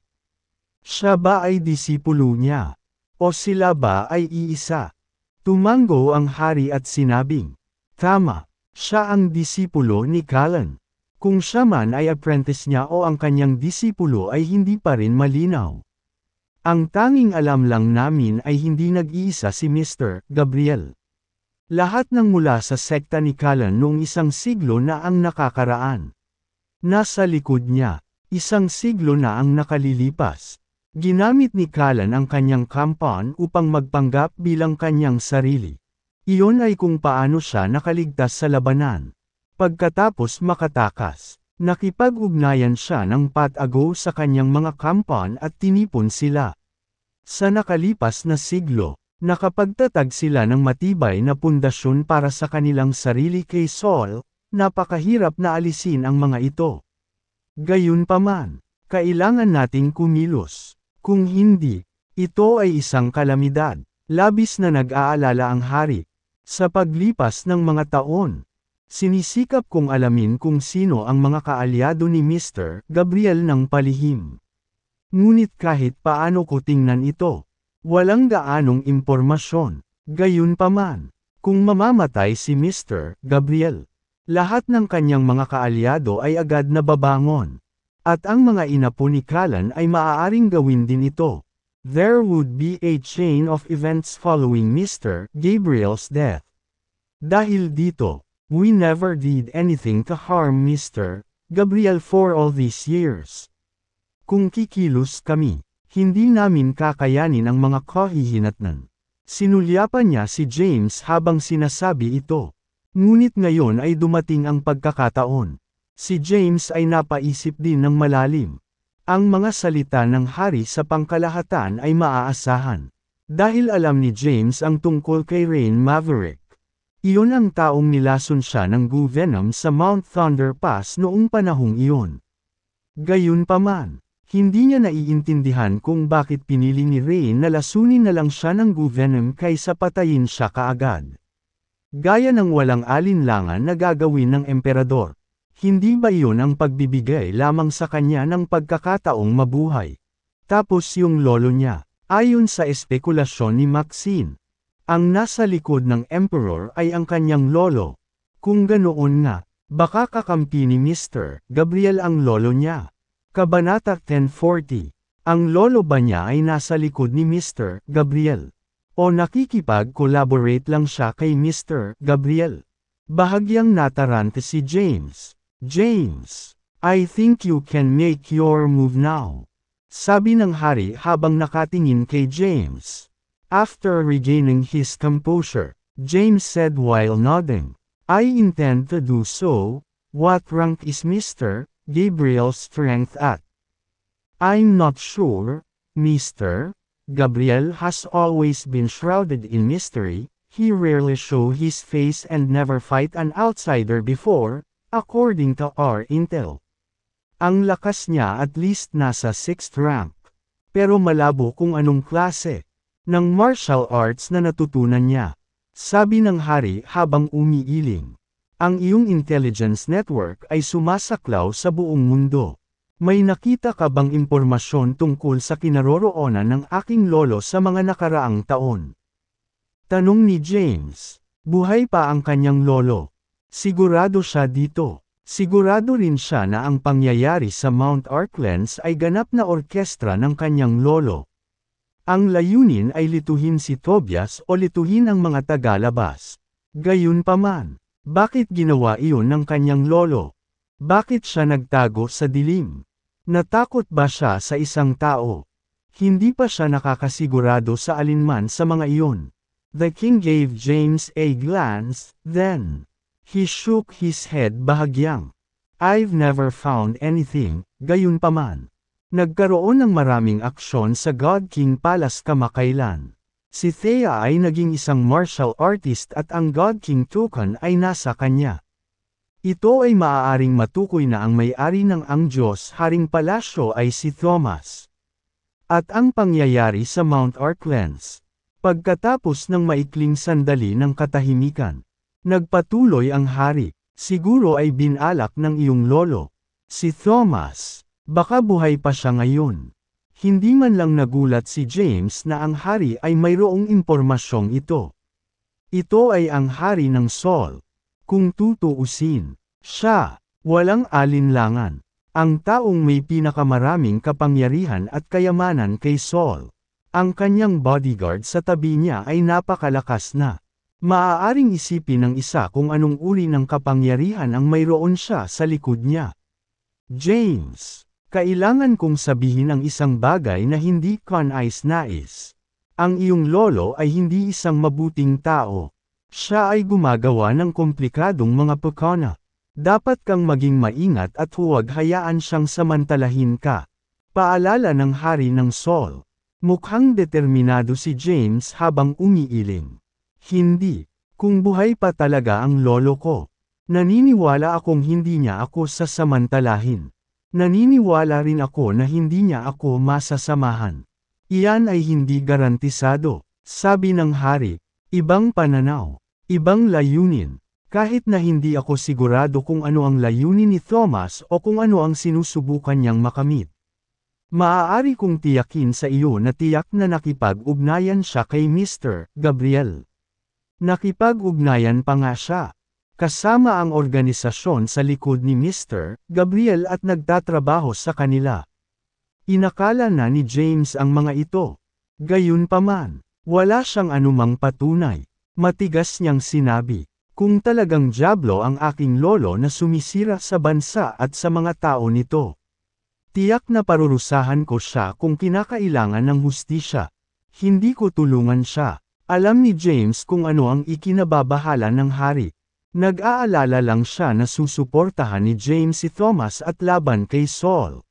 Siya ba ay disipulo niya? O sila ba ay iisa? Tumango ang hari at sinabing, tama, siya ang disipulo ni Callan. Kung siya man ay apprentice niya o ang kanyang disipulo ay hindi pa rin malinaw. Ang tanging alam lang namin ay hindi nag-iisa si Mr. Gabriel. Lahat ng mula sa sekta ni Callan noong 1 siglo na ang nakakaraan. Nasa likod niya, 1 siglo na ang nakalilipas. Ginamit ni Callan ang kanyang compound upang magpanggap bilang kanyang sarili. Iyon ay kung paano siya nakaligtas sa labanan. Pagkatapos makatakas, nakipag-ugnayan siya ng patago sa kanyang mga kampan at tinipon sila. Sa nakalipas na siglo, nakapagtatag sila ng matibay na pundasyon para sa kanilang sarili kay Saul, napakahirap na alisin ang mga ito. Gayunpaman, kailangan nating kumilos. Kung hindi, ito ay isang kalamidad. Labis na nag-aalala ang hari. Sa paglipas ng mga taon, sinisikap kong alamin kung sino ang mga kaalyado ni Mr. Gabriel ng palihim. Ngunit kahit paano ko tingnan ito, walang gaanong impormasyon. Gayunpaman, kung mamamatay si Mr. Gabriel, lahat ng kanyang mga kaalyado ay agad na babangon. At ang mga inapo ni Callan ay maaaring gawin din ito. There would be a chain of events following Mr. Gabriel's death. Dahil dito, we never did anything to harm Mr. Gabriel for all these years. Kung kikilos kami, hindi namin kakayanin ang mga kahihinatnan. Sinulyapan niya si James habang sinasabi ito. Ngunit ngayon ay dumating ang pagkakataon. Si James ay napaisip din ng malalim. Ang mga salita ng hari sa pangkalahatan ay maaasahan. Dahil alam ni James ang tungkol kay Rain Maverick. Iyon ang taong nilason siya ng Goo Venom sa Mount Thunder Pass noong panahong iyon. Gayunpaman, hindi niya naiintindihan kung bakit pinili ni Rain na lasunin na lang siya ng Goo Venom kaysa patayin siya kaagad. Gaya ng walang alinlangan na gagawin ng emperador. Hindi ba iyon ang pagbibigay lamang sa kanya ng pagkakataong mabuhay? Tapos yung lolo niya, ayon sa espekulasyon ni Maxine, ang nasa likod ng emperor ay ang kanyang lolo. Kung ganoon nga, baka kakampi ni Mr. Gabriel ang lolo niya. Kabanata 1040. Ang lolo ba niya ay nasa likod ni Mr. Gabriel? O nakikipag-collaborate lang siya kay Mr. Gabriel? Bahagyang natarante si James. James, I think you can make your move now. Sabi ng hari habang nakatingin kay James. After regaining his composure, James said while nodding, I intend to do so. What rank is Mr. Gabriel's strength at? I'm not sure. Mr. Gabriel has always been shrouded in mystery. He rarely shows his face and never fight an outsider before. According to our intel. Ang lakas niya at least nasa 6th rank. Pero malabo kung anong klase ng martial arts na natutunan niya. Sabi ng hari habang umiiling. Ang iyong intelligence network ay sumasaklaw sa buong mundo. May nakita ka bang impormasyon tungkol sa kinaroroonan ng aking lolo sa mga nakaraang taon? Tanong ni James. Buhay pa ang kanyang lolo. Sigurado siya dito. Sigurado rin siya na ang pangyayari sa Mount Arklands ay ganap na orkestra ng kanyang lolo. Ang layunin ay lituhin si Tobias o lituhin ang mga tagalabas. Gayunpaman, bakit ginawa iyon ng kanyang lolo? Bakit siya nagtago sa dilim? Natakot ba siya sa isang tao? Hindi pa siya nakakasigurado sa alinman sa mga iyon. The king gave James a glance, then he shook his head bahagyang. I've never found anything. Gayunpaman, nagkaroon ng maraming aksyon sa God King Palace kamakailan. Si Thea ay naging isang martial artist at ang God King token ay nasa kanya. Ito ay maaaring matukoy na ang may-ari ng ang Diyos Haring Palasyo ay si Thomas. At ang pangyayari sa Mount Arklands. Pagkatapos ng maikling sandali ng katahimikan, nagpatuloy ang hari, siguro ay binalak ng iyong lolo. Si Thomas, baka buhay pa siya ngayon. Hindi man lang nagulat si James na ang hari ay mayroong impormasyong ito. Ito ay ang hari ng Saul. Kung tutuusin, siya, walang alinlangan, ang taong may pinakamaraming kapangyarihan at kayamanan kay Saul. Ang kanyang bodyguard sa tabi niya ay napakalakas na. Maaaring isipin ng isa kung anong uri ng kapangyarihan ang mayroon siya sa likod niya. James, kailangan kong sabihin ang isang bagay na hindi ka nais-nais. Ang iyong lolo ay hindi isang mabuting tao. Siya ay gumagawa ng komplikadong mga pekona. Dapat kang maging maingat at huwag hayaan siyang samantalahin ka. Paalala ng hari ng Sol. Mukhang determinado si James habang umiiling. Hindi. Kung buhay pa talaga ang lolo ko. Naniniwala akong hindi niya ako sasamantalahin. Naniniwala rin ako na hindi niya ako masasamahan. Iyan ay hindi garantisado, sabi ng hari. Ibang pananaw. Ibang layunin. Kahit na hindi ako sigurado kung ano ang layunin ni Thomas o kung ano ang sinusubukan niyang makamit. Maaari kong tiyakin sa iyo na tiyak na nakipag-ugnayan siya kay Mr. Gabriel. Nakipag-ugnayan pa nga siya. Kasama ang organisasyon sa likod ni Mr. Gabriel at nagtatrabaho sa kanila. Inakala na ni James ang mga ito. Gayunpaman, wala siyang anumang patunay. Matigas niyang sinabi, kung talagang dyablo ang aking lolo na sumisira sa bansa at sa mga tao nito. Tiyak na parurusahan ko siya kung kinakailangan ng hustisya. Hindi ko tulungan siya. Alam ni James kung ano ang ikinababahala ng hari. Nag-aalala lang siya na susuportahan ni James si Thomas at laban kay Saul.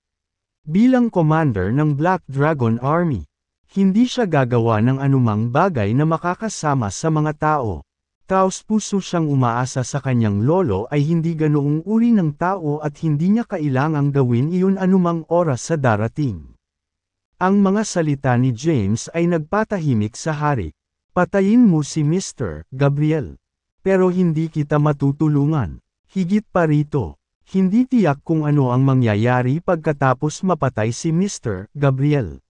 Bilang commander ng Black Dragon Army, hindi siya gagawa ng anumang bagay na makakasama sa mga tao. Taos-puso siyang umaasa sa kanyang lolo ay hindi ganoong uri ng tao at hindi niya kailangang gawin iyon anumang oras sa darating. Ang mga salita ni James ay nagpatahimik sa hari. Patayin mo si Mr. Gabriel. Pero hindi kita matutulungan. Higit pa rito, hindi tiyak kung ano ang mangyayari pagkatapos mapatay si Mr. Gabriel.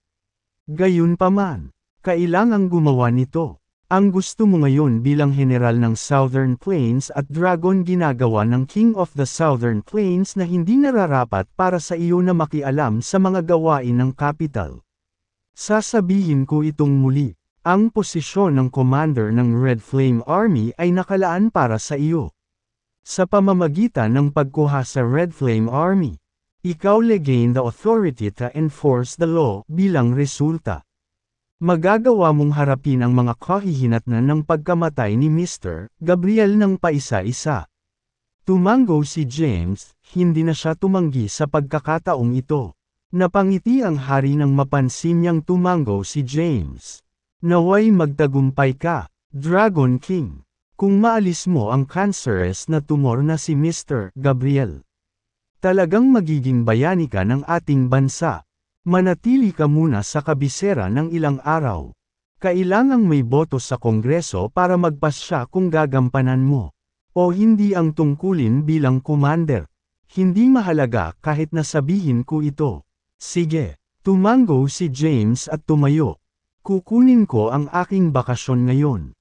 Gayunpaman, kailangang gumawa nito. Ang gusto mo ngayon bilang general ng Southern Plains at Dragon ginagawa ng King of the Southern Plains na hindi nararapat para sa iyo na makialam sa mga gawain ng capital. Sasabihin ko itong muli. Ang posisyon ng commander ng Red Flame Army ay nakalaan para sa iyo. Sa pamamagitan ng pagkuha sa Red Flame Army, ikaw gain the authority to enforce the law bilang resulta. Magagawa mong harapin ang mga kahihinatnan ng pagkamatay ni Mr. Gabriel ng paisa-isa. Tumango si James, hindi na siya tumanggi sa pagkakataong ito. Napangiti ang hari nang mapansin niyang tumango si James. Naway magtagumpay ka, Dragon King. Kung maalis mo ang cancerous na tumor na si Mr. Gabriel. Talagang magiging bayani ka ng ating bansa. Manatili ka muna sa kabisera ng ilang araw. Kailangang may boto sa Kongreso para magpasya kung gagampanan mo. O hindi ang tungkulin bilang commander. Hindi mahalaga kahit nasabihin ko ito. Sige, tumango si James at tumayo. Kukunin ko ang aking bakasyon ngayon.